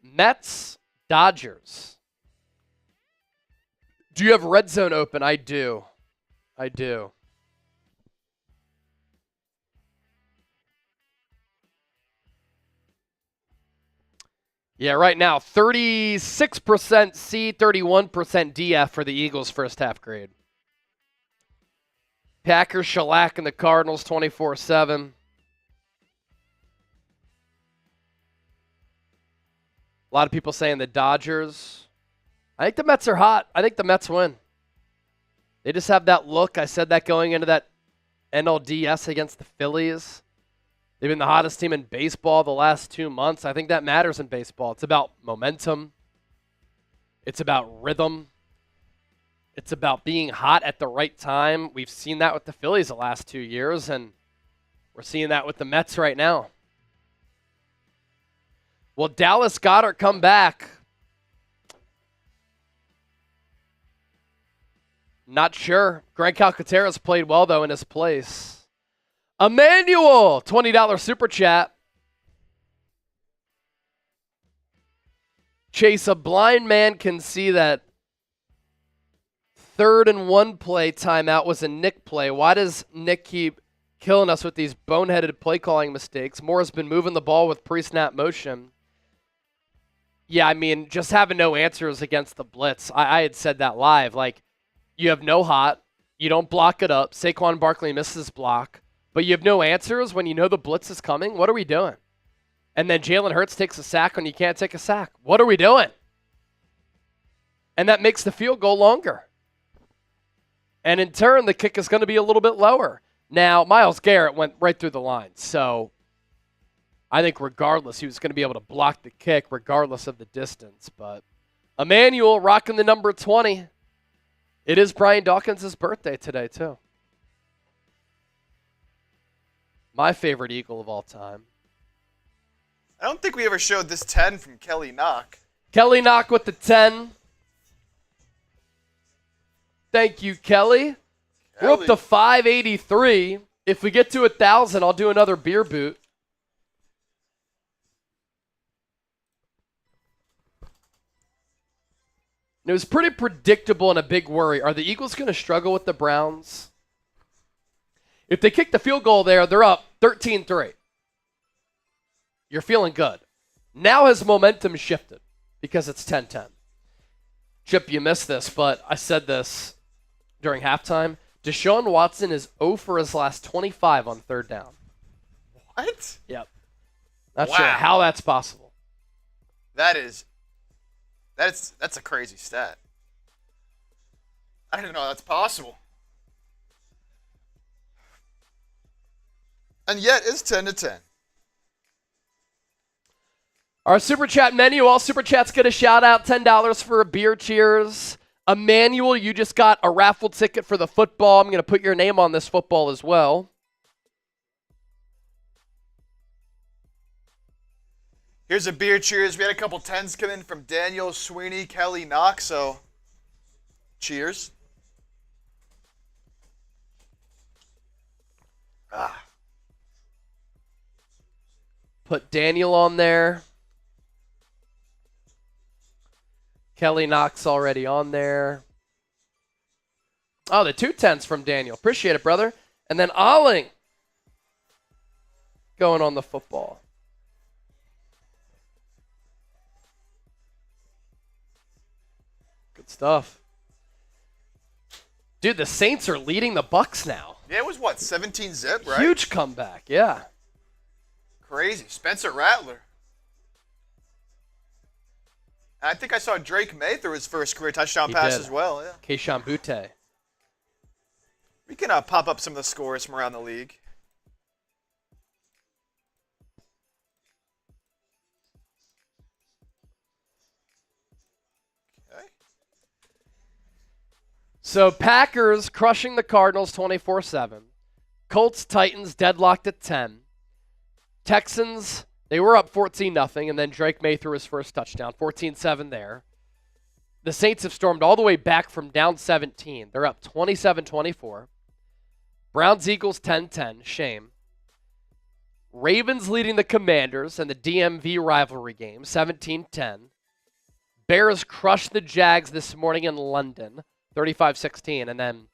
Mets, Dodgers. Do you have Red Zone open? I do. I do. Yeah, right now, 36% C, 31% DF for the Eagles first half grade. Packers shellacking the Cardinals 24-7. A lot of people saying the Dodgers. I think the Mets are hot. I think the Mets win. They just have that look. I said that going into that NLDS against the Phillies. They've been the hottest team in baseball the last 2 months. I think that matters in baseball. It's about momentum. It's about rhythm. It's about being hot at the right time. We've seen that with the Phillies the last 2 years, and we're seeing that with the Mets right now. Will Dallas Goedert come back? Not sure. Greg Calcaterra's played well, though, in his place. Emmanuel, $20 super chat. Chase, a blind man can see that 3rd and 1 play timeout was a Nick play. Why does Nick keep killing us with these boneheaded play calling mistakes? Moore has been moving the ball with pre-snap motion. Yeah, I mean, just having no answers against the blitz. I had said that live. Like, you have no hot. You don't block it up. Saquon Barkley misses block. But you have no answers when you know the blitz is coming. What are we doing? And then Jalen Hurts takes a sack when you can't take a sack. What are we doing? And that makes the field goal longer. And in turn, the kick is going to be a little bit lower. Now, Myles Garrett went right through the line. So I think regardless, he was going to be able to block the kick regardless of the distance. But Emmanuel rocking the number 20. It is Brian Dawkins' birthday today, too. My favorite Eagle of all time. I don't think we ever showed this 10 from Kelly Knock. Kelly Knock with the 10. Thank you, Kelly. We're up to 583. If we get to 1,000, I'll do another beer boot. And it was pretty predictable and a big worry. Are the Eagles going to struggle with the Browns? If they kick the field goal there, they're up 13-3. You're feeling good. Now has momentum shifted because it's 10-10. Chip, you missed this, but I said this during halftime. Deshaun Watson is 0 for his last 25 on 3rd down. What? Yep. Not sure how that's possible. That's a crazy stat. I didn't know that's possible. And yet it's 10-10. Our Super Chat menu, all Super Chats get a shout out, $10 for a beer cheers. Emmanuel, you just got a raffle ticket for the football. I'm going to put your name on this football as well. Here's a beer cheers. We had a couple 10s come in from Daniel, Sweeney, Kelly, Knox, so cheers. Put Daniel on there. Kelly Knox already on there. Oh, the 2 10s from Daniel. Appreciate it, brother. And then Olling going on the football. Good stuff. Dude, the Saints are leading the Bucs now. Yeah, it was what, 17 zip, right? Huge comeback, yeah. Crazy. Spencer Rattler. And I think I saw Drake May through his first career touchdown pass did. as well. Yeah. Keyshawn Butte. We can pop up some of the scores from around the league. Okay. So Packers crushing the Cardinals 24-7. Colts, Titans deadlocked at 10. Texans, they were up 14-0, and then Drake May threw his first touchdown, 14-7 there. The Saints have stormed all the way back from down 17. They're up 27-24. Browns, Eagles 10-10, shame. Ravens leading the Commanders in the DMV rivalry game, 17-10. Bears crushed the Jags this morning in London, 35-16, and then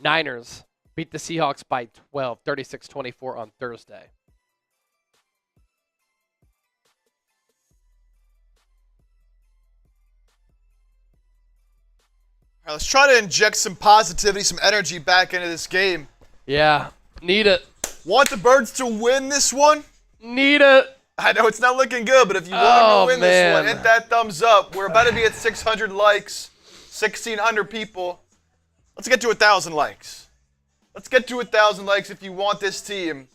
Niners beat the Seahawks by 12, 36-24 on Thursday. All right, let's try to inject some positivity, some energy back into this game. Yeah, need it. Want the Birds to win this one? Need it. I know it's not looking good, but if you want them to win this one, man. hit that thumbs up. We're about to be at 600 likes, 1,600 people. Let's get to 1,000 likes. Let's get to 1,000 likes if you want this team.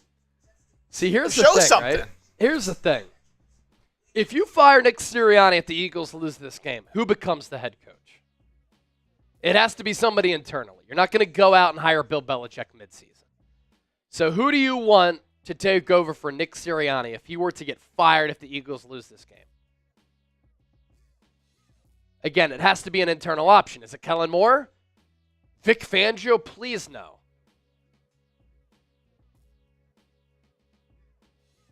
See, here's the Show thing, something. right? Here's the thing. If you fire Nick Sirianni if the Eagles lose this game, who becomes the head coach? It has to be somebody internally. You're not going to go out and hire Bill Belichick midseason. So who do you want to take over for Nick Sirianni if he were to get fired if the Eagles lose this game? Again, it has to be an internal option. Is it Kellen Moore? Vic Fangio? Please no.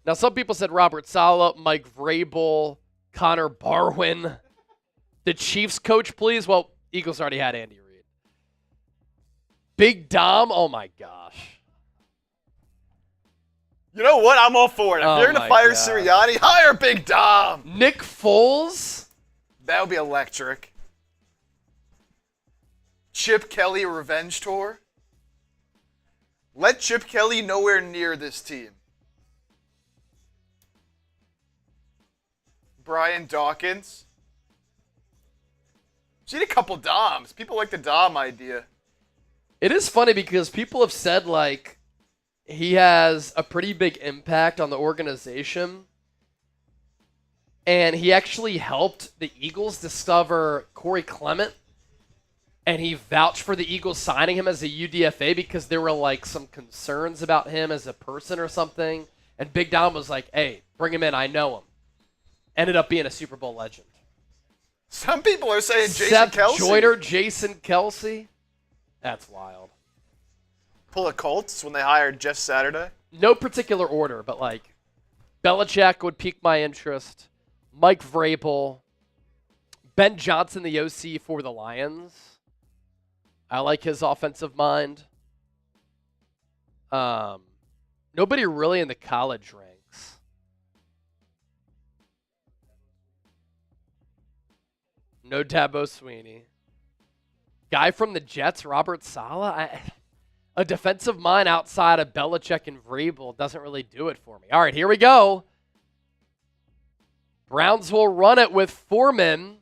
Now, some people said Robert Saleh, Mike Vrabel, Connor Barwin. The Chiefs coach, please? Well, Eagles already had Andy Reid. Big Dom? Oh, my gosh. You know what? I'm all for it. If Oh you're going to my fire God. Sirianni, hire Big Dom. Nick Foles? That would be electric. Chip Kelly revenge tour. Let Chip Kelly nowhere near this team. Brian Dawkins. Just need a couple Doms. People like the Dom idea. It is funny because people have said, like, he has a pretty big impact on the organization. And he actually helped the Eagles discover Corey Clement. And he vouched for the Eagles signing him as a UDFA because there were, like, some concerns about him as a person or something. And Big Dom was like, hey, bring him in. I know him. Ended up being a Super Bowl legend. Some people are saying Jason Seth Kelsey. Joyner, Jason Kelsey. That's wild. Pull the Colts when they hired Jeff Saturday. No particular order, but like Belichick would pique my interest. Mike Vrabel. Ben Johnson, the OC for the Lions. I like his offensive mind. Nobody really in the college ranks. No Dabo Sweeney. Guy from the Jets, Robert Saleh. A defensive mind outside of Belichick and Vrabel doesn't really do it for me. All right, here we go. Browns will run it with Foreman.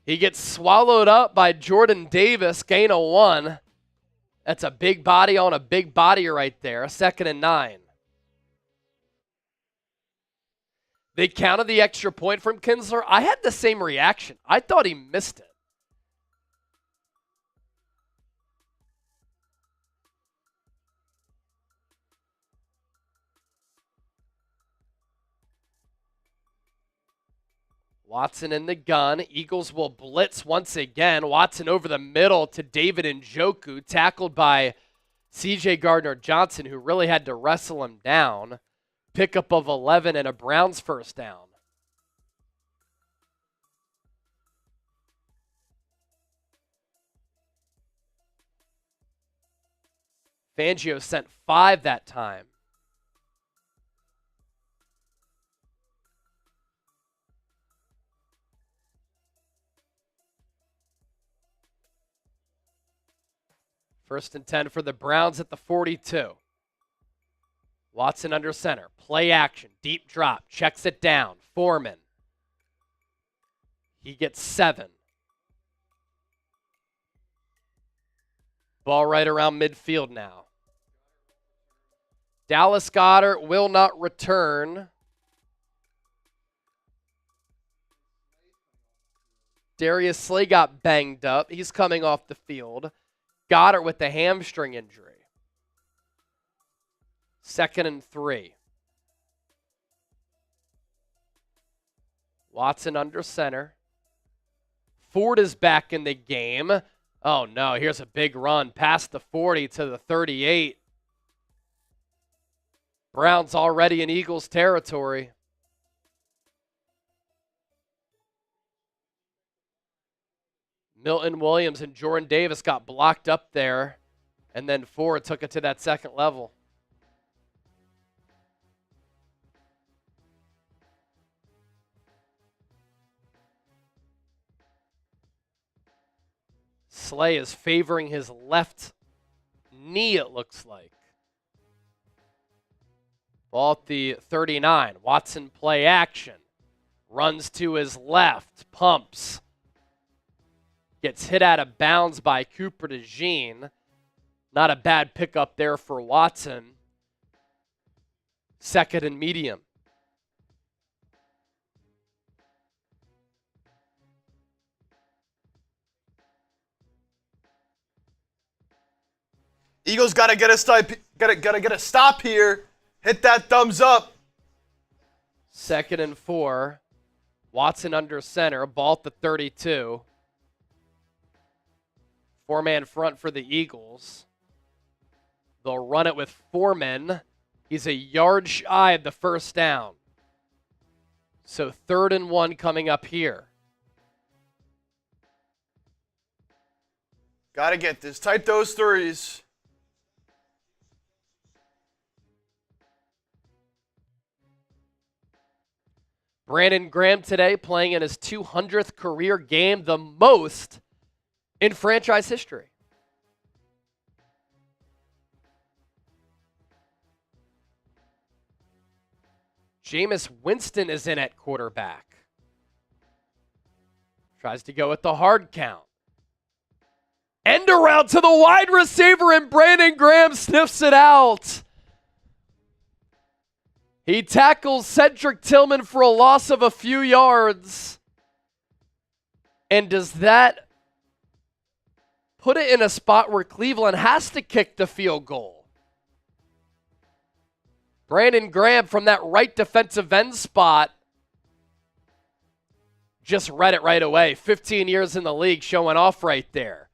He gets swallowed up by Jordan Davis, gain of 1. That's a big body on a big body right there. 2nd and 9. They counted the extra point from Kinsler. I had the same reaction. I thought he missed it. Watson in the gun. Eagles will blitz once again. Watson over the middle to David Njoku, tackled by C.J. Gardner-Johnson, who really had to wrestle him down. Pickup of 11 and a Browns first down. Fangio sent 5 that time. First and 10 for the Browns at the 42. Watson under center. Play action. Deep drop. Checks it down. Foreman. He gets 7. Ball right around midfield now. Dallas Goedert will not return. Darius Slay got banged up. He's coming off the field. Goedert with the hamstring injury. 2nd and 3. Watson under center. Ford is back in the game. Oh no, here's a big run past the 40 to the 38. Browns already in Eagles territory. Milton Williams and Jordan Davis got blocked up there, and then Ford took it to that second level. Slay is favoring his left knee, it looks like. Ball at the 39. Watson play action. Runs to his left. Pumps. Gets hit out of bounds by Cooper DeJean. Not a bad pickup there for Watson. 2nd and medium. Eagles gotta get a stop. Gotta get a stop here. Hit that thumbs up. 2nd and 4. Watson under center. Ball at the 32. 4-man front for the Eagles. They'll run it with Foreman. He's a yard shy of the first down. So 3rd and 1 coming up here. Gotta get this. Type those threes. Brandon Graham today playing in his 200th career game, the most in franchise history. Jameis Winston is in at quarterback. Tries to go with the hard count. End around to the wide receiver, and Brandon Graham sniffs it out. He tackles Cedric Tillman for a loss of a few yards. And does that put it in a spot where Cleveland has to kick the field goal? Brandon Graham from that right defensive end spot just read it right away. 15 years in the league showing off right there.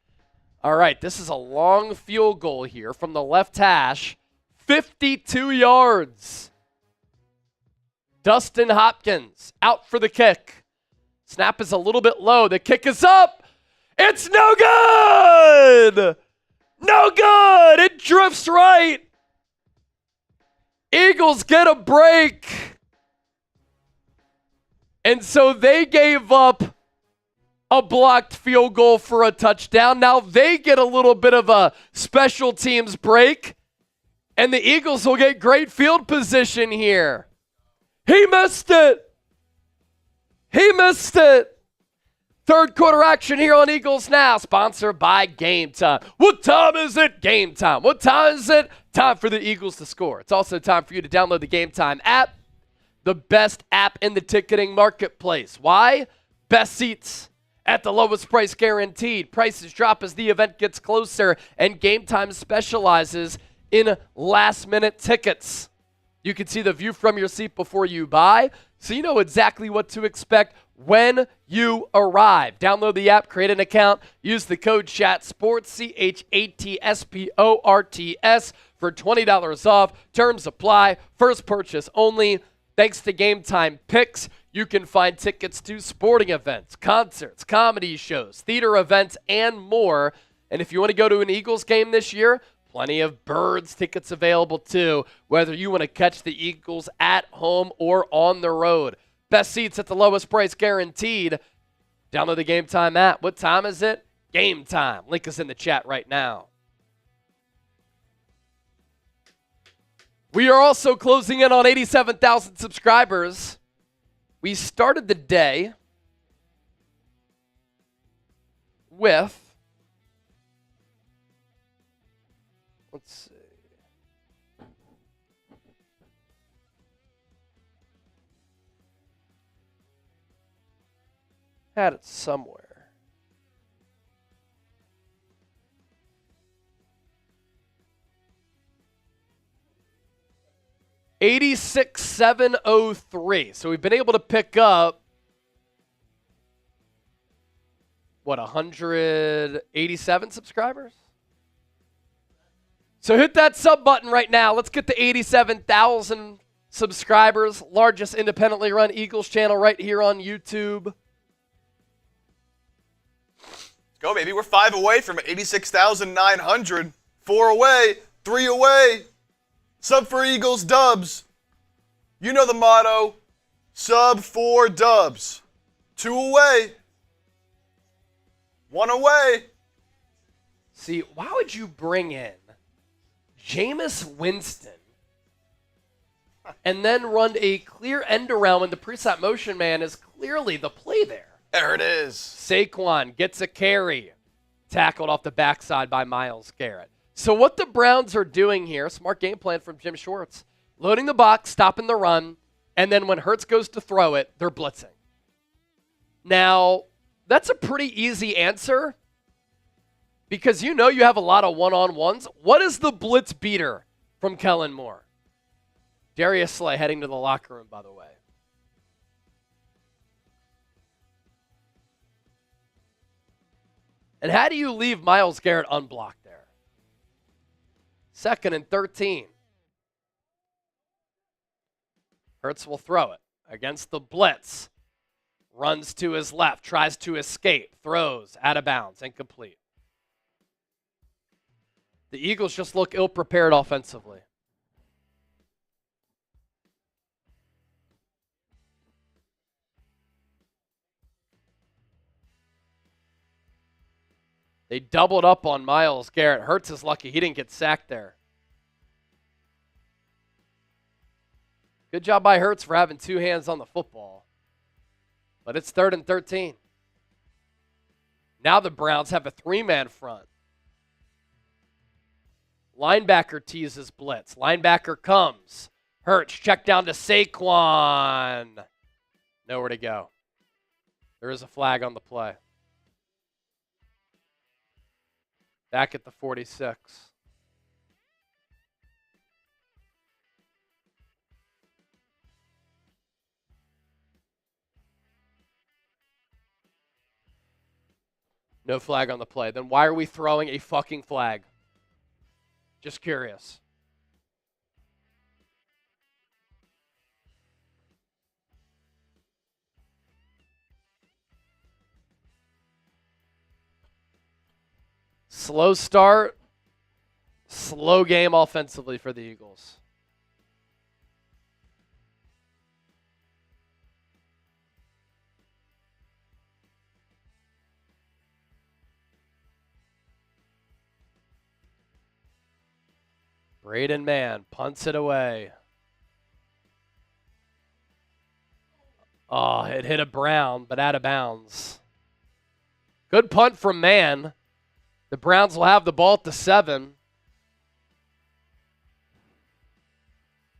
All right, this is a long field goal here from the left hash. 52 yards. Dustin Hopkins out for the kick. Snap is a little bit low. The kick is up. It's no good. No good. It drifts right. Eagles get a break. And so they gave up a blocked field goal for a touchdown. Now they get a little bit of a special teams break. And the Eagles will get great field position here. He missed it. He missed it. 3rd quarter action here on Eagles Now, sponsored by Game Time. What time is it? Game Time. What time is it? Time for the Eagles to score. It's also time for you to download the Game Time app, the best app in the ticketing marketplace. Why? Best seats at the lowest price guaranteed. Prices drop as the event gets closer, and Game Time specializes in last-minute tickets. You can see the view from your seat before you buy, so you know exactly what to expect when you arrive. Download the app, create an account, use the code CHATSPORTS, CHATSPORTS for $20 off. Terms apply. First purchase only. Thanks to Game Time Picks, you can find tickets to sporting events, concerts, comedy shows, theater events, and more. And if you want to go to an Eagles game this year, plenty of Birds tickets available too, whether you want to catch the Eagles at home or on the road. Best seats at the lowest price guaranteed. Download the Game Time app. What time is it? Game time. Link is in the chat right now. We are also closing in on 87,000 subscribers. We started the day with, let's see, had it somewhere. $86,703. So we've been able to pick up, what, 187 subscribers? So hit that sub button right now. Let's get to 87,000 subscribers. Largest independently run Eagles channel right here on YouTube. Go, baby. We're 5 away from 86,900. 4 away. 3 away. Sub for Eagles dubs. You know the motto. Sub for dubs. 2 away. 1 away. See, why would you bring in Jameis Winston and then run a clear end around when the preset motion man is clearly the play there? There it is. Saquon gets a carry. Tackled off the backside by Myles Garrett. So what the Browns are doing here, smart game plan from Jim Schwartz, loading the box, stopping the run, and then when Hurts goes to throw it, they're blitzing. Now, that's a pretty easy answer because you know you have a lot of one-on-ones. What is the blitz beater from Kellen Moore? Darius Slay heading to the locker room, by the way. And how do you leave Myles Garrett unblocked there? 2nd and 13. Hurts will throw it against the blitz. Runs to his left, tries to escape, throws out of bounds, incomplete. The Eagles just look ill-prepared offensively. They doubled up on Myles Garrett. Hurts is lucky he didn't get sacked there. Good job by Hurts for having 2 hands on the football. But it's 3rd and 13. Now the Browns have a 3-man front. Linebacker teases blitz. Linebacker comes. Hurts, check down to Saquon. Nowhere to go. There is a flag on the play. Back at the 46. No flag on the play. Then why are we throwing a fucking flag? Just curious. Slow start, slow game offensively for the Eagles. Braden Mann punts it away. Oh, it hit a Brown, but out of bounds. Good punt from Mann. The Browns will have the ball at the 7.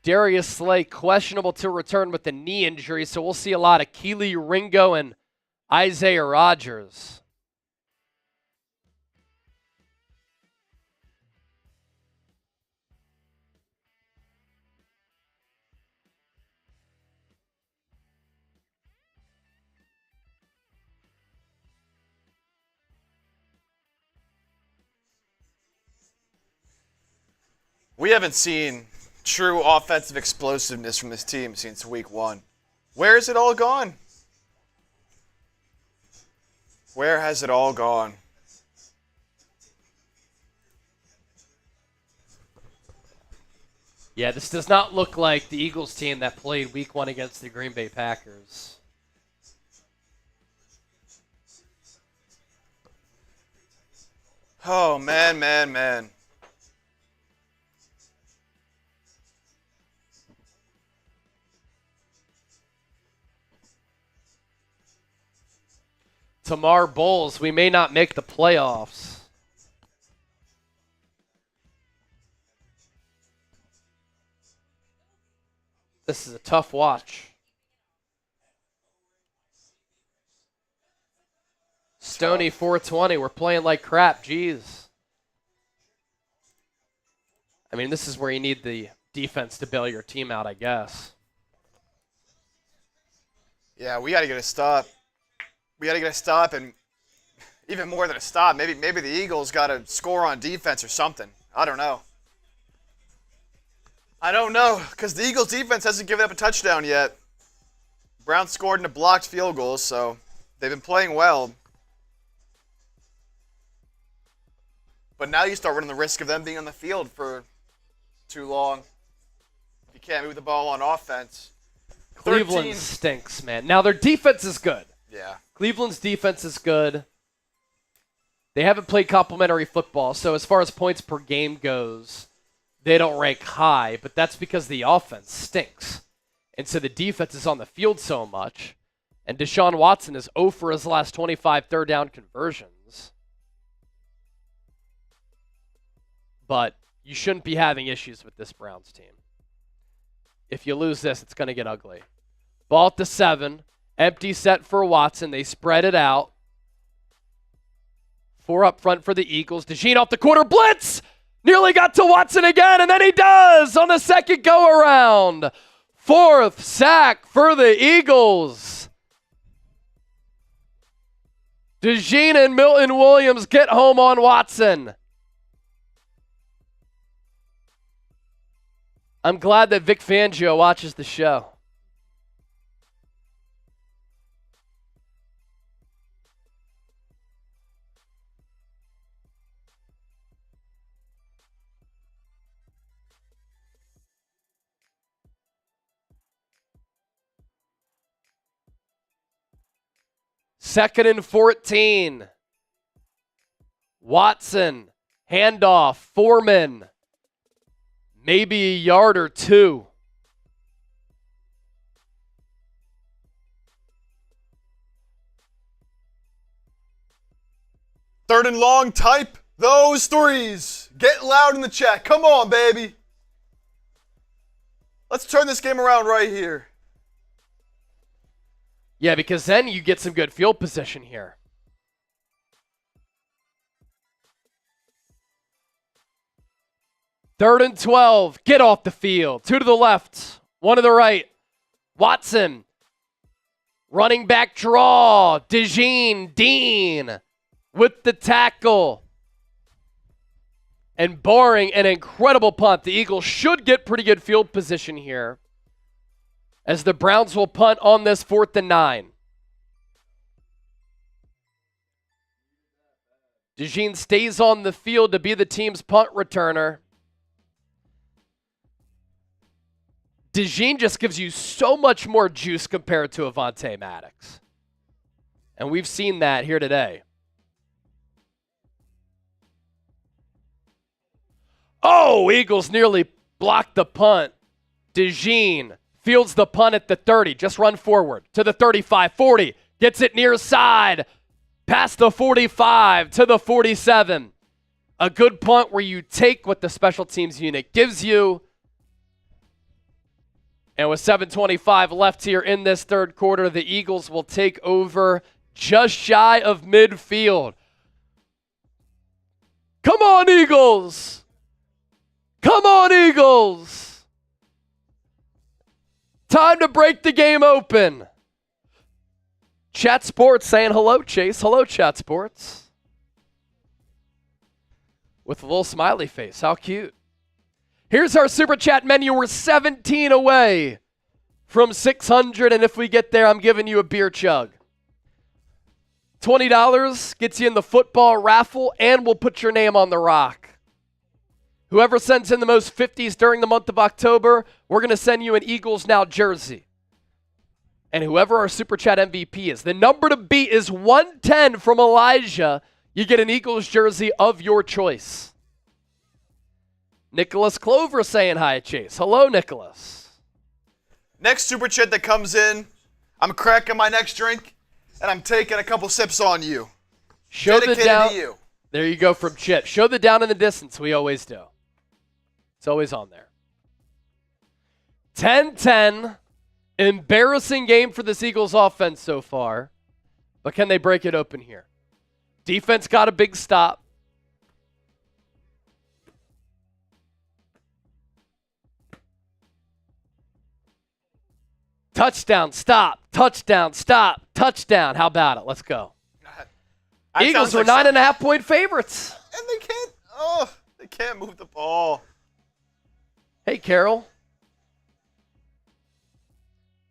Darius Slay questionable to return with a knee injury, so we'll see a lot of Keely Ringo and Isaiah Rodgers. We haven't seen true offensive explosiveness from this team since week 1. Where has it all gone? Where has it all gone? Yeah, this does not look like the Eagles team that played week 1 against the Green Bay Packers. Oh, man. Tamar Bowles, we may not make the playoffs. This is a tough watch. Stoney 420, we're playing like crap, jeez. I mean, this is where you need the defense to bail your team out, I guess. Yeah, we got to get a stop. We got to get a stop, and even more than a stop, maybe the Eagles got to score on defense or something. I don't know. Because the Eagles defense hasn't given up a touchdown yet. Browns scored in a blocked field goal, so they've been playing well. But now you start running the risk of them being on the field for too long. You can't move the ball on offense. Cleveland stinks, man. Now their defense is good. Yeah. Cleveland's defense is good. They haven't played complimentary football, so as far as points per game goes, they don't rank high, but that's because the offense stinks. And so the defense is on the field so much, and Deshaun Watson is 0 for his last 25 third down conversions. But you shouldn't be having issues with this Browns team. If you lose this, it's going to get ugly. Ball at the 7. Empty set for Watson. They spread it out. 4 up front for the Eagles. DeJean off the quarter blitz. Nearly got to Watson again, and then he does on the second go-around. 4th sack for the Eagles. DeJean and Milton Williams get home on Watson. I'm glad that Vic Fangio watches the show. Second and 14. Watson, handoff, Foreman. Maybe a yard or 2. Third and long, type those threes. Get loud in the chat. Come on, baby. Let's turn this game around right here. Yeah, because then you get some good field position here. Third and 12. Get off the field. 2 to the left. 1 to the right. Watson. Running back draw. DeJean Dean with the tackle. And barring an incredible punt, the Eagles should get pretty good field position here, as the Browns will punt on this 4th and 9. DeJean stays on the field to be the team's punt returner. DeJean just gives you so much more juice compared to Avonte Maddox. And we've seen that here today. Oh, Eagles nearly blocked the punt. DeJean fields the punt at the 30. Just run forward to the 35, 40. Gets it near side. Past the 45 to the 47. A good punt where you take what the special teams unit gives you. And with 7:25 left here in this third quarter, the Eagles will take over just shy of midfield. Come on, Eagles! Come on, Eagles! Time to break the game open. Chat Sports saying hello, Chase. Hello, Chat Sports. With a little smiley face. How cute. Here's our Super Chat menu. We're 17 away from 600, and if we get there, I'm giving you a beer chug. $20 gets you in the football raffle, and we'll put your name on the rock. Whoever sends in the most 50s during the month of October, we're going to send you an Eagles Now jersey. And whoever our Super Chat MVP is, the number to beat is 110 from Elijah. You get an Eagles jersey of your choice. Nicholas Clover saying hi, Chase. Hello, Nicholas. Next Super Chat that comes in, I'm cracking my next drink, and I'm taking a couple sips on you. Show the Dedicated down. to you. There you go from Chip. Show the down in the distance. We always do. It's always on there. 10-10. Embarrassing game for this Eagles offense so far. But can they break it open here? Defense got a big stop. Touchdown, stop. Touchdown, stop. Touchdown. How about it? Let's go. That Eagles sounds were like 9.5-point favorites. And they can't move the ball. Hey, Carol.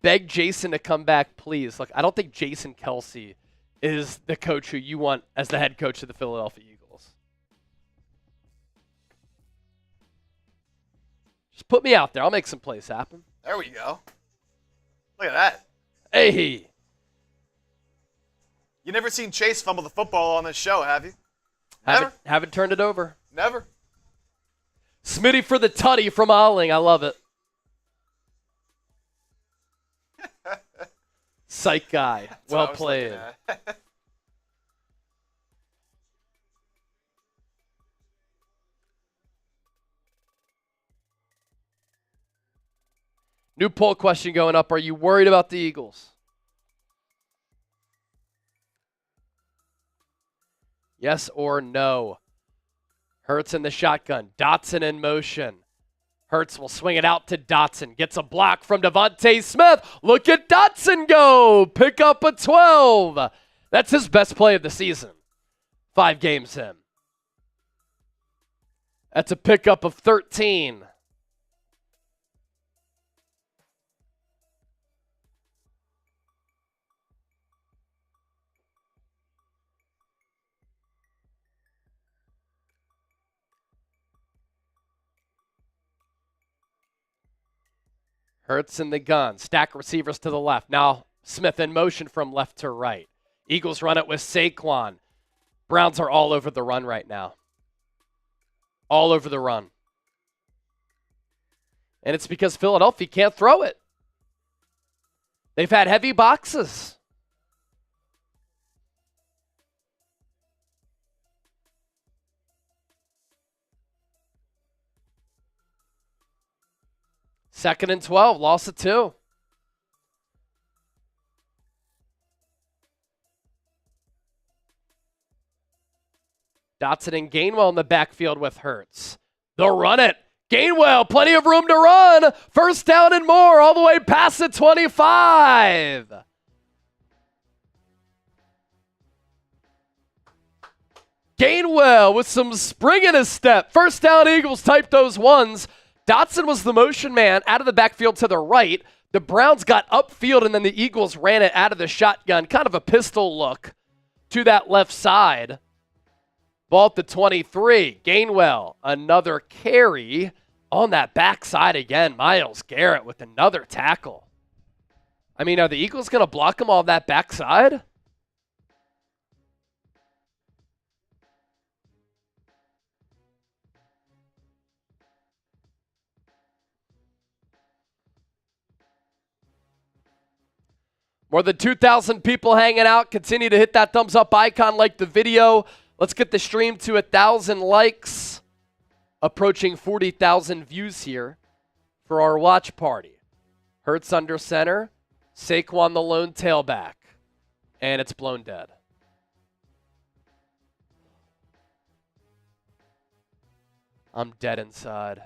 Beg Jason to come back, please. Look, I don't think Jason Kelsey is the coach who you want as the head coach of the Philadelphia Eagles. Just put me out there. I'll make some plays happen. There we go. Look at that. Hey. You never seen Chase fumble the football on this show, have you? Haven't turned it over. Never. Smitty for the tutty from Olling. I love it. Psych guy. That's Well what I was looking played. at. New poll question going up. Are you worried about the Eagles? Yes or no? Hurts in the shotgun. Dotson in motion. Hurts will swing it out to Dotson. Gets a block from DeVonta Smith. Look at Dotson go. Pick up a 12. That's his best play of the season. 5 games in. That's a pickup of 13. Hurts in the gun. Stack receivers to the left. Now Smith in motion from left to right. Eagles run it with Saquon. Browns are all over the run right now. All over the run. And it's because Philadelphia can't throw it. They've had heavy boxes. Second and 12, loss of 2. Dotson and Gainwell in the backfield with Hurts. They'll run it. Gainwell, plenty of room to run. First down and more, all the way past the 25. Gainwell with some spring in his step. First down, Eagles type those ones. Dotson was the motion man out of the backfield to the right. The Browns got upfield, and then the Eagles ran it out of the shotgun. Kind of a pistol look to that left side. Ball at the 23. Gainwell, another carry on that backside again. Myles Garrett with another tackle. I mean, are the Eagles going to block him on that backside? More than 2,000 people hanging out. Continue to hit that thumbs up icon, like the video. Let's get the stream to 1,000 likes. Approaching 40,000 views here for our watch party. Hurts under center. Saquon the lone tailback. And it's blown dead. I'm dead inside.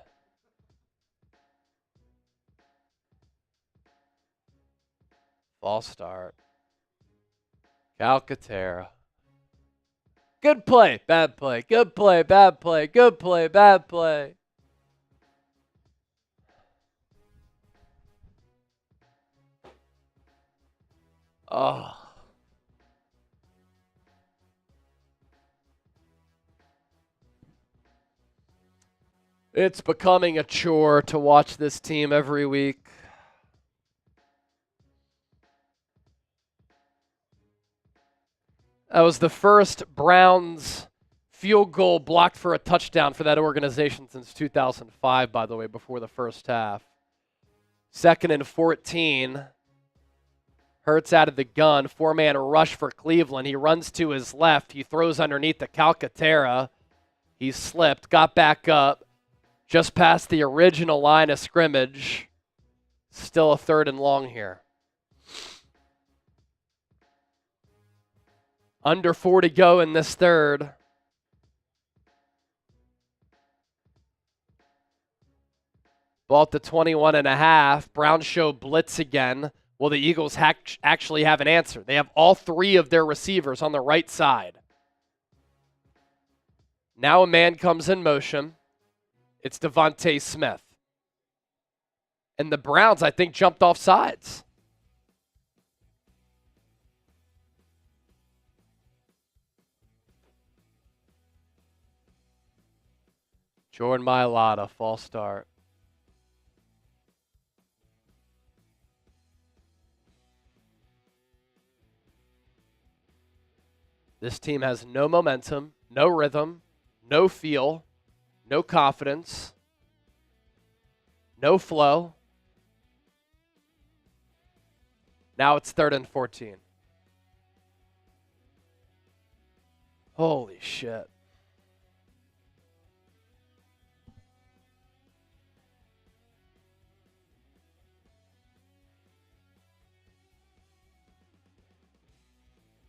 False start. Calcaterra. Good play, bad play. Good play, bad play. Good play, bad play. Oh. It's becoming a chore to watch this team every week. That was the first Browns field goal blocked for a touchdown for that organization since 2005, by the way, before the first half. 2nd and 14. Hurts out of the gun. 4-man rush for Cleveland. He runs to his left. He throws underneath the Calcaterra. He slipped, got back up, just past the original line of scrimmage. Still a 3rd and long here. Under 4 to go in this third. Ball at the 21.5. Browns show blitz again. Well, the Eagles actually have an answer. They have all 3 of their receivers on the right side. Now a man comes in motion. It's DeVonta Smith. And the Browns, I think, jumped off sides. Jordan Mailata, false start. This team has no momentum, no rhythm, no feel, no confidence, no flow. Now it's 3rd and 14. Holy shit.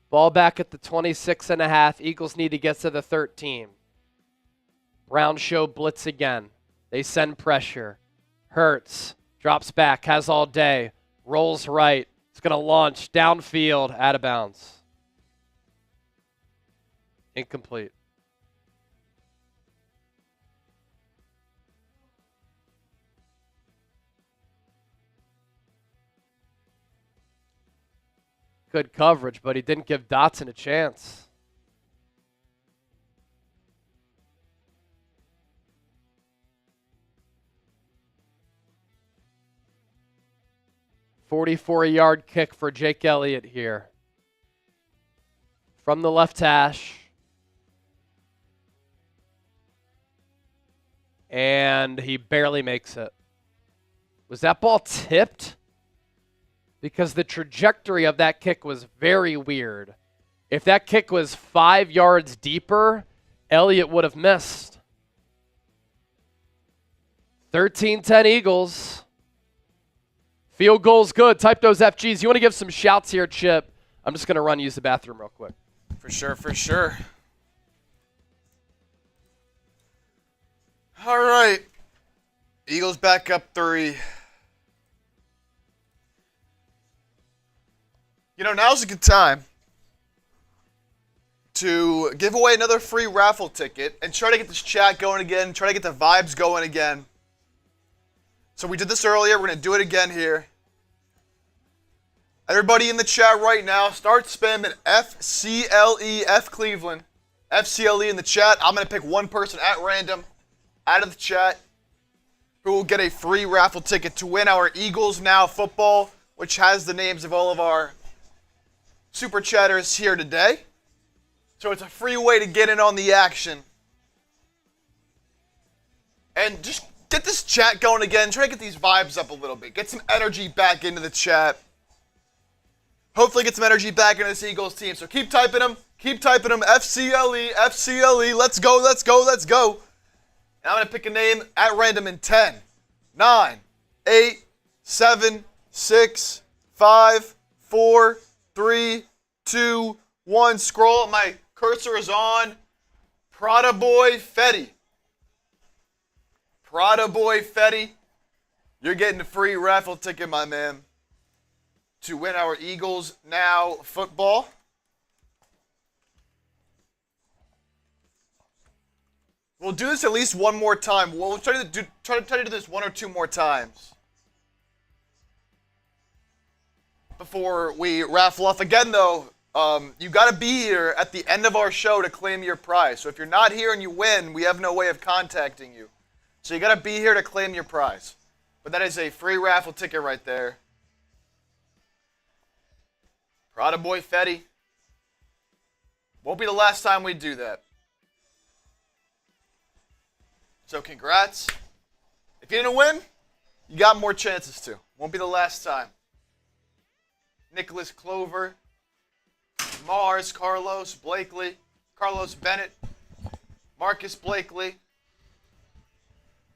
Ball back at the 26.5. Eagles need to get to the 13. Browns show blitz again. They send pressure. Hurts drops back, has all day, rolls right. It's going to launch downfield, out of bounds. Incomplete. Good coverage, but he didn't give Dotson a chance. "44-yard kick for Jake Elliott here. From the left hash. And he barely makes it. Was that ball tipped? Because the trajectory of that kick was very weird. If that kick was 5 yards deeper, Elliott would have missed. 13-10 Eagles. Field goal's good. Type those FGs. You want to give some shouts here, Chip? I'm just going to use the bathroom real quick. For sure, for sure. All right. Eagles back up 3. You know, now's a good time to give away another free raffle ticket and try to get this chat going again, try to get the vibes going again. So we did this earlier. We're going to do it again here. Everybody in the chat right now, start spamming FCLE, F Cleveland, FCLE in the chat. I'm going to pick one person at random out of the chat who will get a free raffle ticket to win our Eagles Now football, which has the names of all of our super chatters here today. So it's a free way to get in on the action. And just get this chat going again. Try to get these vibes up a little bit. Get some energy back into the chat. Hopefully get some energy back into this Eagles team. So keep typing them. Keep typing them. FCLE, FCLE. Let's go, let's go, let's go. And I'm going to pick a name at random in 10, 9, 8, 7, 6, 5, 4, 3, 2, 1. Scroll. My cursor is on Prada Boy Fetty. Prada Boy Fetty. You're getting a free raffle ticket, my man, to win our Eagles Now football. We'll do this at least one more time. We'll try to do this 1 or 2 more times. before we raffle off again, though, you got to be here at the end of our show to claim your prize. So if you're not here and you win, we have no way of contacting you. So you got to be here to claim your prize. But that is a free raffle ticket right there. Prada Boy Fetty. Won't be the last time we do that. So congrats. If you didn't win, you got more chances to. Won't be the last time. Nicholas Clover, Mars, Carlos Blakely, Carlos Bennett, Marcus Blakely.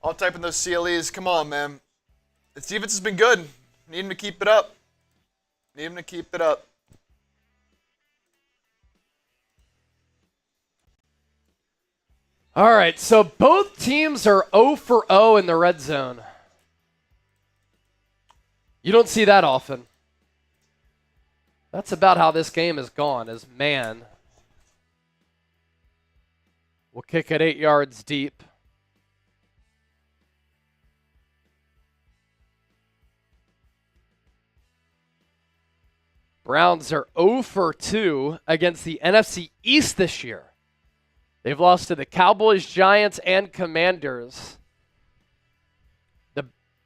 All typing those CLEs. Come on, man. The defense has been good. Need him to keep it up. Need him to keep it up. All right, so both teams are 0 for 0 in the red zone. You don't see that often. That's about how this game has gone, as man will kick it 8 yards deep. Browns are 0 for 2 against the NFC East this year. They've lost to the Cowboys, Giants, and Commanders. The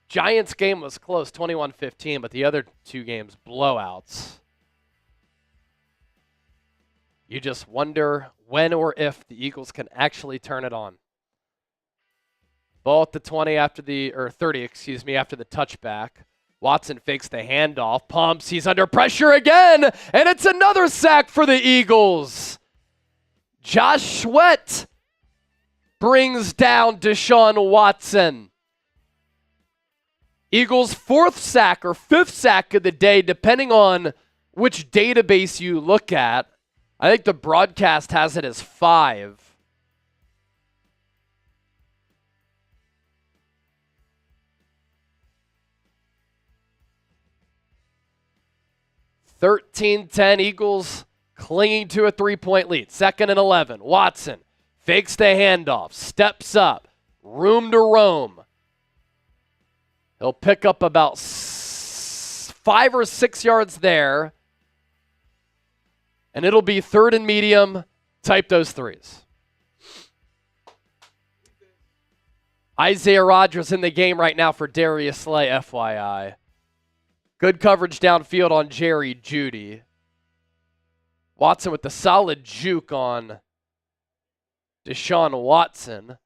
Giants game was close, 21-15, but the other two games, blowouts. You just wonder when or if the Eagles can actually turn it on. Ball at the 20 after the 30, after the touchback. Watson fakes the handoff, pumps, he's under pressure again, and it's another sack for the Eagles. Josh Sweat brings down Deshaun Watson. Eagles' 4th sack or 5th sack of the day, depending on which database you look at. I think the broadcast has it as 5. (13-10) Eagles clinging to a 3-point lead. 2nd and 11. Watson fakes the handoff, steps up, room to roam. He'll pick up about 5 or 6 yards there. And it'll be 3rd and medium. Type those 3s. Isaiah Rodgers in the game right now for Darius Slay, FYI. Good coverage downfield on Jerry Jeudy. Watson with the solid juke on Deshaun Watson,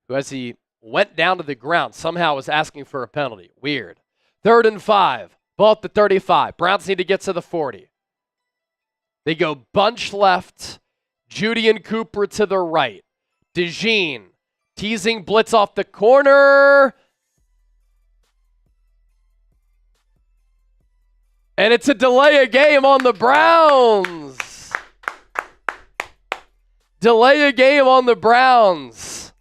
who as he went down to the ground somehow was asking for a penalty. Weird. 3rd and 5. Ball at the 35. Browns need to get to the 40. They go bunch left. Jeudy and Cooper to the right. DeJean teasing blitz off the corner. And it's a delay of game on the Browns. Delay a game on the Browns.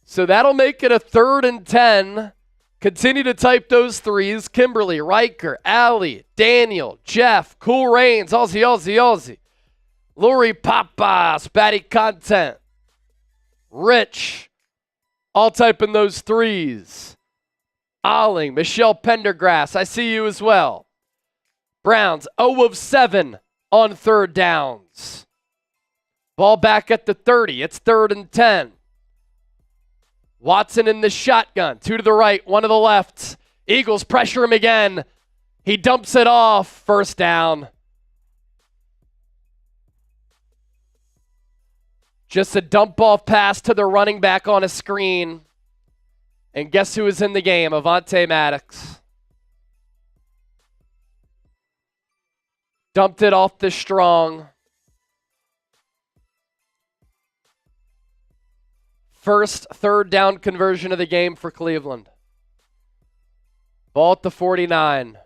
So that'll make it a 3rd and 10. Continue to type those 3s. Kimberly, Riker, Allie, Daniel, Jeff, Cool Rains, Aussie. Lori Papa, Spatty Content, Rich, all typing those 3s. Olling, Michelle Pendergrass, I see you as well. Browns 0 of 7 on 3rd downs. Ball back at the 30. It's 3rd and 10. Watson in the shotgun. 2 to the right, 1 to the left. Eagles pressure him again. He dumps it off. 1st down. Just a dump off pass to the running back on a screen. And guess who is in the game? Avonte Maddox. Dumped it off the strong. First 3rd down conversion of the game for Cleveland. Ball at the 49.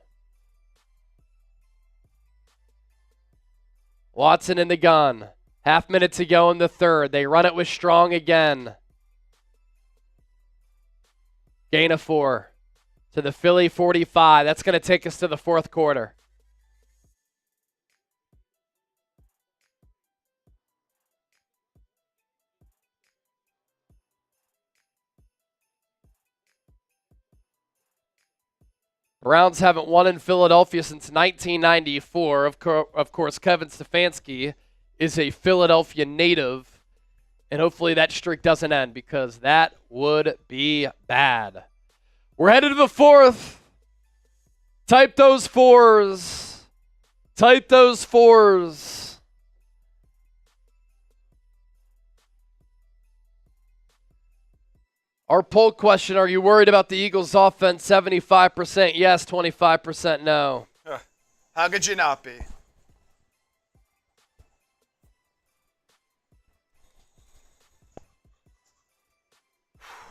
Watson in the gun. Half minute to go in the 3rd. They run it with Strong again. Gain of 4 to the Philly 45. That's going to take us to the 4th quarter. Browns haven't won in Philadelphia since 1994. Of course, Kevin Stefanski is a Philadelphia native, and hopefully that streak doesn't end because that would be bad. We're headed to the fourth. Type those fours. Type those fours. Our poll question, are you worried about the Eagles' offense? 75% yes, 25% no. How could you not be?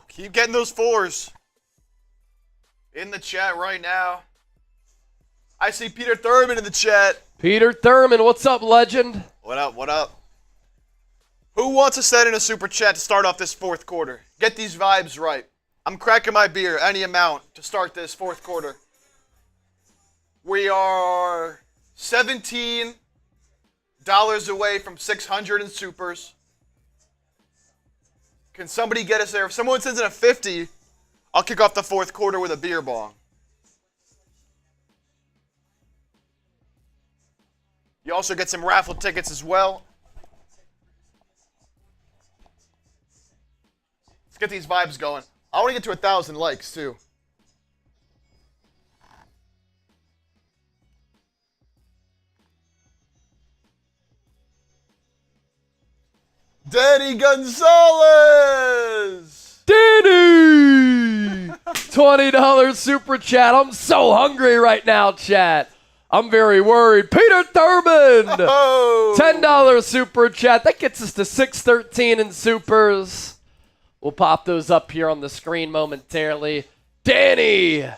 Keep getting those fours. In the chat right now. I see Peter Thurman in the chat. Peter Thurman, what's up, legend? What up, what up? Who wants to send in a super chat to start off this fourth quarter? Get these vibes right. I'm cracking my beer any amount to start this fourth quarter. We are $17 away from 600 in supers. Can somebody get us there? If someone sends in a 50, I'll kick off the fourth quarter with a beer bong. You also get some raffle tickets as well. Let's get these vibes going. I want to get to 1,000 likes too. Danny Gonzalez! Danny! $20 super chat. I'm so hungry right now, chat. I'm very worried. Peter Thurman! Oh. $10 super chat. That gets us to 613 in supers. We'll pop those up here on the screen momentarily. Danny!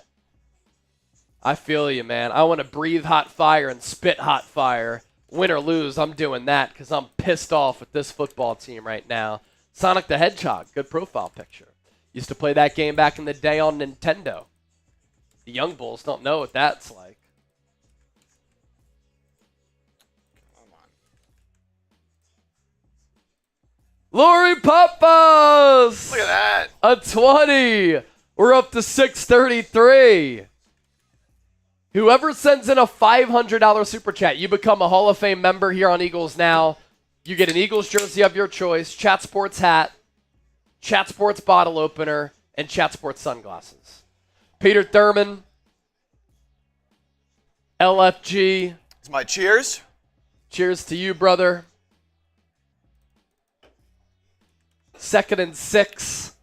I feel you, man. I want to breathe hot fire and spit hot fire. Win or lose, I'm doing that because I'm pissed off with this football team right now. Sonic the Hedgehog, good profile picture. Used to play that game back in the day on Nintendo. The young bulls don't know what that's like. Lori Papas! Look at that. A 20. We're up to 633. Whoever sends in a $500 super chat, you become a Hall of Fame member here on Eagles Now. You get an Eagles jersey of your choice, Chat Sports hat, Chat Sports bottle opener, and Chat Sports sunglasses. Peter Thurman, LFG. It's my cheers. Cheers to you, brother. 2nd and 6.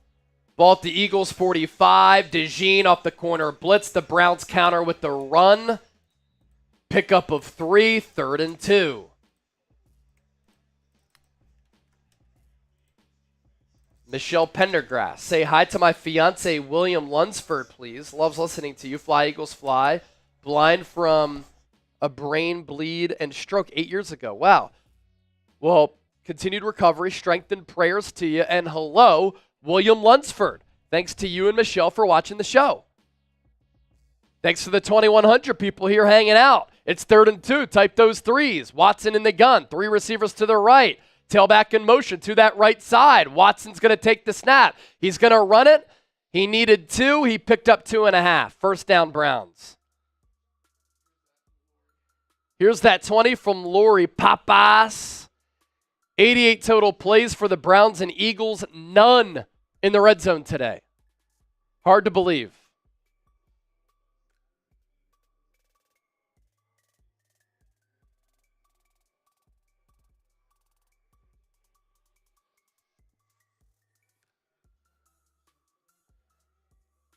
Ball at the Eagles 45. DeJean off the corner blitz. The Browns counter with the run. Pickup of 3. 3rd and 2. Michelle Pendergrass. Say hi to my fiance, William Lunsford, please. Loves listening to you. Fly, Eagles, fly. Blind from a brain bleed and stroke 8 years ago. Wow. Well, continued recovery, strength and prayers to you. And hello, William Lunsford. Thanks to you and Michelle for watching the show. Thanks to the 2,100 people here hanging out. It's 3rd and 2. Type those threes. Watson in the gun. 3 receivers to the right. Tailback in motion to that right side. Watson's going to take the snap. He's going to run it. He needed 2. He picked up 2.5. First down, Browns. Here's that 20 from Lori Papas. 88 total plays for the Browns and Eagles. None in the red zone today. Hard to believe.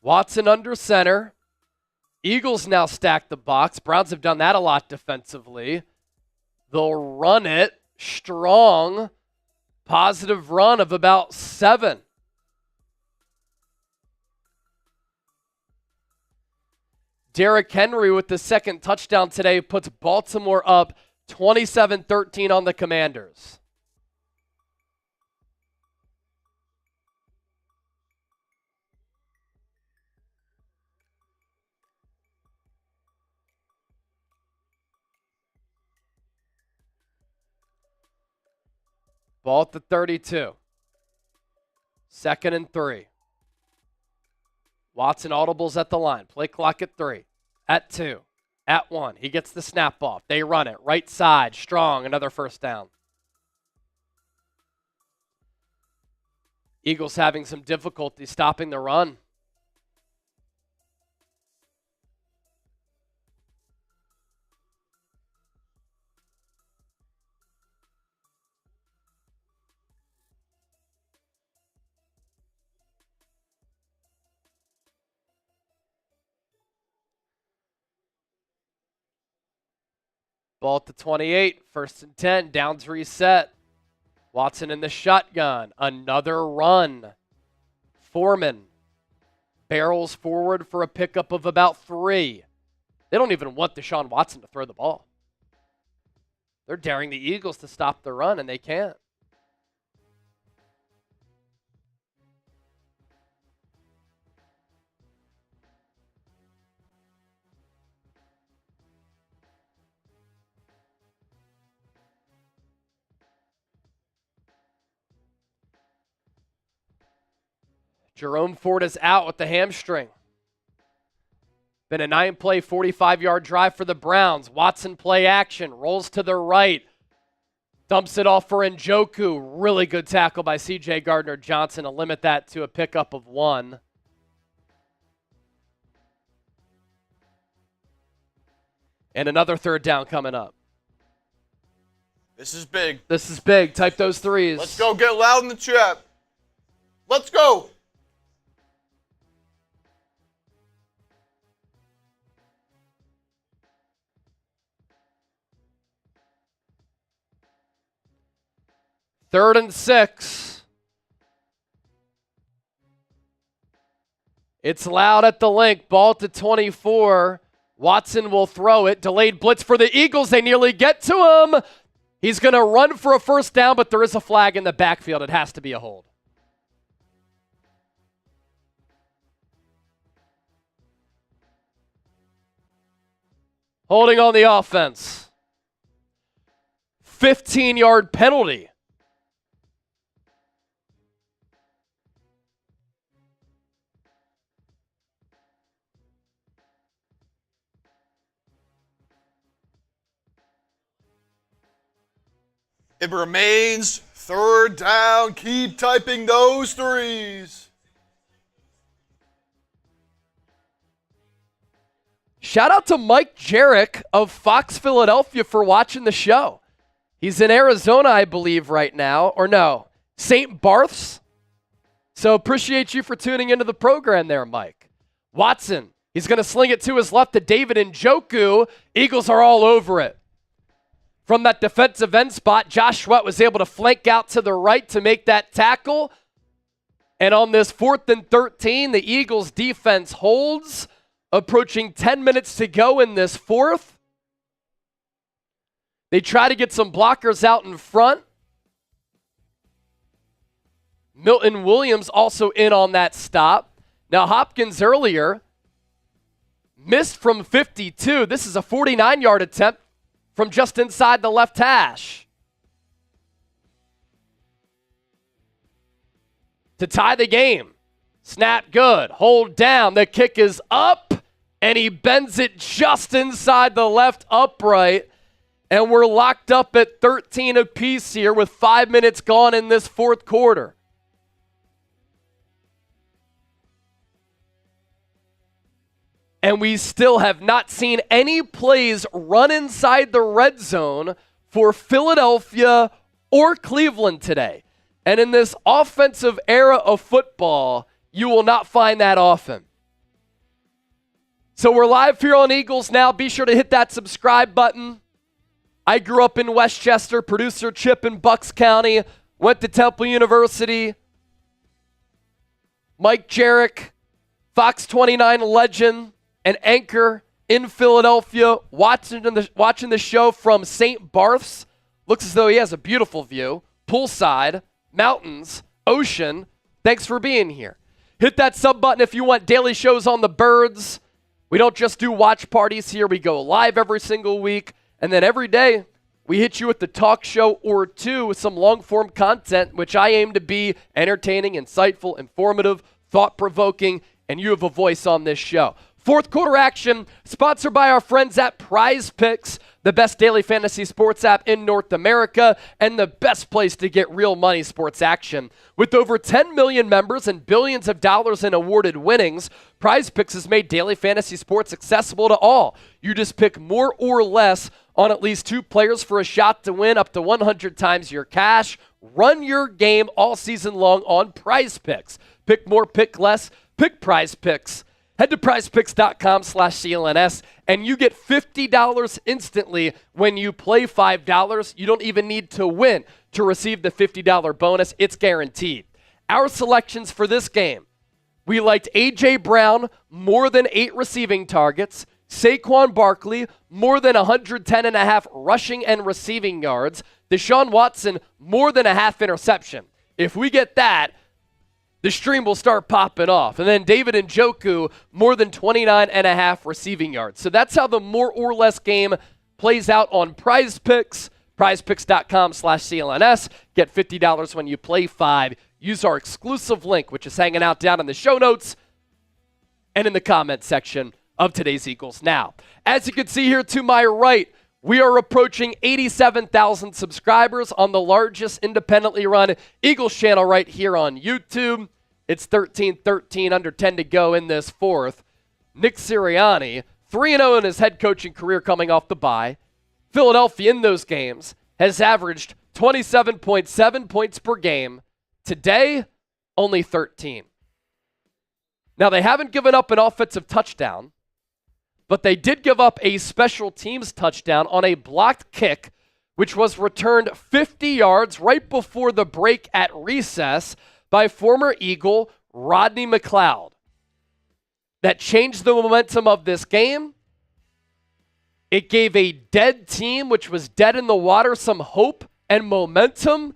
Watson under center. Eagles now stack the box. Browns have done that a lot defensively. They'll run it. Strong, positive run of about 7. Derrick Henry with the 2nd touchdown today puts Baltimore up 27-13 on the Commanders. Ball at the 32. 2nd and 3. Watson audibles at the line. Play clock at 3. At 2. At 1. He gets the snap off. They run it. Right side. Strong. Another first down. Eagles having some difficulty stopping the run. Ball at the 28, 1st and 10, downs reset. Watson in the shotgun, another run. Foreman barrels forward for a pickup of about 3. They don't even want Deshaun Watson to throw the ball. They're daring the Eagles to stop the run, and they can't. Jerome Ford is out with the hamstring. Been a 9-play, 45-yard drive for the Browns. Watson play action, rolls to the right. Dumps it off for Njoku. Really good tackle by C.J. Gardner-Johnson to limit that to a pickup of 1. And another 3rd down coming up. This is big. This is big. Type those 3s. Let's go. Get loud in the chat. Let's go. Third and 6. It's loud at the link. Ball to 24. Watson will throw it. Delayed blitz for the Eagles. They nearly get to him. He's going to run for a first down, but there is a flag in the backfield. It has to be a hold. Holding on the offense. 15-yard penalty. It remains 3rd down. Keep typing those 3s. Shout out to Mike Jarek of Fox Philadelphia for watching the show. He's in Arizona, I believe, right now. Or no, St. Barth's. So appreciate you for tuning into the program there, Mike. Watson, he's going to sling it to his left to David Njoku. Eagles are all over it. From that defensive end spot, Josh Sweat was able to flank out to the right to make that tackle. And on this 4th and 13, the Eagles defense holds. Approaching 10 minutes to go in this 4th. They try to get some blockers out in front. Milton Williams also in on that stop. Now Hopkins earlier missed from 52. This is a 49-yard attempt from just inside the left hash. To tie the game. Snap good. Hold down. The kick is up, and he bends it just inside the left upright. And we're locked up at 13 apiece here with 5 minutes gone in this 4th quarter. And we still have not seen any plays run inside the red zone for Philadelphia or Cleveland today. And in this offensive era of football, you will not find that often. So we're live here on Eagles Now. Be sure to hit that subscribe button. I grew up in Westchester, producer Chip in Bucks County, went to Temple University. Mike Jarek, Fox 29 legend, an anchor in Philadelphia, watching the show from St. Barth's. Looks as though he has a beautiful view. Poolside, mountains, ocean. Thanks for being here. Hit that sub button if you want daily shows on the birds. We don't just do watch parties here. We go live every single week. And then every day, we hit you with the talk show or two with some long-form content, which I aim to be entertaining, insightful, informative, thought-provoking, and you have a voice on this show. Fourth quarter action sponsored by our friends at Prize Picks, the best daily fantasy sports app in North America and the best place to get real money sports action. With over 10 million members and billions of dollars in awarded winnings, Prize Picks has made daily fantasy sports accessible to all. You just pick more or less on at least 2 players for a shot to win up to 100 times your cash. Run your game all season long on Prize Picks. Pick more, pick less, pick Prize Picks. Head to prizepicks.com/CLNS and you get $50 instantly when you play $5. You don't even need to win to receive the $50 bonus. It's guaranteed. Our selections for this game: we liked A.J. Brown, more than 8 receiving targets. Saquon Barkley, more than 110.5 rushing and receiving yards. Deshaun Watson, more than a half interception. If we get that, the stream will start popping off. And then David Njoku, more than 29.5 receiving yards. So that's how the more or less game plays out on Prize Picks. PrizePicks.com/CLNS. Get $50 when you play 5. Use our exclusive link, which is hanging out down in the show notes and in the comment section of today's Eagles Now. As you can see here to my right, we are approaching 87,000 subscribers on the largest independently run Eagles channel right here on YouTube. It's 13-13, under 10 to go in this fourth. Nick Sirianni, 3-0 in his head coaching career coming off the bye. Philadelphia in those games has averaged 27.7 points per game. Today, only 13. Now, they haven't given up an offensive touchdown, but they did give up a special teams touchdown on a blocked kick, which was returned 50 yards right before the break at recess by former Eagle Rodney McLeod. That changed the momentum of this game. It gave a dead team, which was dead in the water, some hope and momentum.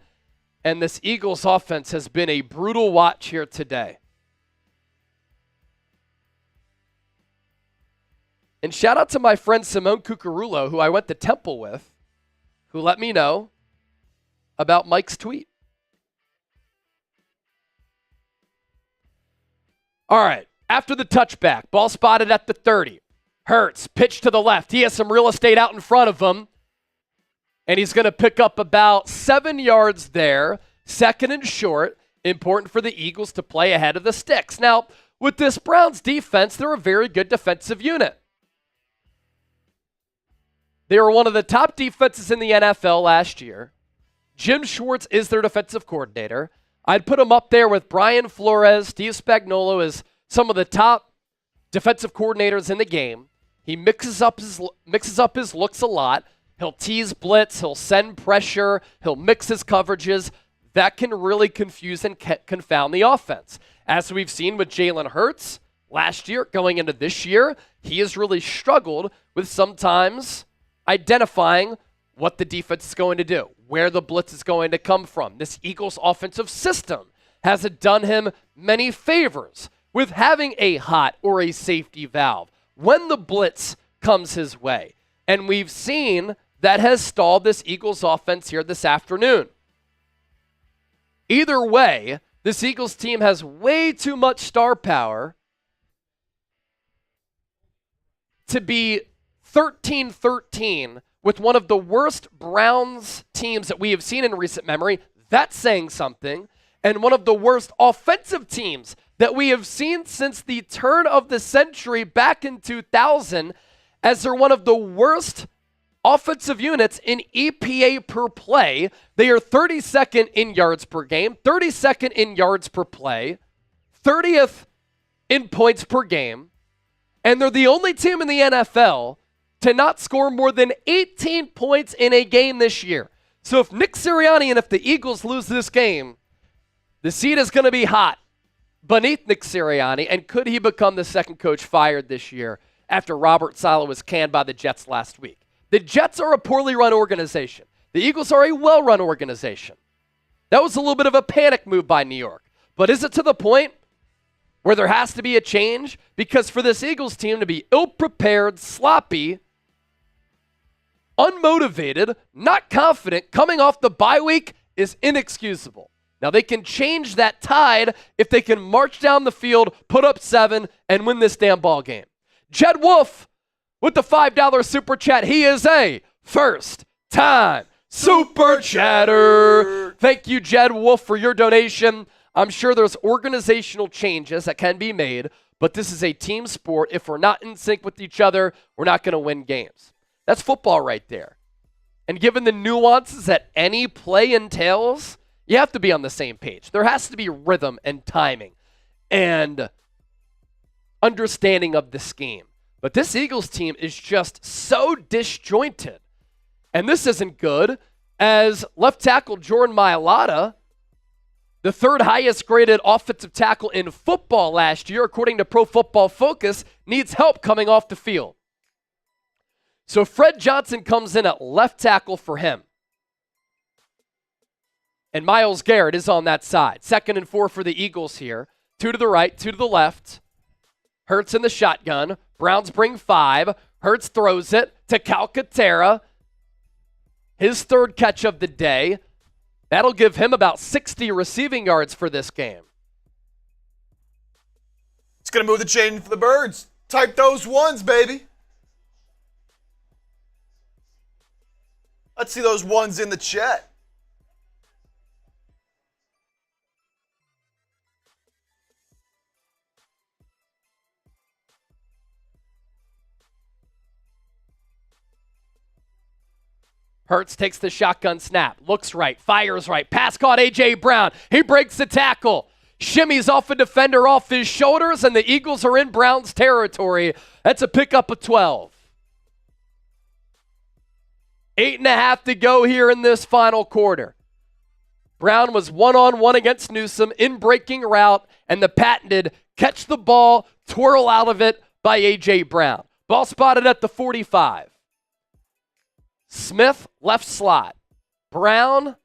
And this Eagles offense has been a brutal watch here today. And shout out to my friend Simone Cucurullo, who I went to Temple with, who let me know about Mike's tweet. All right, after the touchback, ball spotted at the 30. Hurts, pitch to the left. He has some real estate out in front of him, and he's going to pick up about 7 yards there. Second and short, important for the Eagles to play ahead of the sticks. Now, with this Browns defense, they're a very good defensive unit. They were one of the top defenses in the NFL last year. Jim Schwartz is their defensive coordinator. I'd put him up there with Brian Flores, Steve Spagnuolo as some of the top defensive coordinators in the game. He mixes up his looks a lot. He'll tease blitz. He'll send pressure. He'll mix his coverages. That can really confuse and confound the offense. As we've seen with Jalen Hurts last year, going into this year, he has really struggled with sometimes identifying what the defense is going to do, where the blitz is going to come from. This Eagles offensive system hasn't done him many favors with having a hot or a safety valve when the blitz comes his way. And we've seen that has stalled this Eagles offense here this afternoon. Either way, this Eagles team has way too much star power to be 13-13 with one of the worst Browns teams that we have seen in recent memory. That's saying something. And one of the worst offensive teams that we have seen since the turn of the century back in 2000, as they're one of the worst offensive units in EPA per play. They are 32nd in yards per game, 32nd in yards per play, 30th in points per game, and they're the only team in the NFL to not score more than 18 points in a game this year. So if Nick Sirianni and if the Eagles lose this game, the seat is going to be hot beneath Nick Sirianni, and could he become the second coach fired this year after Robert Saleh was canned by the Jets last week? The Jets are a poorly run organization. The Eagles are a well-run organization. That was a little bit of a panic move by New York. But is it to the point where there has to be a change? Because for this Eagles team to be ill-prepared, sloppy, unmotivated, not confident, coming off the bye week is inexcusable. Now, they can change that tide if they can march down the field, put up 7, and win this damn ball game. Jed Wolf with the $5 super chat. He is a first-time super chatter. Thank you, Jed Wolf, for your donation. I'm sure there's organizational changes that can be made, but this is a team sport. If we're not in sync with each other, we're not going to win games. That's football right there. And given the nuances that any play entails, you have to be on the same page. There has to be rhythm and timing and understanding of the scheme. But this Eagles team is just so disjointed. And this isn't good, as left tackle Jordan Mailata, the third highest graded offensive tackle in football last year, according to Pro Football Focus, needs help coming off the field. So Fred Johnson comes in at left tackle for him. And Myles Garrett is on that side. 2nd and 4 for the Eagles here. 2 to the right, 2 to the left. Hurts in the shotgun. Browns bring 5. Hurts throws it to Calcaterra. His third catch of the day. That'll give him about 60 receiving yards for this game. It's going to move the chain for the birds. Type those ones, baby. Let's see those ones in the chat. Hurts takes the shotgun snap, looks right, fires right, pass caught A.J. Brown. He breaks the tackle, shimmies off a defender off his shoulders, and the Eagles are in Brown's territory. That's a pickup of 12. 8.5 to go here in this final quarter. Brown was one-on-one against Newsome in breaking route, and the patented catch the ball, twirl out of it by A.J. Brown. Ball spotted at the 45. Smith, left slot. Brown,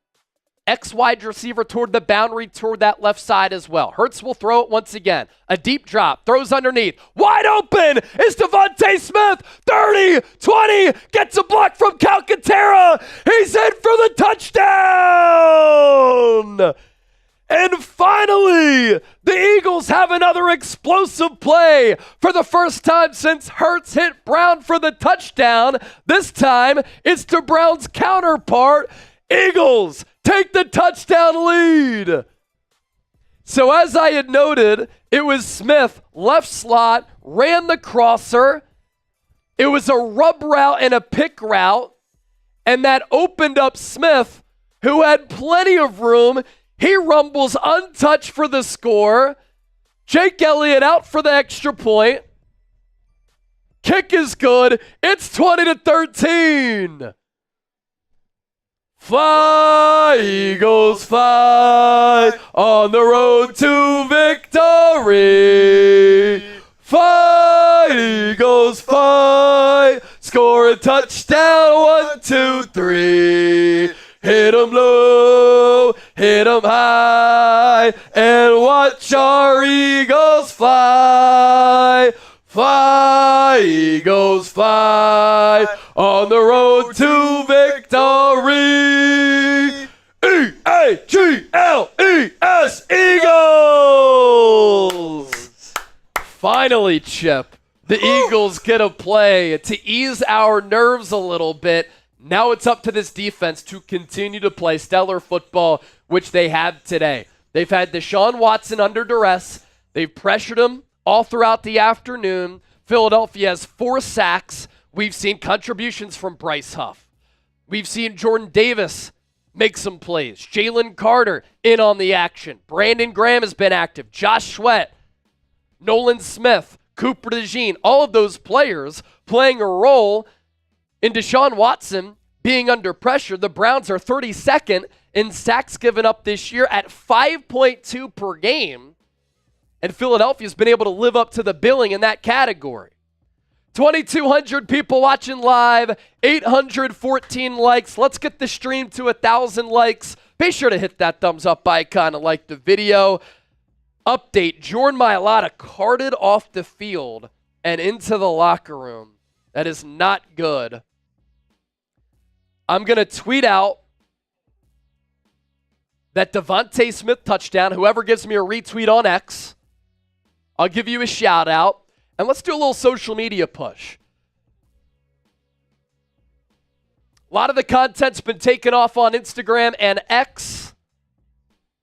X-wide receiver toward the boundary, toward that left side as well. Hurts will throw it once again. A deep drop, throws underneath. Wide open is DeVonta Smith. 30, 20, gets a block from Calcaterra. He's in for the touchdown. And finally, the Eagles have another explosive play for the first time since Hurts hit Brown for the touchdown. This time, it's to Brown's counterpart. Eagles take the touchdown lead. So as I had noted, it was Smith, left slot, ran the crosser. It was a rub route and a pick route, and that opened up Smith, who had plenty of room. He rumbles untouched for the score. Jake Elliott out for the extra point. Kick is good. It's 20-13. Fly, Eagles, fly on the road to victory. Fly, Eagles, fly. Score a touchdown, 1, 2, 3. Hit 'em low, hit 'em high, and watch our Eagles fly. Fly, Eagles, fly on the road to victory. E-A-G-L-E-S, Eagles! Finally, Chip, the Eagles get a play to ease our nerves a little bit. Now it's up to this defense to continue to play stellar football, which they have today. They've had Deshaun Watson under duress. They've pressured him all throughout the afternoon. Philadelphia has 4 sacks. We've seen contributions from Bryce Huff. We've seen Jordan Davis make some plays. Jalen Carter in on the action. Brandon Graham has been active. Josh Sweat, Nolan Smith, Cooper DeJean, all of those players playing a role in Deshaun Watson being under pressure. The Browns are 32nd in sacks given up this year at 5.2 per game. And Philadelphia's been able to live up to the billing in that category. 2,200 people watching live, 814 likes. Let's get the stream to 1,000 likes. Be sure to hit that thumbs up icon and like the video. Update, Jordan Mailata carted off the field and into the locker room. That is not good. I'm going to tweet out that DeVonta Smith touchdown. Whoever gives me a retweet on X, I'll give you a shout out. And let's do a little social media push. A lot of the content's been taken off on Instagram and X.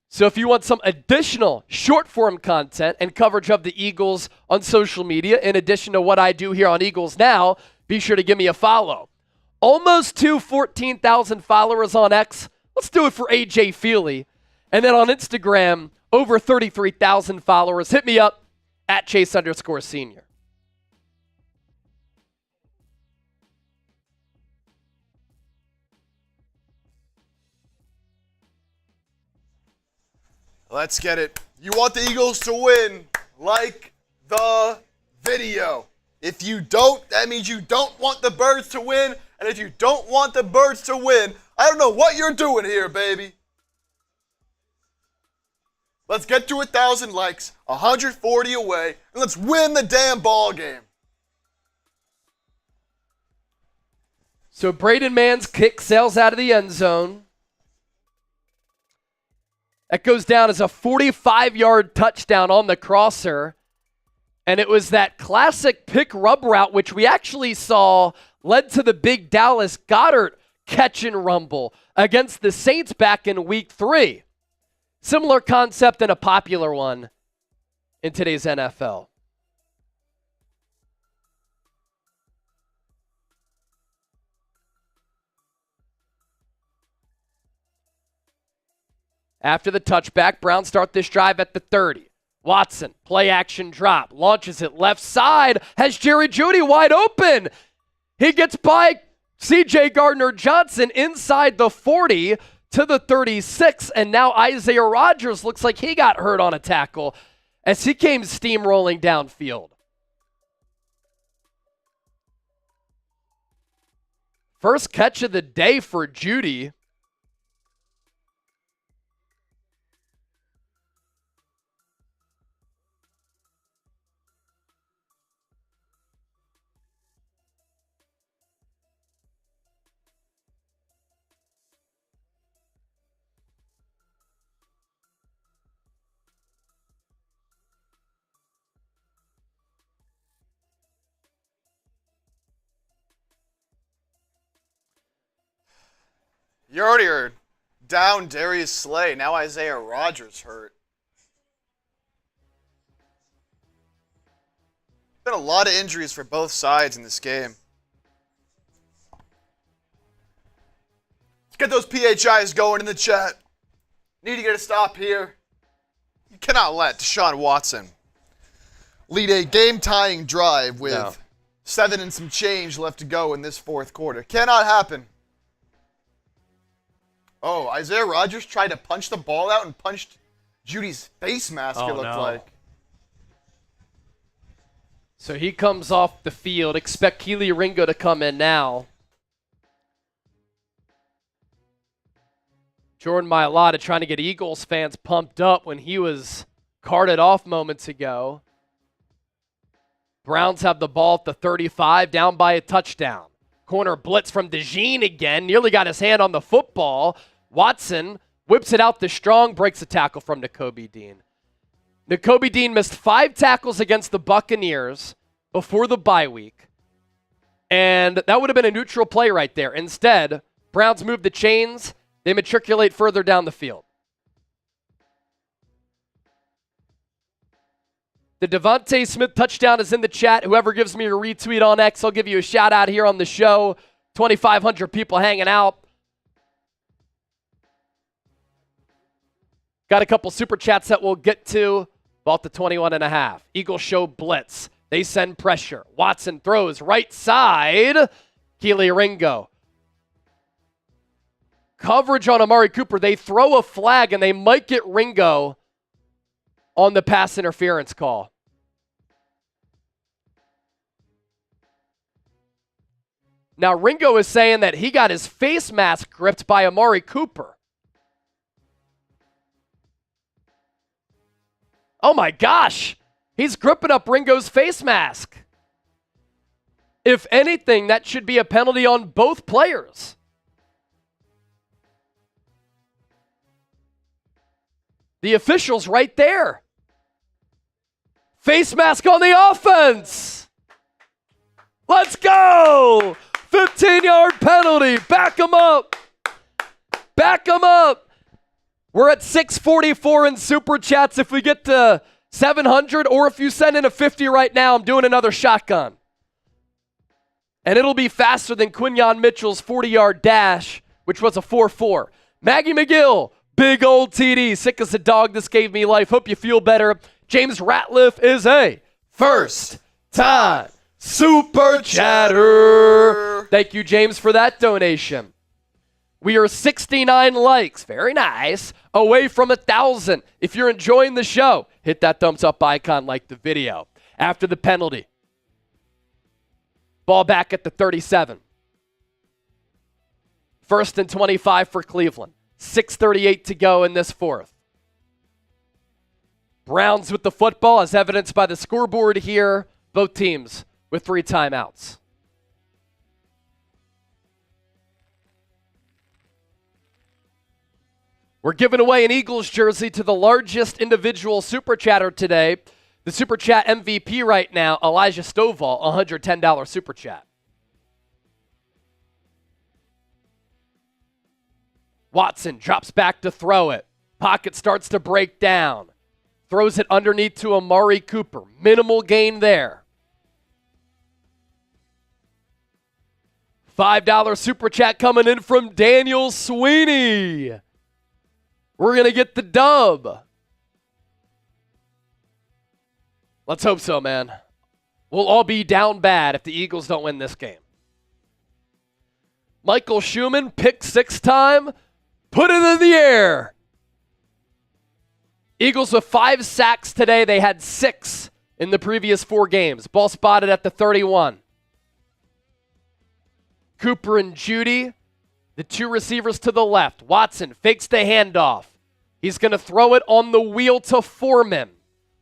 So if you want some additional short-form content and coverage of the Eagles on social media, in addition to what I do here on Eagles Now, be sure to give me a follow. Almost to 14,000 followers on X. Let's do it for AJ Feely. And then on Instagram, over 33,000 followers. Hit me up at Chase_Senior. Let's get it. You want the Eagles to win. Like the video. If you don't, that means you don't want the Birds to win. And if you don't want the Birds to win, I don't know what you're doing here, baby. Let's get to 1,000 likes, 140 away, and let's win the damn ball game. So Braden Mann's kick sails out of the end zone. That goes down as a 45-yard touchdown on the crosser. And it was that classic pick rub route, which we actually saw led to the big Dallas Goedert catch and rumble against the Saints back in week 3. Similar concept and a popular one in today's NFL. After the touchback, Browns start this drive at the 30. Watson, play action drop, launches it left side, has Jerry Jeudy wide open. He gets by C.J. Gardner-Johnson inside the 40 to the 36, and now Isaiah Rodgers looks like he got hurt on a tackle as he came steamrolling downfield. First catch of the day for Jeudy. You already are down Darius Slay. Now Isaiah Rodgers hurt. Been a lot of injuries for both sides in this game. Let's get those PHIs going in the chat. Need to get a stop here. You cannot let Deshaun Watson lead a game-tying drive with 7 and some change left to go in this fourth quarter. Cannot happen. Oh, Isaiah Rodgers tried to punch the ball out and punched Judy's face mask, it looked like. So he comes off the field. Expect Kelee Ringo to come in now. Jordan Mailata trying to get Eagles fans pumped up when he was carted off moments ago. Browns have the ball at the 35, down by a touchdown. Corner blitz from DeJean again. Nearly got his hand on the football. Watson whips it out the strong, breaks a tackle from Nakobe Dean. Nakobe Dean missed 5 tackles against the Buccaneers before the bye week. And that would have been a neutral play right there. Instead, Browns move the chains. They matriculate further down the field. The DeVonta Smith touchdown is in the chat. Whoever gives me a retweet on X, I'll give you a shout out here on the show. 2,500 people hanging out. Got a couple super chats that we'll get to. Bought the 21.5. Eagles show blitz. They send pressure. Watson throws right side. Kelee Ringo. Coverage on Amari Cooper. They throw a flag and they might get Ringo on the pass interference call. Now Ringo is saying that he got his face mask gripped by Amari Cooper. Oh my gosh, he's gripping up Ringo's face mask. If anything, that should be a penalty on both players. The official's right there. Face mask on the offense. Let's go. 15-yard penalty. Back him up. Back him up. We're at 644 in Super Chats. If we get to 700, or if you send in a 50 right now, I'm doing another shotgun. And it'll be faster than Quinyon Mitchell's 40-yard dash, which was a 4.4. Maggie McGill, big old TD. Sick as a dog, this gave me life. Hope you feel better. James Ratliff is a first-time Super Chatter. Thank you, James, for that donation. We are 69 likes, very nice, away from 1,000. If you're enjoying the show, hit that thumbs up icon, like the video. After the penalty, ball back at the 37. 1st and 25 for Cleveland. 6:38 to go in this fourth. Browns with the football, as evidenced by the scoreboard here. Both teams with 3 timeouts. We're giving away an Eagles jersey to the largest individual Super Chatter today. The Super Chat MVP right now, Elijah Stovall, $110 Super Chat. Watson drops back to throw it. Pocket starts to break down. Throws it underneath to Amari Cooper. Minimal gain there. $5 Super Chat coming in from Daniel Sweeney. We're going to get the dub. Let's hope so, man. We'll all be down bad if the Eagles don't win this game. Michael Schumann, pick 6 time. Put it in the air. Eagles with 5 sacks today. They had 6 in the previous 4 games. Ball spotted at the 31. Cooper and Judy, the 2 receivers to the left. Watson fakes the handoff. He's going to throw it on the wheel to Foreman.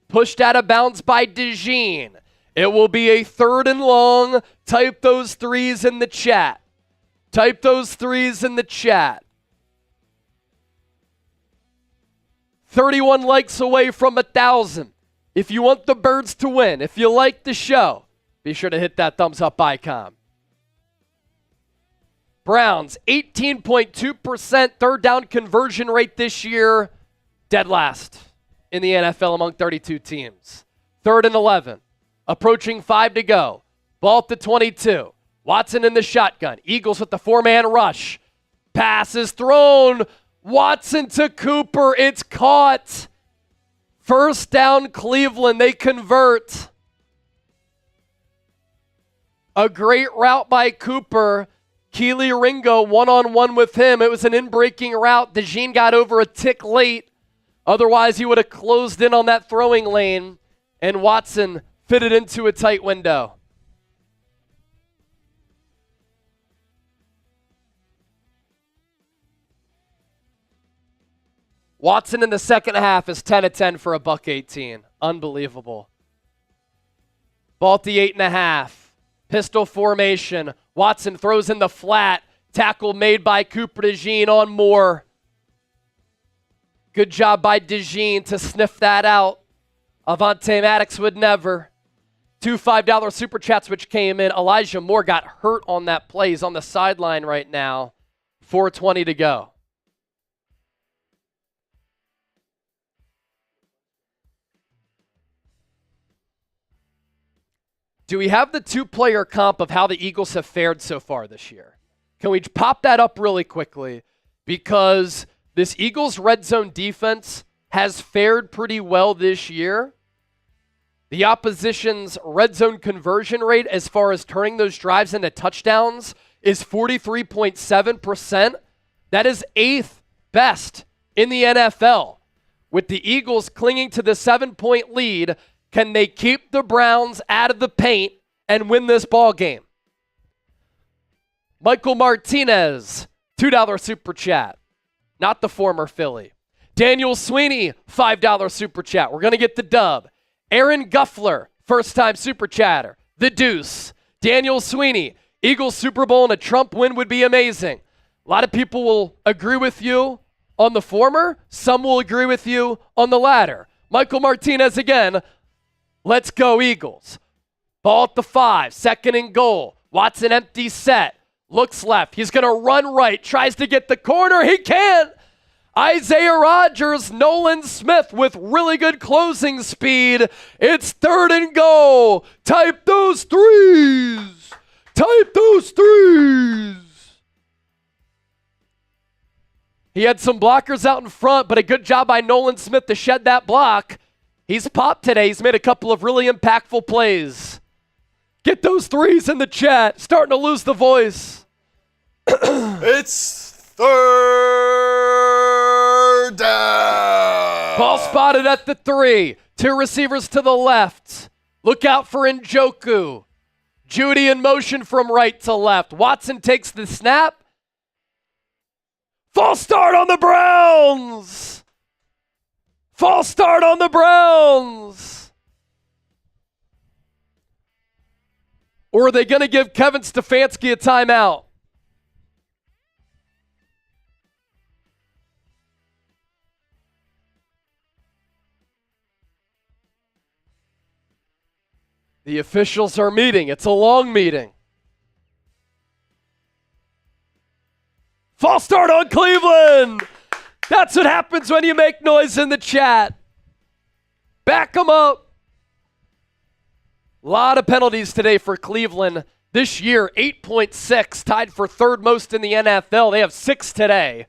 Pushed out of bounds by DeJean. It will be a 3rd and long. Type those 3s in the chat. Type those 3s in the chat. 31 likes away from 1,000. If you want the Birds to win, if you like the show, be sure to hit that thumbs up icon. Browns, 18.2% third down conversion rate this year. Dead last in the NFL among 32 teams. 3rd and 11. Approaching 5 to go. Ball at the 22. Watson in the shotgun. Eagles with the 4-man rush. Pass is thrown. Watson to Cooper. It's caught. 1st down Cleveland. They convert. A great route by Cooper. Keely Ringo one-on-one with him. It was an in-breaking route. DeJean got over a tick late. Otherwise, he would have closed in on that throwing lane, and Watson fitted into a tight window. Watson in the second half is 10 of 10 for a $118. Unbelievable. Ball at the 8.5. Pistol formation. Watson throws in the flat. Tackle made by Cooper DeJean on Moore. Good job by DeJean to sniff that out. Avonte Maddox would never. 2 $5 Super Chats which came in. Elijah Moore got hurt on that play. He's on the sideline right now. 4:20 to go. Do we have the 2-player comp of how the Eagles have fared so far this year? Can we pop that up really quickly? Because this Eagles red zone defense has fared pretty well this year. The opposition's red zone conversion rate as far as turning those drives into touchdowns is 43.7%. That is 8th best in the NFL. With the Eagles clinging to the 7-point lead, can they keep the Browns out of the paint and win this ball game? Michael Martinez, $2 Super Chat. Not the former Philly. Daniel Sweeney, $5 Super Chat. We're going to get the dub. Aaron Guffler, first-time Super Chatter. The Deuce. Daniel Sweeney, Eagles Super Bowl and a Trump win would be amazing. A lot of people will agree with you on the former. Some will agree with you on the latter. Michael Martinez again. Let's go Eagles. Ball at the 5, 2nd and goal. Watson empty set. Looks left. He's going to run right. Tries to get the corner. He can't. Isaiah Rodgers, Nolan Smith with really good closing speed. It's 3rd and goal. Type those threes. Type those threes. He had some blockers out in front, but a good job by Nolan Smith to shed that block. He's popped today. He's made a couple of really impactful plays. Get those threes in the chat. Starting to lose the voice. It's 3rd down. Ball spotted at the 3. 2 receivers to the left. Look out for Njoku. Judy in motion from right to left. Watson takes the snap. False start on the Browns. False start on the Browns. Or are they going to give Kevin Stefanski a timeout? The officials are meeting. It's a long meeting. False start on Cleveland. That's what happens when you make noise in the chat. Back them up. A lot of penalties today for Cleveland. This year, 8.6, tied for 3rd most in the NFL. They have 6 today.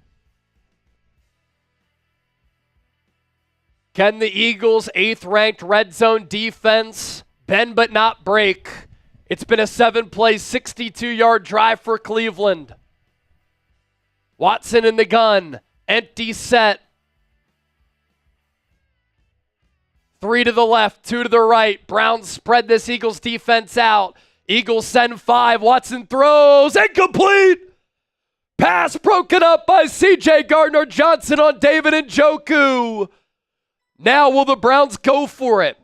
Can the Eagles' 8th-ranked red zone defense bend but not break? It's been a 7-play, 62-yard drive for Cleveland. Watson in the gun. Empty set. 3 to the left, 2 to the right. Browns spread this Eagles defense out. Eagles send 5. Watson throws. Incomplete. Pass broken up by C.J. Gardner-Johnson on David Njoku. Now will the Browns go for it?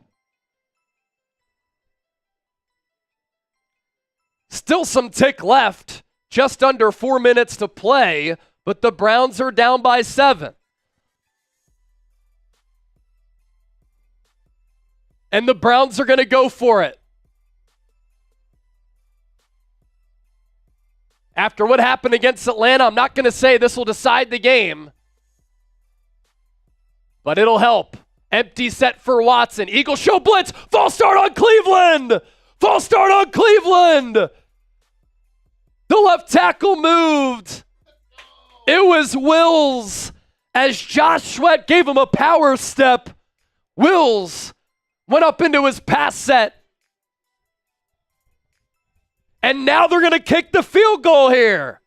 Still some tick left. Just under 4 minutes to play, but the Browns are down by 7. And the Browns are going to go for it. After what happened against Atlanta, I'm not going to say this will decide the game, but it'll help. Empty set for Watson. Eagles show blitz. False start on Cleveland. False start on Cleveland. The left tackle moved. It was Wills as Josh Sweat gave him a power step. Wills went up into his pass set. And now they're going to kick the field goal here.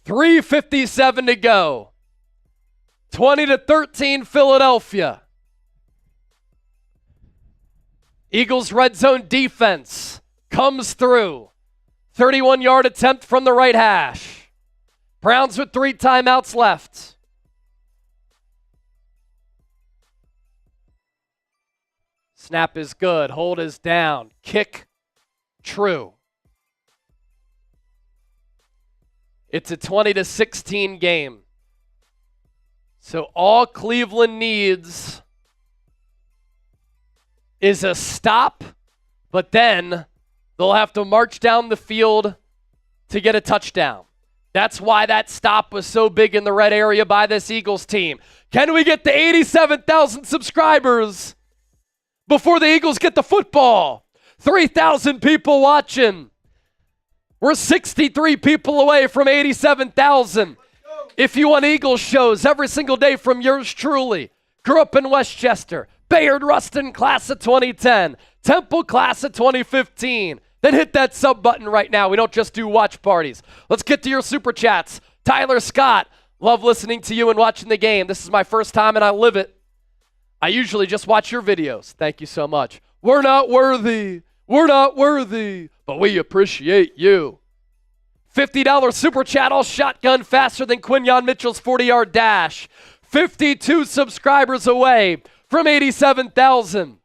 3:57 to go. 20-13 Philadelphia. Eagles red zone defense comes through. 31-yard attempt from the right hash. Browns with 3 timeouts left. Snap is good. Hold is down. Kick true. It's a 20-16 game. So all Cleveland needs is a stop, but then they'll have to march down the field to get a touchdown. That's why that stop was so big in the red area by this Eagles team. Can we get to 87,000 subscribers before the Eagles get the football? 3,000 people watching. We're 63 people away from 87,000. If you want Eagles shows every single day from yours truly, grew up in Westchester, Bayard Rustin class of 2010, Temple class of 2015. Then hit that sub button right now. We don't just do watch parties. Let's get to your super chats. Tyler Scott, love listening to you and watching the game. This is my first time and I live it. I usually just watch your videos. Thank you so much. We're not worthy. We're not worthy, but we appreciate you. $50 super chat, all shotgun faster than Quinyon Mitchell's 40-yard dash. 52 subscribers away from 87,000.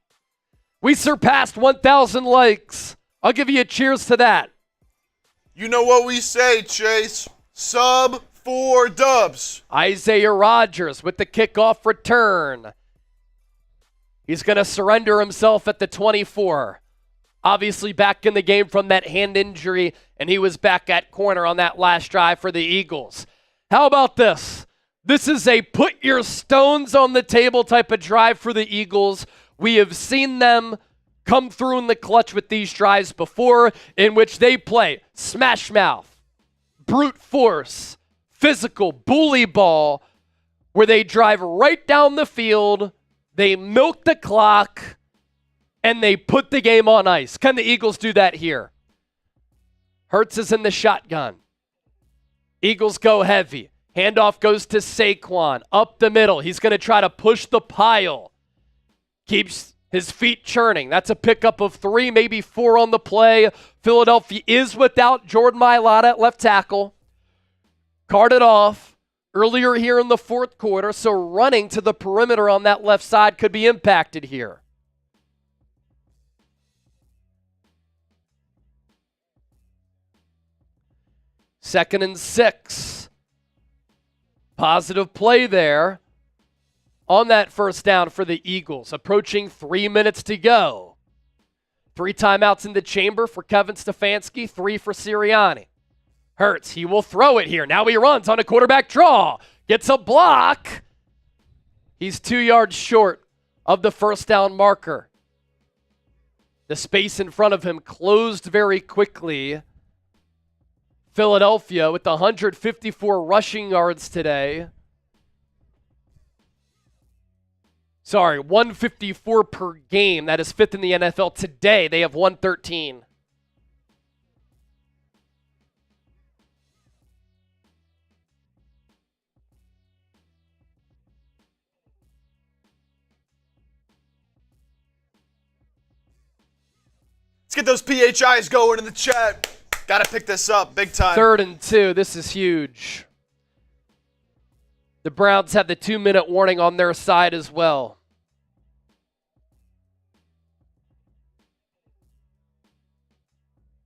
We surpassed 1,000 likes. I'll give you a cheers to that. You know what we say, Chase. Sub 4 dubs. Isaiah Rodgers with the kickoff return. He's going to surrender himself at the 24. Obviously back in the game from that hand injury, and he was back at corner on that last drive for the Eagles. How about this? This is a put your stones on the table type of drive for the Eagles. We have seen them come through in the clutch with these drives before, in which they play smash mouth, brute force, physical, bully ball, where they drive right down the field, they milk the clock, and they put the game on ice. Can the Eagles do that here? Hurts is in the shotgun. Eagles go heavy. Handoff goes to Saquon. Up the middle. He's going to try to push the pile. Keeps his feet churning. That's a pickup of 3, maybe 4 on the play. Philadelphia is without Jordan Mailata at left tackle. Carted off earlier here in the fourth quarter, so running to the perimeter on that left side could be impacted here. Second and 6. Positive play there on that first down for the Eagles. Approaching 3 minutes to go. 3 timeouts in the chamber for Kevin Stefanski, 3 for Sirianni. Hurts, he will throw it here. Now he runs on a quarterback draw. Gets a block. He's 2 yards short of the first down marker. The space in front of him closed very quickly. Philadelphia with 154 rushing yards today. 154 per game. That is 5th in the NFL. Today, they have 113. Let's get those PHIs going in the chat. Got to pick this up big time. 3rd and 2. This is huge. The Browns have the 2-minute warning on their side as well.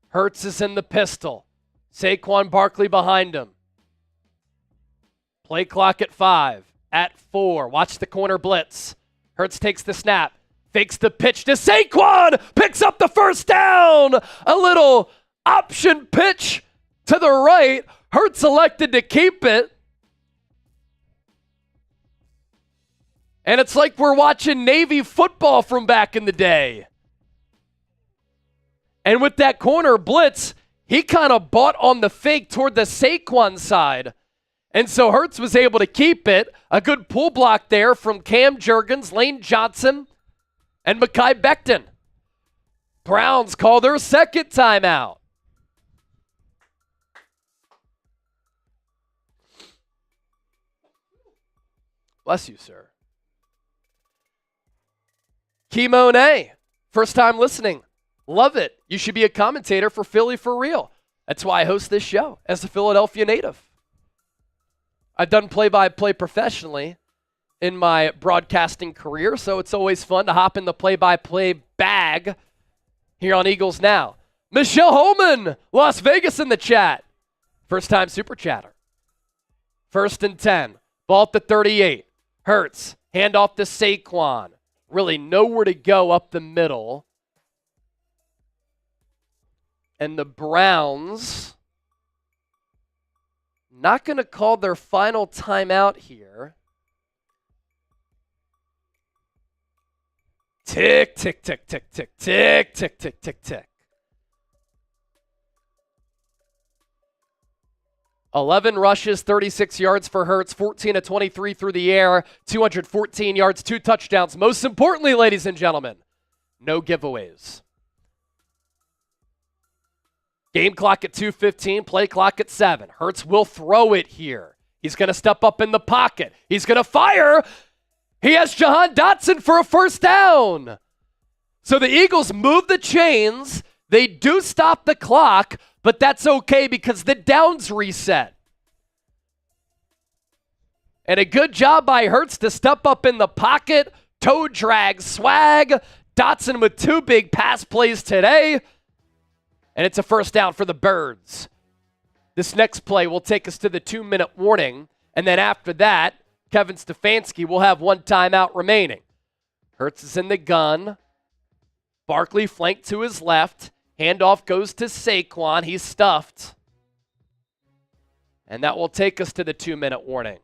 Hurts is in the pistol. Saquon Barkley behind him. Play clock at 5. At 4. Watch the corner blitz. Hurts takes the snap. Fakes the pitch to Saquon. Picks up the first down. A little option pitch to the right. Hurts elected to keep it. And it's like we're watching Navy football from back in the day. And with that corner blitz, he kind of bought on the fake toward the Saquon side. And so Hurts was able to keep it. A good pull block there from Cam Jurgens, Lane Johnson, and Mekhi Becton. Browns call their second timeout. Bless you, sir. Kimone, first time listening. Love it. You should be a commentator for Philly for real. That's why I host this show as a Philadelphia native. I've done play-by-play professionally in my broadcasting career, so it's always fun to hop in the play-by-play bag here on Eagles Now. Michelle Holman, Las Vegas in the chat. First time super chatter. 1st and 10. Ball at the 38. Hurts. Handoff to Saquon. Really nowhere to go up the middle. And the Browns not going to call their final timeout here. Tick, tick, tick, tick, tick, tick, tick, tick, tick, tick. 11 rushes, 36 yards for Hurts, 14 of 23 through the air, 214 yards, 2 touchdowns. Most importantly, ladies and gentlemen, no giveaways. Game clock at 2:15, play clock at 7. Hurts will throw it here. He's going to step up in the pocket. He's going to fire. He has Jahan Dotson for a first down. So the Eagles move the chains. They do stop the clock, but that's okay because the downs reset. And a good job by Hurts to step up in the pocket, toe drag, swag. Dotson with 2 big pass plays today. And it's a first down for the Birds. This next play will take us to the 2-minute warning. And then after that, Kevin Stefanski will have 1 timeout remaining. Hurts is in the gun. Barkley flanked to his left. Handoff goes to Saquon. He's stuffed. And that will take us to the 2-minute warning.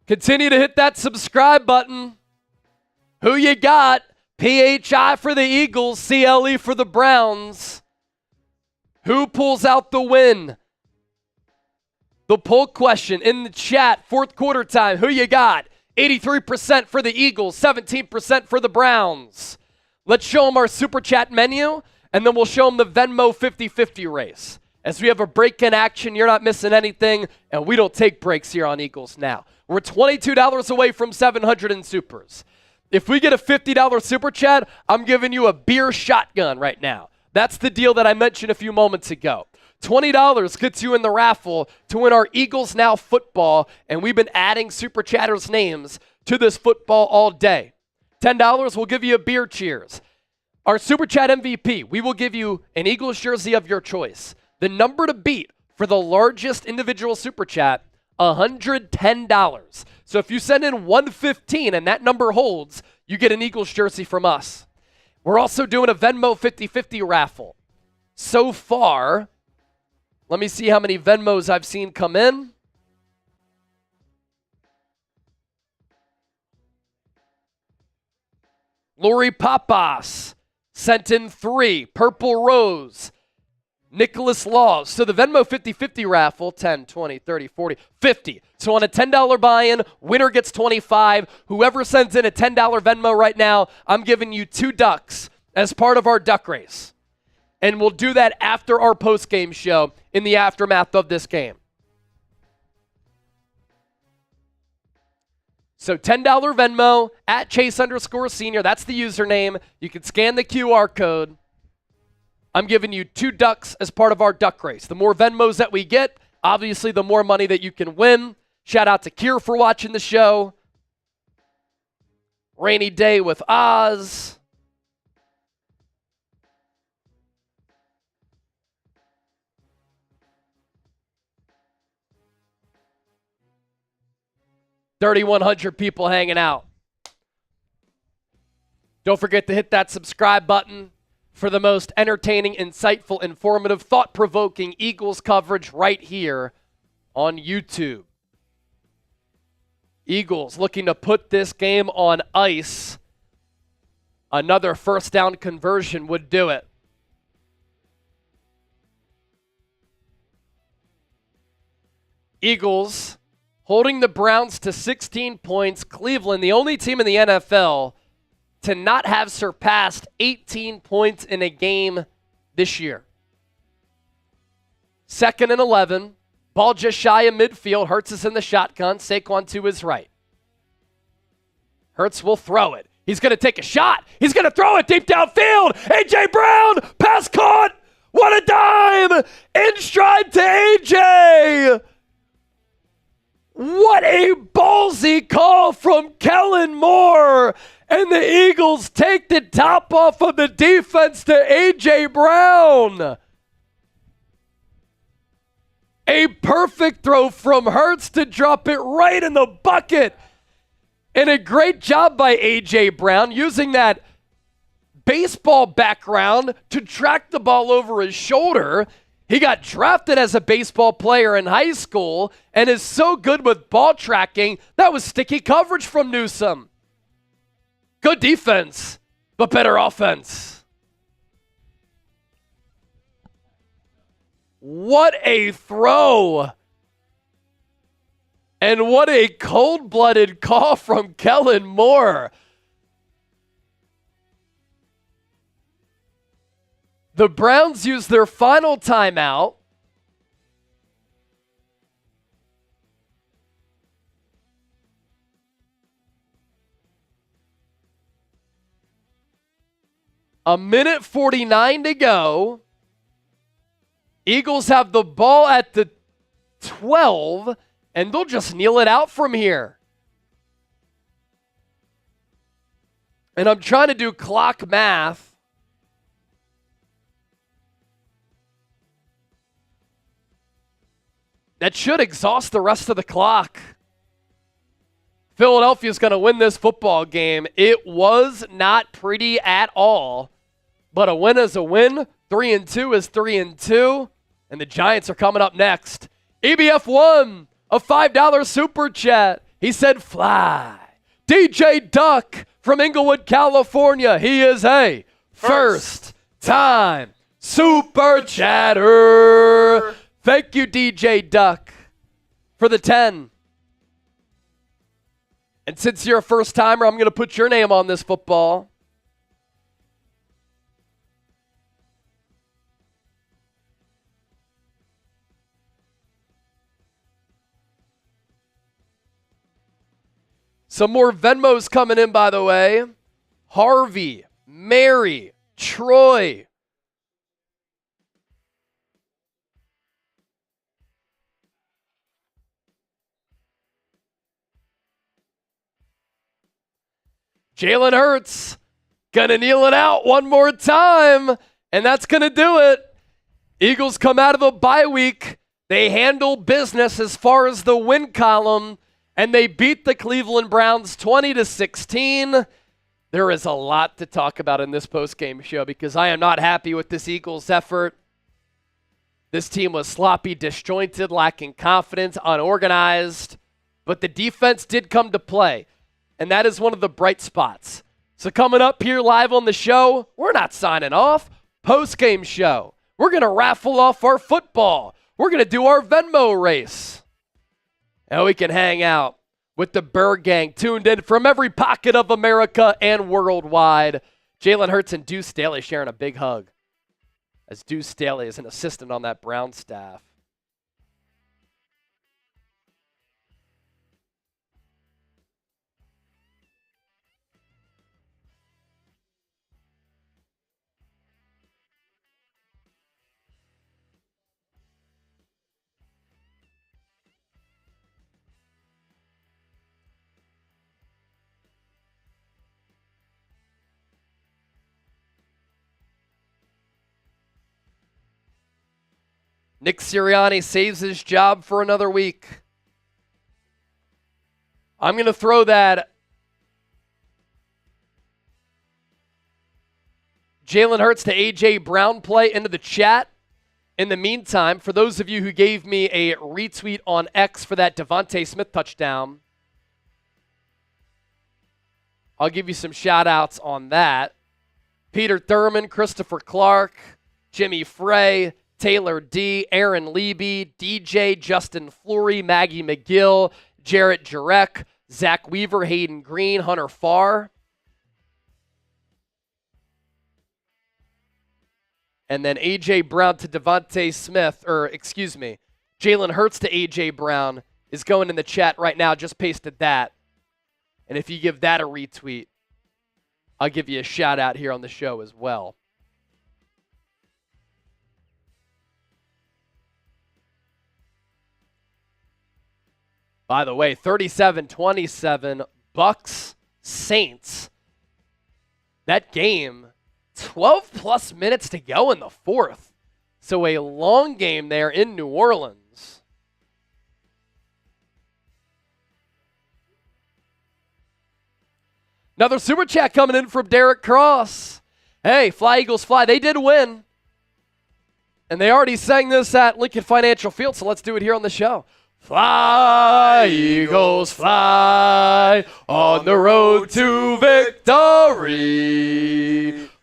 Continue to hit that subscribe button. Who you got? PHI for the Eagles, CLE for the Browns. Who pulls out the win? The poll question in the chat, fourth quarter time, who you got? 83% for the Eagles, 17% for the Browns. Let's show them our Super Chat menu, and then we'll show them the Venmo 50-50 race. As we have a break in action, you're not missing anything, and we don't take breaks here on Eagles Now. We're $22 away from 700 in supers. If we get a $50 Super Chat, I'm giving you a beer shotgun right now. That's the deal that I mentioned a few moments ago. $20 gets you in the raffle to win our Eagles Now football, and we've been adding Super Chatters' names to this football all day. $10 will give you a beer cheers. Our Super Chat MVP, we will give you an Eagles jersey of your choice. The number to beat for the largest individual Super Chat, $110. So if you send in 115 and that number holds, you get an Eagles jersey from us. We're also doing a Venmo 50-50 raffle. So far, let me see how many Venmos I've seen come in. Lori Papas sent in 3. Purple Rose. Nicholas Laws. So the Venmo 50-50 raffle, 10, 20, 30, 40, 50. So on a $10 buy-in, winner gets 25. Whoever sends in a $10 Venmo right now, I'm giving you 2 ducks as part of our duck race. And we'll do that after our post-game show in the aftermath of this game. So $10 Venmo at Chase_Senior. That's the username. You can scan the QR code. I'm giving you 2 ducks as part of our duck race. The more Venmos that we get, obviously the more money that you can win. Shout out to Kier for watching the show. Rainy Day with Oz. $3,100 people hanging out. Don't forget to hit that subscribe button for the most entertaining, insightful, informative, thought-provoking Eagles coverage right here on YouTube. Eagles looking to put this game on ice. Another first down conversion would do it. Eagles holding the Browns to 16 points. Cleveland, the only team in the NFL to not have surpassed 18 points in a game this year. 2nd and 11. Ball just shy of midfield. Hurts is in the shotgun. Saquon to his right. Hurts will throw it. He's going to take a shot. He's going to throw it deep downfield. A.J. Brown, pass caught. What a dime. In stride to A.J. What a ballsy call from Kellen Moore. And the Eagles take the top off of the defense to A.J. Brown. A perfect throw from Hurts to drop it right in the bucket. And a great job by A.J. Brown using that baseball background to track the ball over his shoulder. He got drafted as a baseball player in high school and is so good with ball tracking. That was sticky coverage from Newsome. Good defense, but better offense. What a throw. And what a cold-blooded call from Kellen Moore. The Browns use their final timeout. A minute 49 to go. Eagles have the ball at the 12, and they'll just kneel it out from here. And I'm trying to do clock math. That should exhaust the rest of the clock. Philadelphia's going to win this football game. It was not pretty at all, but a win is a win. 3-2 is 3-2, and the Giants are coming up next. EBF1, a $5 super chat. He said, fly. DJ Duck from Inglewood, California. He is a first-time super chatter. Thank you, DJ Duck, for the 10. And since you're a first-timer, I'm going to put your name on this football. Some more Venmos coming in, by the way. Harvey, Mary, Troy. Jalen Hurts gonna kneel it out one more time, and that's gonna do it. Eagles come out of the bye week. They handle business as far as the win column, and they beat the Cleveland Browns 20-16. There is a lot to talk about in this postgame show because I am not happy with this Eagles effort. This team was sloppy, disjointed, lacking confidence, unorganized, but the defense did come to play. And that is one of the bright spots. So coming up here live on the show, we're not signing off. Post-game show. We're going to raffle off our football. We're going to do our Venmo race. And we can hang out with the Burr Gang tuned in from every pocket of America and worldwide. Jalen Hurts and Deuce Staley sharing a big hug, as Deuce Staley is an assistant on that Brown staff. Nick Sirianni saves his job for another week. I'm going to throw that Jalen Hurts to A.J. Brown play into the chat. In the meantime, for those of you who gave me a retweet on X for that DeVonta Smith touchdown, I'll give you some shout-outs on that. Peter Thurman, Christopher Clark, Jimmy Frey, Taylor D., Aaron Leby, DJ, Justin Flory, Maggie McGill, Jarrett Jurek, Zach Weaver, Hayden Green, Hunter Farr. And then A.J. Brown to DeVonta Smith, Jalen Hurts to A.J. Brown is going in the chat right now. Just pasted that. And if you give that a retweet, I'll give you a shout out here on the show as well. By the way, 37-27, Bucs, Saints. That game, 12-plus minutes to go in the fourth. So a long game there in New Orleans. Another super chat coming in from Derek Cross. Hey, Fly Eagles Fly. They did win. And they already sang this at Lincoln Financial Field, so let's do it here on the show. Fly, Eagles, fly, on the road to victory.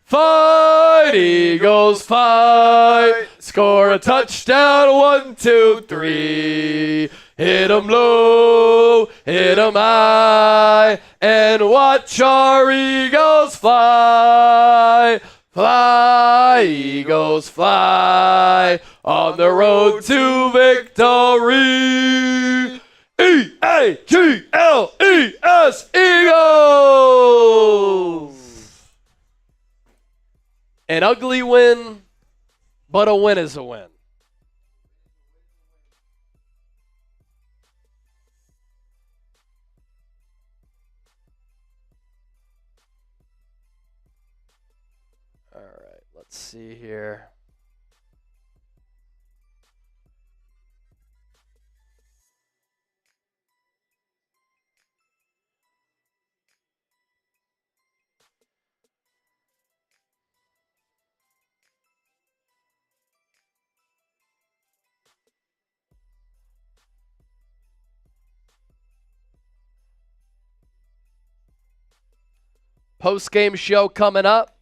Fight, Eagles, fight, score a touchdown, 1, 2, 3. Hit 'em low, hit 'em high, and watch our Eagles fly. Fly, Eagles, fly, on the road to victory. E-A-G-L-E-S, Eagles! An ugly win, but a win is a win. All right, let's see here. Post-game show coming up.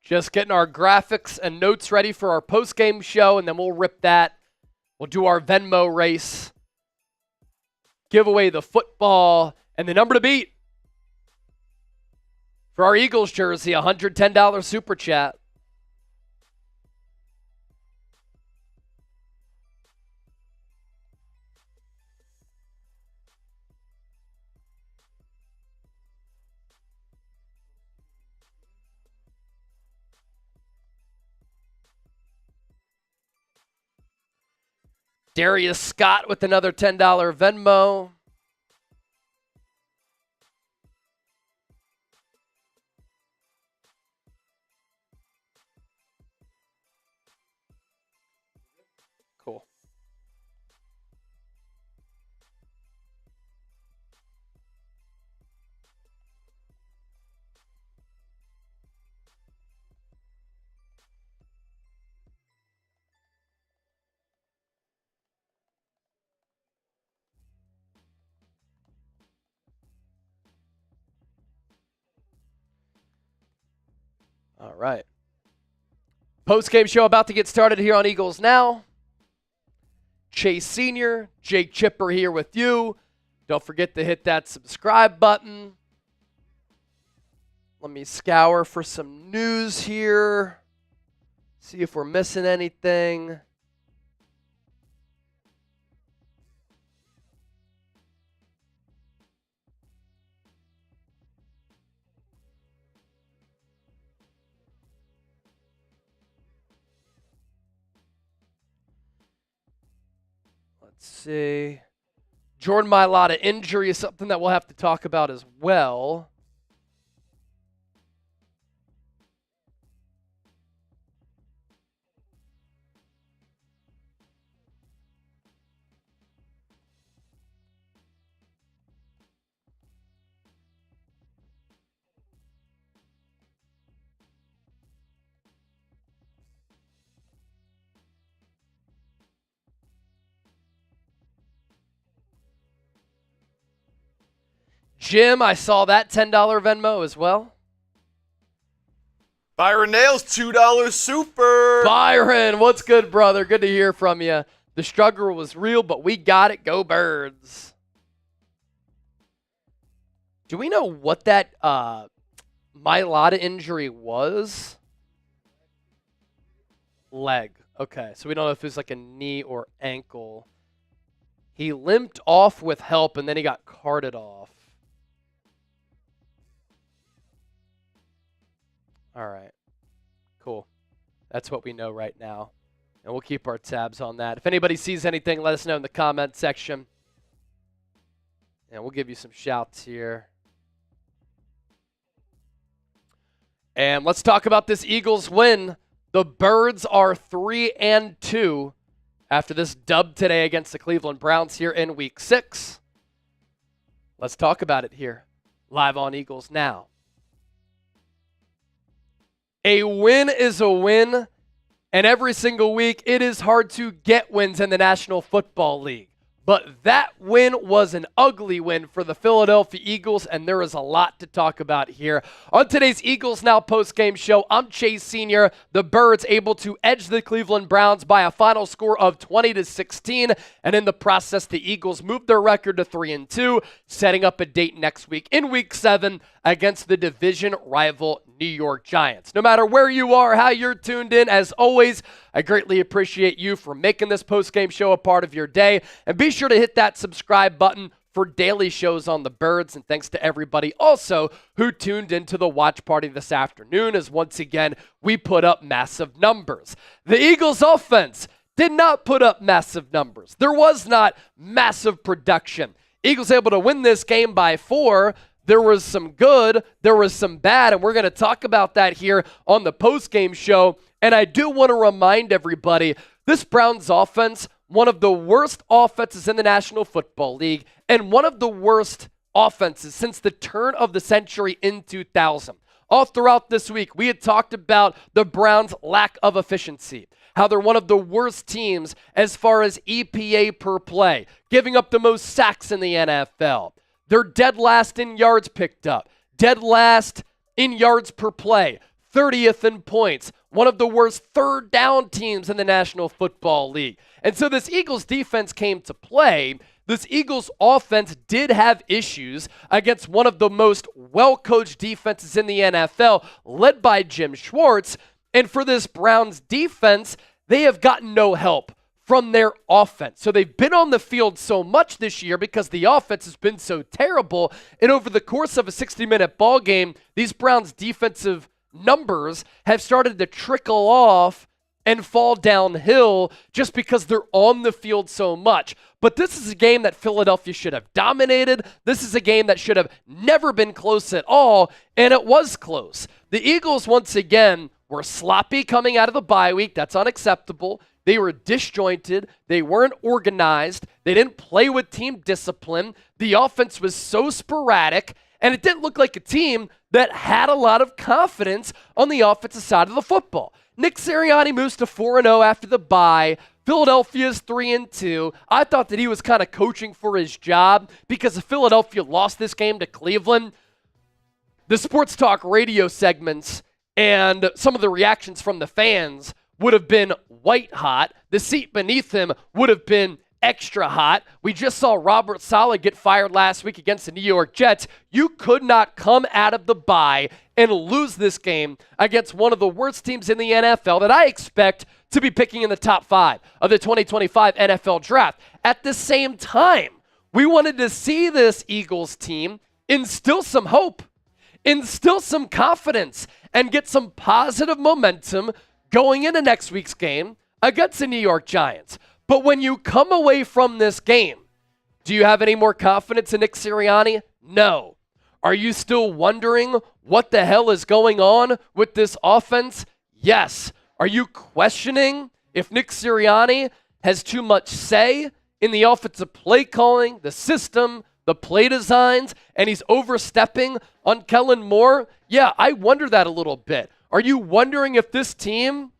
Just getting our graphics and notes ready for our post-game show, and then we'll rip that. We'll do our Venmo race, give away the football, and the number to beat for our Eagles jersey, $110 super chat. Darius Scott with another $10 Venmo. Cool. All right. Post-game show about to get started here on Eagles Now. Chase Sr., Jake Chipper here with you. Don't forget to hit that subscribe button. Let me scour for some news here. See if we're missing anything. Let's see. Jordan Mailata injury is something that we'll have to talk about as well. Jim, I saw that $10 Venmo as well. Byron Nails, $2 super. Byron, what's good, brother? Good to hear from you. The struggle was real, but we got it. Go Birds. Do we know what that Mailata injury was? Leg. Okay, so we don't know if it was like a knee or ankle. He limped off with help, and then he got carted off. All right, cool. That's what we know right now, and we'll keep our tabs on that. If anybody sees anything, let us know in the comment section, and we'll give you some shouts here. And let's talk about this Eagles win. The Birds are 3-2 after this dub today against the Cleveland Browns here in Week 6. Let's talk about it here, live on Eagles Now. A win is a win, and every single week it is hard to get wins in the National Football League. But that win was an ugly win for the Philadelphia Eagles, and there is a lot to talk about here. On today's Eagles Now post-game show, I'm Chase Sr. The Birds able to edge the Cleveland Browns by a final score of 20-16, and in the process, the Eagles moved their record to 3-2, setting up a date next week in Week 7 against the division rival New York Giants. No matter where you are, how you're tuned in, as always, I greatly appreciate you for making this postgame show a part of your day. And be sure to hit that subscribe button for daily shows on the Birds. And thanks to everybody also who tuned into the watch party this afternoon, as once again, we put up massive numbers. The Eagles offense did not put up massive numbers. There was not massive production. Eagles able to win this game by 4. There was some good, there was some bad, and we're going to talk about that here on the postgame show. And I do want to remind everybody, this Browns offense, one of the worst offenses in the National Football League, and one of the worst offenses since the turn of the century in 2000. All throughout this week, we had talked about the Browns' lack of efficiency, how they're one of the worst teams as far as EPA per play, giving up the most sacks in the NFL. They're dead last in yards picked up, dead last in yards per play, 30th in points, one of the worst third down teams in the National Football League. And so this Eagles defense came to play. This Eagles offense did have issues against one of the most well-coached defenses in the NFL, led by Jim Schwartz. And for this Browns defense, they have gotten no help from their offense. So they've been on the field so much this year because the offense has been so terrible. And over the course of a 60-minute ball game, these Browns defensive numbers have started to trickle off and fall downhill just because they're on the field so much. But this is a game that Philadelphia should have dominated. This is a game that should have never been close at all, and it was close. The Eagles, once again, were sloppy coming out of the bye week. That's unacceptable. They were disjointed. They weren't organized. They didn't play with team discipline. The offense was so sporadic, and it didn't look like a team that had a lot of confidence on the offensive side of the football. Nick Sirianni moves to 4-0 after the bye. Philadelphia's 3-2. I thought that he was kind of coaching for his job because if Philadelphia lost this game to Cleveland, the sports talk radio segments and some of the reactions from the fans would have been white hot. The seat beneath him would have been extra hot. We just saw Robert Saleh get fired last week against the New York Jets. You could not come out of the bye and lose this game against one of the worst teams in the NFL that I expect to be picking in the top 5 of the 2025 NFL draft. At the same time, we wanted to see this Eagles team instill some hope, instill some confidence, and get some positive momentum going into next week's game against the New York Giants. But when you come away from this game, do you have any more confidence in Nick Sirianni? No. Are you still wondering what the hell is going on with this offense? Yes. Are you questioning if Nick Sirianni has too much say in the offensive play calling, the system, the play designs, and he's overstepping on Kellen Moore? Yeah, I wonder that a little bit. Are you wondering if this team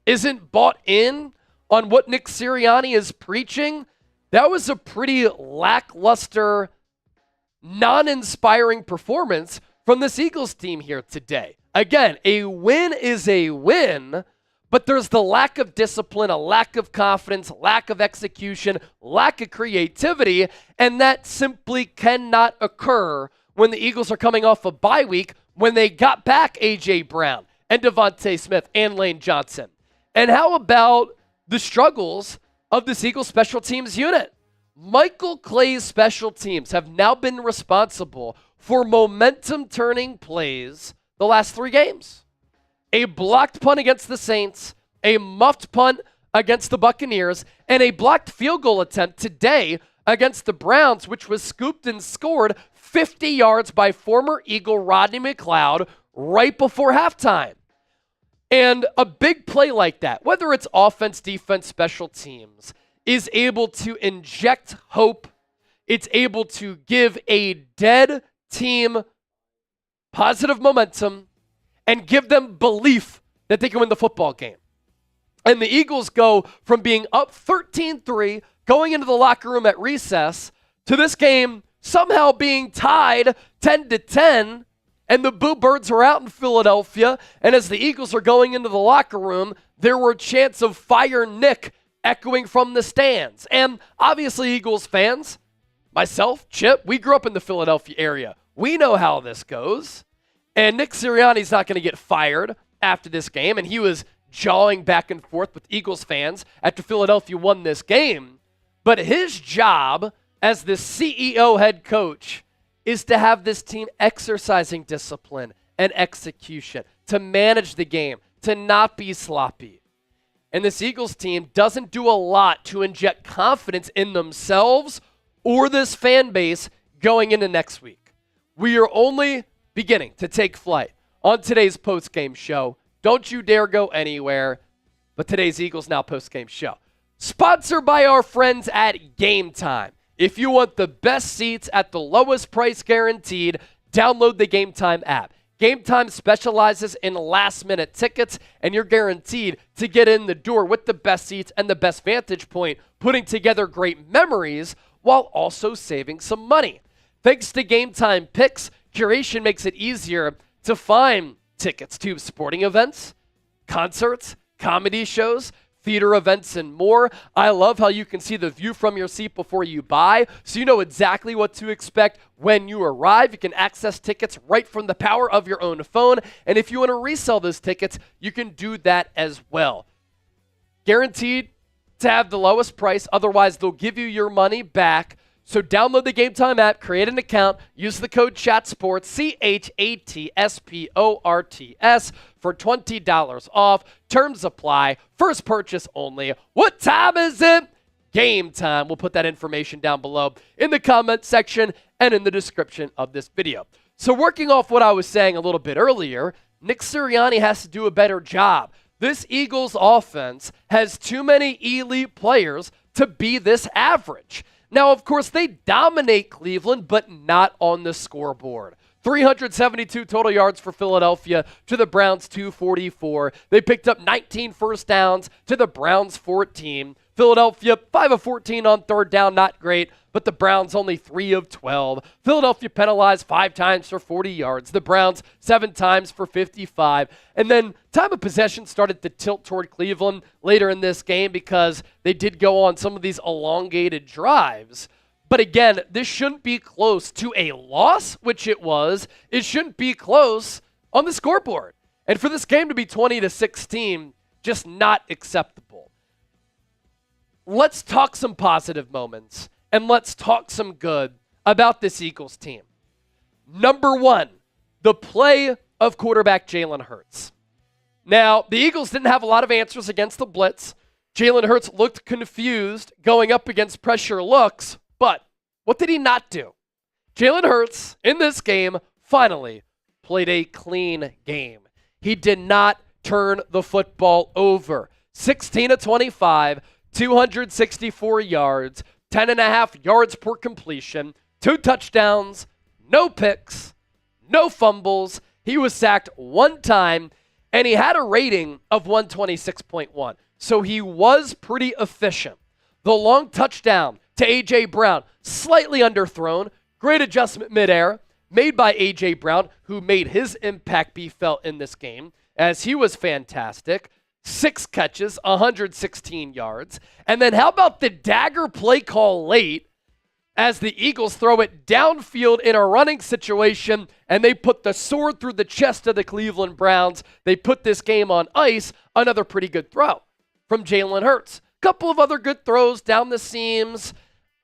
isn't bought in on what Nick Sirianni is preaching? That was a pretty lackluster, non-inspiring performance from this Eagles team here today. Again, a win is a win, but there's the lack of discipline, a lack of confidence, lack of execution, lack of creativity, and that simply cannot occur when the Eagles are coming off a bye week when they got back A.J. Brown and DeVonta Smith and Lane Johnson. And how about the struggles of this Eagles special teams unit? Michael Clay's special teams have now been responsible for momentum-turning plays the last 3 games. A blocked punt against the Saints, a muffed punt against the Buccaneers, and a blocked field goal attempt today against the Browns, which was scooped and scored 50 yards by former Eagle Rodney McLeod right before halftime. And a big play like that, whether it's offense, defense, special teams, is able to inject hope. It's able to give a dead team positive momentum and give them belief that they can win the football game. And the Eagles go from being up 13-3, going into the locker room at recess, to this game somehow being tied 10-10, and the Boo Birds are out in Philadelphia, and as the Eagles are going into the locker room, there were chants of "Fire Nick" echoing from the stands. And obviously Eagles fans, myself, Chip, we grew up in the Philadelphia area. We know how this goes. And Nick Sirianni's not going to get fired after this game, and he was jawing back and forth with Eagles fans after Philadelphia won this game. But his job as the CEO head coach is to have this team exercising discipline and execution, to manage the game, to not be sloppy. And this Eagles team doesn't do a lot to inject confidence in themselves or this fan base going into next week. We are only beginning to take flight on today's postgame show. Don't you dare go anywhere. But today's Eagles Now postgame show, sponsored by our friends at Game Time. If you want the best seats at the lowest price guaranteed, download the Game Time app. Game Time specializes in last-minute tickets, and you're guaranteed to get in the door with the best seats and the best vantage point, putting together great memories while also saving some money. Thanks to Game Time Picks, curation makes it easier to find tickets to sporting events, concerts, comedy shows, theater events, and more. I love how you can see the view from your seat before you buy, so you know exactly what to expect when you arrive. You can access tickets right from the power of your own phone, and if you want to resell those tickets, you can do that as well. Guaranteed to have the lowest price, otherwise they'll give you your money back. So download the Game Time app, create an account, use the code CHATSPORTS, CHATSPORTS, for $20 off. Terms apply. First purchase only. What time is it? Game time. We'll put that information down below in the comment section and in the description of this video. So working off what I was saying a little bit earlier, Nick Sirianni has to do a better job. This Eagles offense has too many elite players to be this average. Now, of course, they dominate Cleveland, but not on the scoreboard. 372 total yards for Philadelphia to the Browns 244. They picked up 19 first downs to the Browns 14. Philadelphia 5 of 14 on third down, not great, but the Browns only 3 of 12. Philadelphia penalized 5 times for 40 yards. The Browns 7 times for 55. And then time of possession started to tilt toward Cleveland later in this game because they did go on some of these elongated drives. But again, this shouldn't be close to a loss, which it was. It shouldn't be close on the scoreboard. And for this game to be 20-16, just not acceptable. Let's talk some positive moments, and let's talk some good about this Eagles team. Number one, the play of quarterback Jalen Hurts. Now, the Eagles didn't have a lot of answers against the blitz. Jalen Hurts looked confused going up against pressure looks, but what did he not do? Jalen Hurts, in this game, finally played a clean game. He did not turn the football over. 16 of 25, 264 yards, 10.5 yards per completion, 2 touchdowns, no picks, no fumbles. He was sacked 1 time, and he had a rating of 126.1. So he was pretty efficient. The long touchdown to A.J. Brown, slightly underthrown, great adjustment midair, made by A.J. Brown, who made his impact be felt in this game, as he was fantastic. 6 catches, 116 yards. And then how about the dagger play call late as the Eagles throw it downfield in a running situation, and they put the sword through the chest of the Cleveland Browns. They put this game on ice. Another pretty good throw from Jalen Hurts. Couple of other good throws down the seams.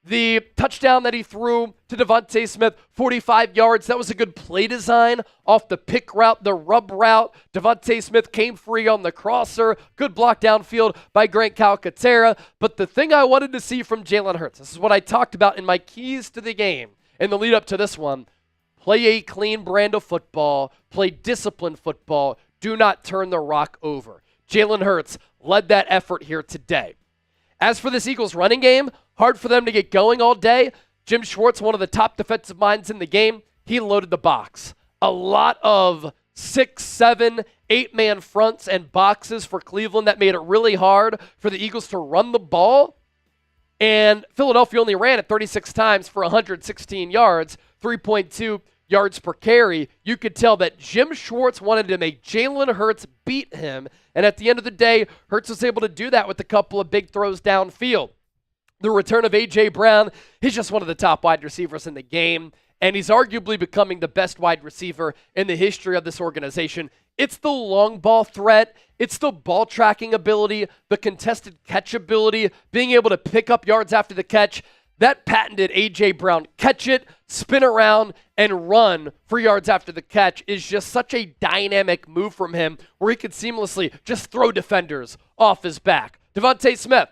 The touchdown that he threw to DeVonta Smith, 45 yards. That was a good play design off the pick route, the rub route. DeVonta Smith came free on the crosser. Good block downfield by Grant Calcaterra. But the thing I wanted to see from Jalen Hurts, this is what I talked about in my keys to the game in the lead up to this one. Play a clean brand of football. Play disciplined football. Do not turn the rock over. Jalen Hurts led that effort here today. As for this Eagles running game, hard for them to get going all day. Jim Schwartz, one of the top defensive minds in the game, he loaded the box. A lot of 6, 7, 8-man fronts and boxes for Cleveland that made it really hard for the Eagles to run the ball. And Philadelphia only ran it 36 times for 116 yards, 3.2 yards per carry. You could tell that Jim Schwartz wanted to make Jalen Hurts beat him. And at the end of the day, Hurts was able to do that with a couple of big throws downfield. The return of A.J. Brown, he's just one of the top wide receivers in the game. and he's arguably becoming the best wide receiver in the history of this organization. It's the long ball threat. It's the ball tracking ability, the contested catch ability, being able to pick up yards after the catch. That patented A.J. Brown catch it, spin around, and run for yards after the catch is just such a dynamic move from him where he could seamlessly just throw defenders off his back. DeVonta Smith,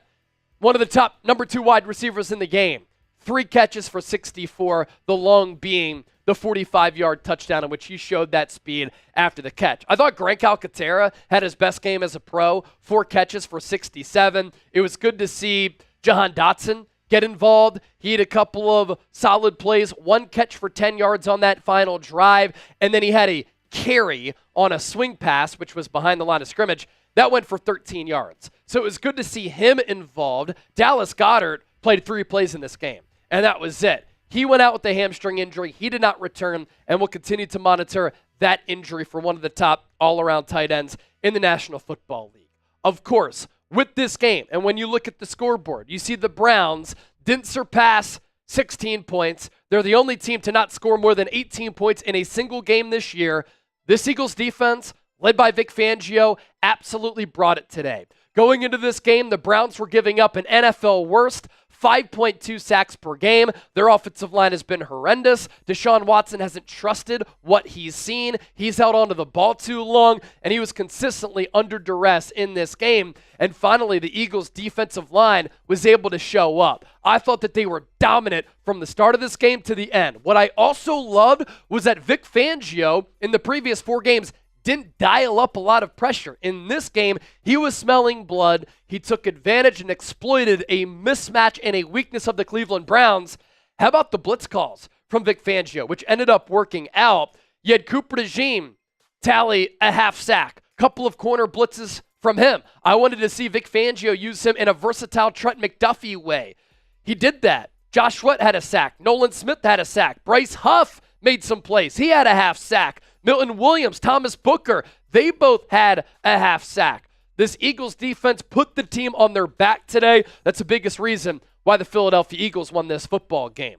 one of the top number 2 wide receivers in the game. 3 catches for 64, the long being the 45-yard touchdown in which he showed that speed after the catch. I thought Grant Calcaterra had his best game as a pro, 4 catches for 67. It was good to see Jahan Dotson get involved. He had a couple of solid plays, 1 catch for 10 yards on that final drive, and then he had a carry on a swing pass, which was behind the line of scrimmage. That went for 13 yards. So it was good to see him involved. Dallas Goedert played 3 plays in this game, and that was it. He went out with a hamstring injury. He did not return, and we'll continue to monitor that injury for one of the top all-around tight ends in the National Football League. Of course, with this game, and when you look at the scoreboard, you see the Browns didn't surpass 16 points. They're the only team to not score more than 18 points in a single game this year. This Eagles defense, led by Vic Fangio, absolutely brought it today. Going into this game, the Browns were giving up an NFL worst 5.2 sacks per game. Their offensive line has been horrendous. Deshaun Watson hasn't trusted what he's seen. He's held onto the ball too long, and he was consistently under duress in this game. And finally, the Eagles' defensive line was able to show up. I thought that they were dominant from the start of this game to the end. What I also loved was that Vic Fangio, in the previous 4 games, didn't dial up a lot of pressure. In this game, he was smelling blood. He took advantage and exploited a mismatch and a weakness of the Cleveland Browns. How about the blitz calls from Vic Fangio, which ended up working out? You had Cooper DeJean tally a half sack, couple of corner blitzes from him. I wanted to see Vic Fangio use him in a versatile Trent McDuffie way. He did that. Josh Sweat had a sack. Nolan Smith had a sack. Bryce Huff made some plays. He had a half sack. Milton Williams, Thomas Booker, they both had a half sack. This Eagles defense put the team on their back today. That's the biggest reason why the Philadelphia Eagles won this football game.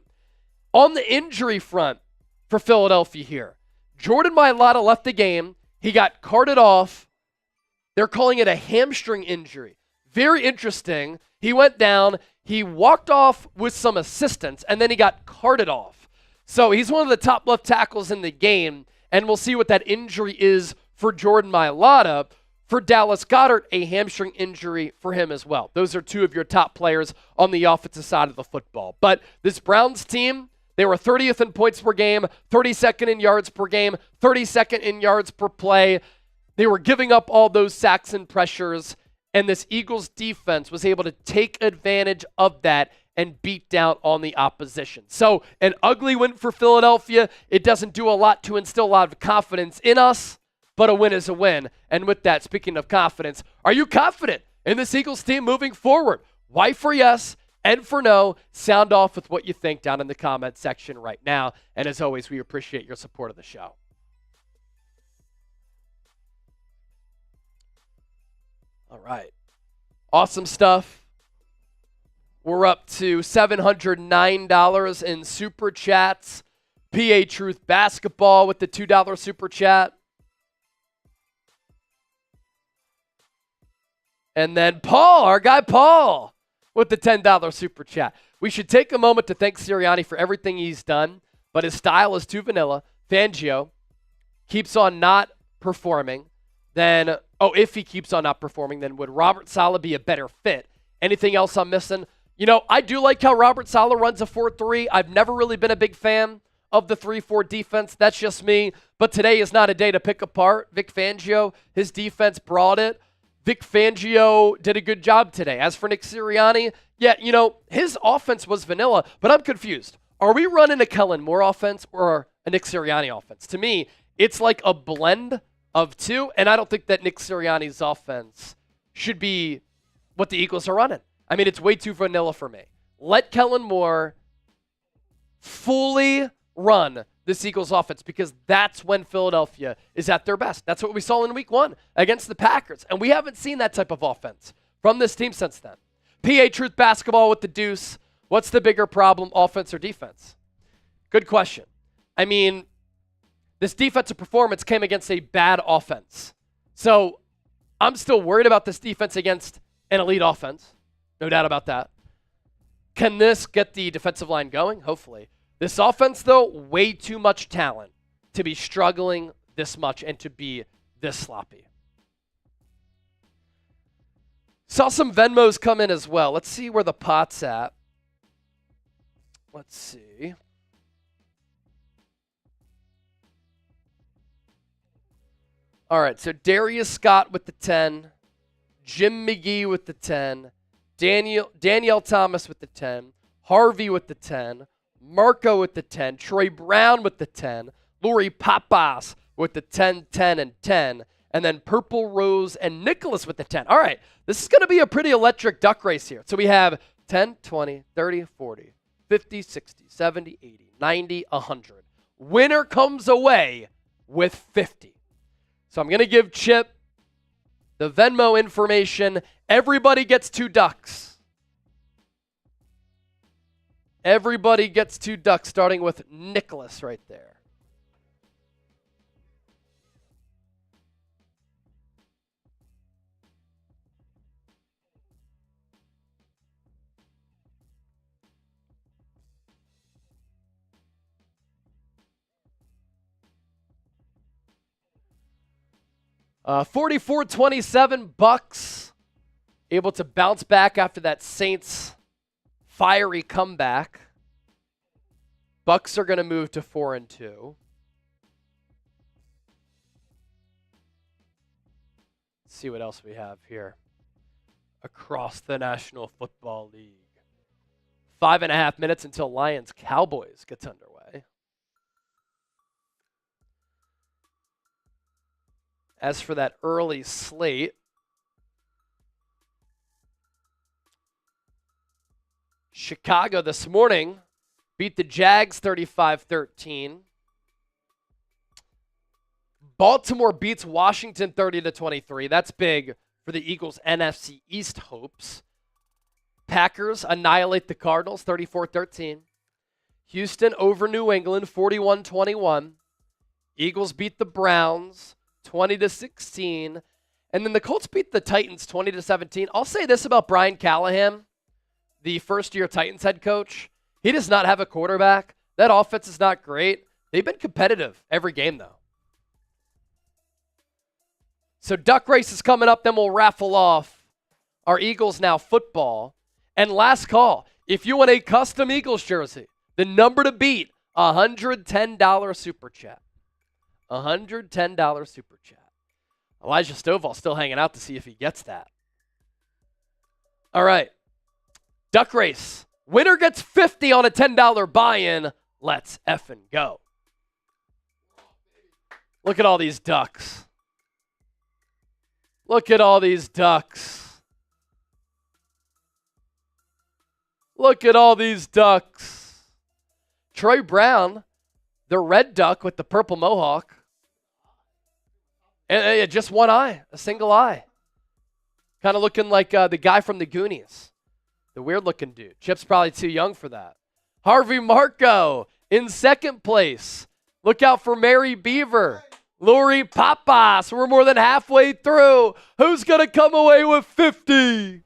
On the injury front for Philadelphia here, Jordan Mailata left the game. He got carted off. They're calling it a hamstring injury. Very interesting. He went down. He walked off with some assistance, and then he got carted off. So he's one of the top left tackles in the game. And we'll see what that injury is for Jordan Mailata. For Dallas Goedert, a hamstring injury for him as well. Those are 2 of your top players on the offensive side of the football. But this Browns team, they were 30th in points per game, 32nd in yards per game, 32nd in yards per play. They were giving up all those sacks and pressures, and this Eagles defense was able to take advantage of that and beat down on the opposition. So an ugly win for Philadelphia. It doesn't do a lot to instill a lot of confidence in us, but a win is a win. And with that, speaking of confidence, are you confident in this Eagles team moving forward? Why for yes and for no? Sound off with what you think down in the comment section right now. And as always, we appreciate your support of the show. All right. Awesome stuff. We're up to $709 in super chats. PA Truth Basketball with the $2 super chat. And then Paul, our guy Paul, with the $10 super chat. We should take a moment to thank Sirianni for everything he's done, but his style is too vanilla. Fangio keeps on not performing. Then, if he keeps on not performing, then would Robert Saleh be a better fit? Anything else I'm missing? You know, I do like how Robert Saleh runs a 4-3. I've never really been a big fan of the 3-4 defense. That's just me. But today is not a day to pick apart Vic Fangio. His defense brought it. Vic Fangio did a good job today. As for Nick Sirianni, yeah, you know, his offense was vanilla, but I'm confused. Are we running a Kellen Moore offense or a Nick Sirianni offense? To me, it's like a blend of 2, and I don't think that Nick Sirianni's offense should be what the Eagles are running. I mean, it's way too vanilla for me. Let Kellen Moore fully run this Eagles offense because that's when Philadelphia is at their best. That's what we saw in week 1 against the Packers, and we haven't seen that type of offense from this team since then. PA Truth Basketball with the deuce. What's the bigger problem, offense or defense? Good question. I mean, this defensive performance came against a bad offense. So I'm still worried about this defense against an elite offense. No doubt about that. Can this get the defensive line going? Hopefully. This offense, though, way too much talent to be struggling this much and to be this sloppy. Saw some Venmos come in as well. Let's see where the pot's at. Let's see. All right, so Darius Scott with the 10, Jim McGee with the 10, Danielle Thomas with the 10, Harvey with the 10, Marco with the 10, Troy Brown with the 10, Lori Papas with the 10, 10, and 10, and then Purple Rose and Nicholas with the 10. All right, this is going to be a pretty electric duck race here. So we have 10, 20, 30, 40, 50, 60, 70, 80, 90, 100. Winner comes away with 50. So I'm going to give Chip the Venmo information. Everybody gets 2 ducks. Everybody gets 2 ducks, starting with Nicholas right there. Uh, 44-27 Bucs, able to bounce back after that Saints fiery comeback. Bucs are going to move to 4-2. Let's see what else we have here across the National Football League. 5.5 minutes until Lions-Cowboys gets underway. As for that early slate, Chicago this morning beat the Jags 35-13. Baltimore beats Washington 30-23. That's big for the Eagles' NFC East hopes. Packers annihilate the Cardinals 34-13. Houston over New England 41-21. Eagles beat the Browns 20-16. And then the Colts beat the Titans 20-17. I'll say this about Brian Callahan, the first-year Titans head coach. He does not have a quarterback. That offense is not great. They've been competitive every game, though. So duck race is coming up. Then we'll raffle off our Eagles Now football. And last call, if you want a custom Eagles jersey, the number to beat, $110 super chat. $110 super chat. Elijah Stovall still hanging out to see if he gets that. All right. Duck race. Winner gets 50 on a $10 buy-in. Let's effing go. Look at all these ducks. Look at all these ducks. Look at all these ducks. Troy Brown, the red duck with the purple mohawk. And just one eye, a single eye. Kind of looking like the guy from the Goonies. The weird-looking dude. Chip's probably too young for that. Harvey Marco in second place. Look out for Mary Beaver. Lori Papas. We're more than halfway through. Who's going to come away with 50?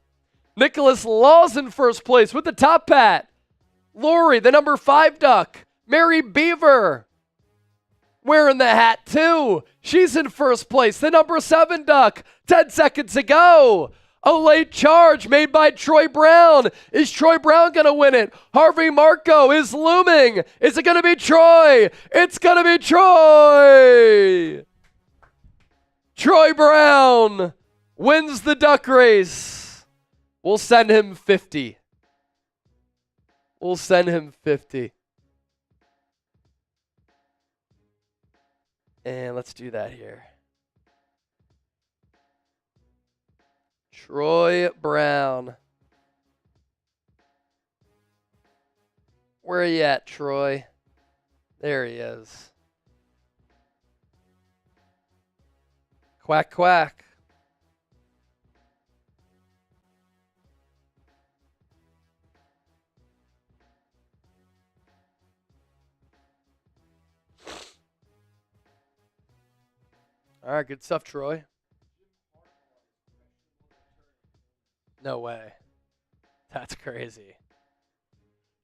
Nicholas Laws in first place with the top hat. Lori, the number 5 duck. Mary Beaver wearing the hat too. She's in first place. The number 7 duck. 10 seconds to go. A late charge made by Troy Brown. Is Troy Brown going to win it? Harvey Marco is looming. Is it going to be Troy? It's going to be Troy. Troy Brown wins the duck race. We'll send him 50. We'll send him 50. And let's do that here. Troy Brown. Where are you at, Troy? There he is. Quack, quack. All right, good stuff, Troy. No way. That's crazy.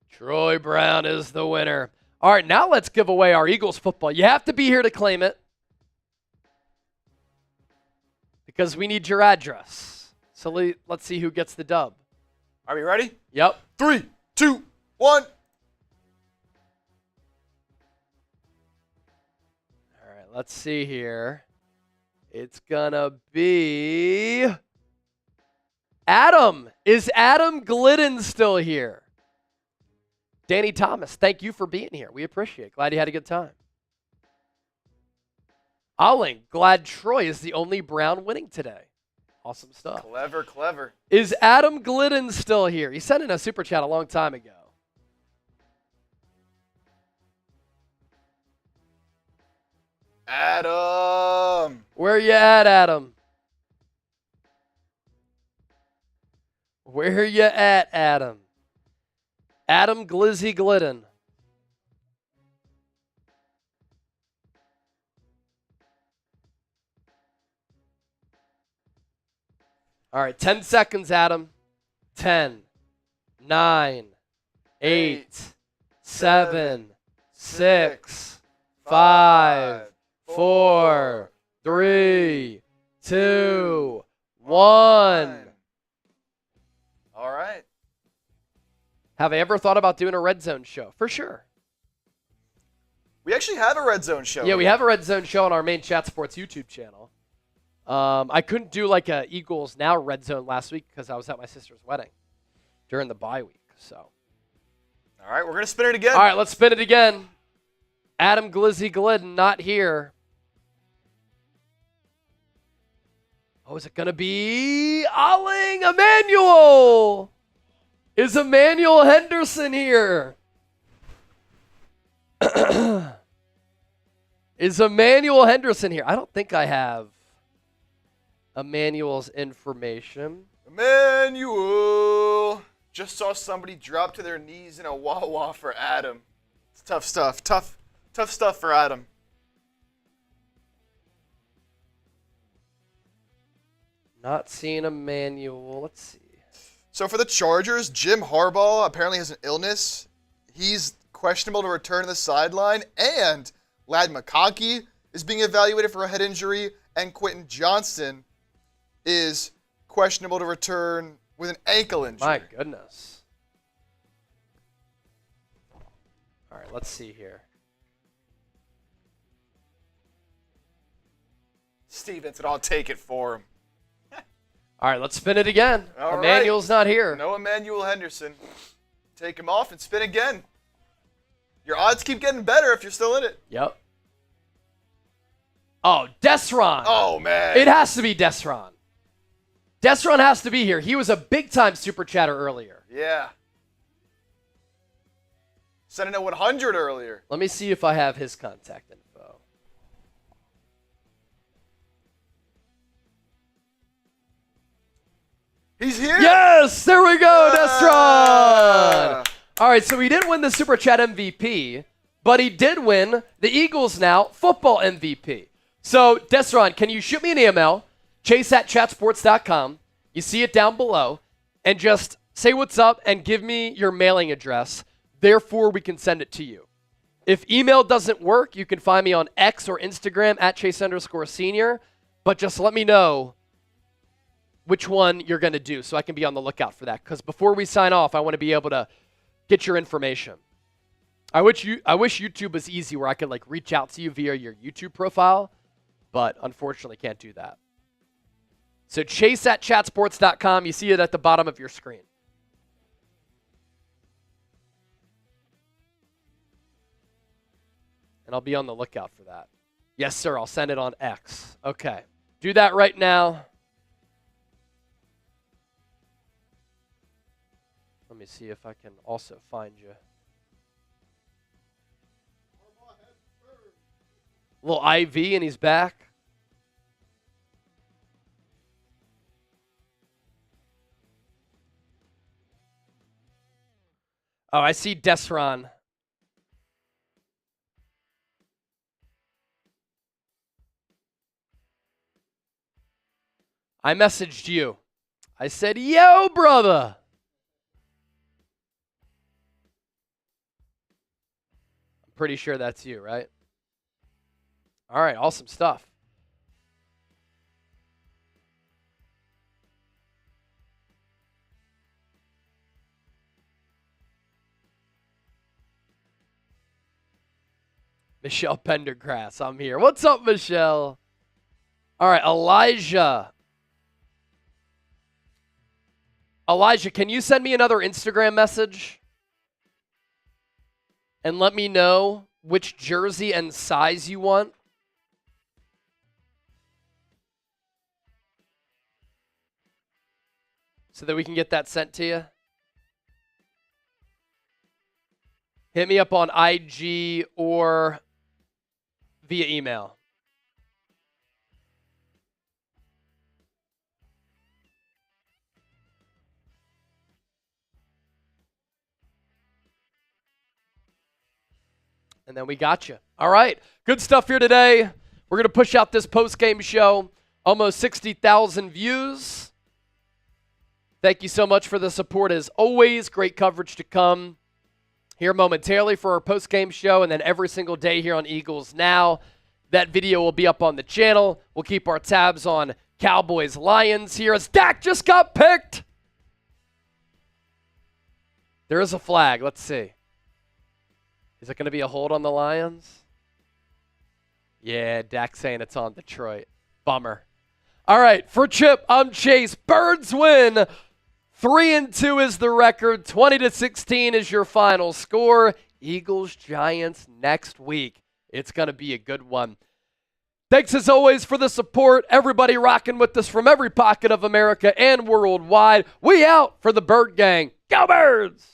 Troy Brown is the winner. All right, now let's give away our Eagles football. You have to be here to claim it because we need your address. So let's see who gets the dub. Are we ready? Yep. 3, 2, 1. All right, let's see here. It's going to be Adam. Is Adam Glidden still here? Danny Thomas, thank you for being here. We appreciate it. Glad you had a good time. Olling, glad Troy is the only Brown winning today. Awesome stuff. Clever, clever. Is Adam Glidden still here? He sent in a super chat a long time ago. Adam. Where you at, Adam? Where you at, Adam? Adam Glizzy Glidden. All right, 10 seconds, Adam. 10, 9, 8, 7, 6, 5, 4, 3, 2, 1. All right. Have I ever thought about doing a Red Zone show? For sure. We actually have a Red Zone show. Yeah, we have a Red Zone show on our main Chat Sports YouTube channel. I couldn't do like a Eagles Now Red Zone last week because I was at my sister's wedding during the bye week. So. All right, we're going to spin it again. All right, let's spin it again. Adam Glizzy Glidden not here. Oh, is it going to be Olling Emmanuel? Is Emmanuel Henderson here? Is Emmanuel Henderson here? I don't think I have Emmanuel's information. Emmanuel. Just saw somebody drop to their knees in a Wawa for Adam. It's tough stuff. Tough stuff for Adam. Not seeing Emmanuel. Let's see. So for the Chargers, Jim Harbaugh apparently has an illness. He's questionable to return to the sideline. And Ladd McConkey is being evaluated for a head injury. And Quentin Johnston is questionable to return with an ankle injury. My goodness. All right, let's see here. Stevenson, I'll take it for him. All right, let's spin it again. All Emmanuel's right. not here. No Emmanuel Henderson. Take him off and spin again. Your odds keep getting better if you're still in it. Yep. Oh, Desron. Oh, man. It has to be Desron. Desron has to be here. He was a big-time super chatter earlier. Yeah. Sending a 100 earlier. Let me see if I have his contact info. He's here. Yes, there we go, Yeah. Desron. All right, so he didn't win the Super Chat MVP, but he did win the Eagles Now Football MVP. So, Desron, can you shoot me an email, chase@chatsports.com. You see it down below, and just say what's up and give me your mailing address. Therefore, we can send it to you. If email doesn't work, you can find me on X or Instagram @Chase_Senior, but just let me know which one you're going to do so I can be on the lookout for that. Because before we sign off, I want to be able to get your information. I wish YouTube was easy where I could like reach out to you via your YouTube profile, but unfortunately can't do that. So chase@chatsports.com. You see it at the bottom of your screen. And I'll be on the lookout for that. Yes, sir. I'll send it on X. Okay. Do that right now. Let me see if I can also find you. Little IV and he's back. Oh, I see Desron. I messaged you. I said, yo, brother. I'm pretty sure that's you, right? All right, awesome stuff. Michelle Pendergrass, I'm here. What's up, Michelle? All right, Elijah. Elijah, can you send me another Instagram message? And let me know which jersey and size you want. So that we can get that sent to you. Hit me up on IG or via email. And then we got you. All right. Good stuff here today. We're going to push out this post-game show. Almost 60,000 views. Thank you so much for the support as always. Great coverage to come here momentarily for our post-game show, and then every single day here on Eagles Now. That video will be up on the channel. We'll keep our tabs on Cowboys-Lions here as Dak just got picked. There is a flag. Let's see. Is it going to be a hold on the Lions? Yeah, Dak saying it's on Detroit. Bummer. All right, for Chip, I'm Chase. Birds win. 3-2 is the record. 20-16 is your final score. Eagles-Giants next week. It's going to be a good one. Thanks as always for the support. Everybody rocking with us from every pocket of America and worldwide. We out for the Bird Gang. Go Birds!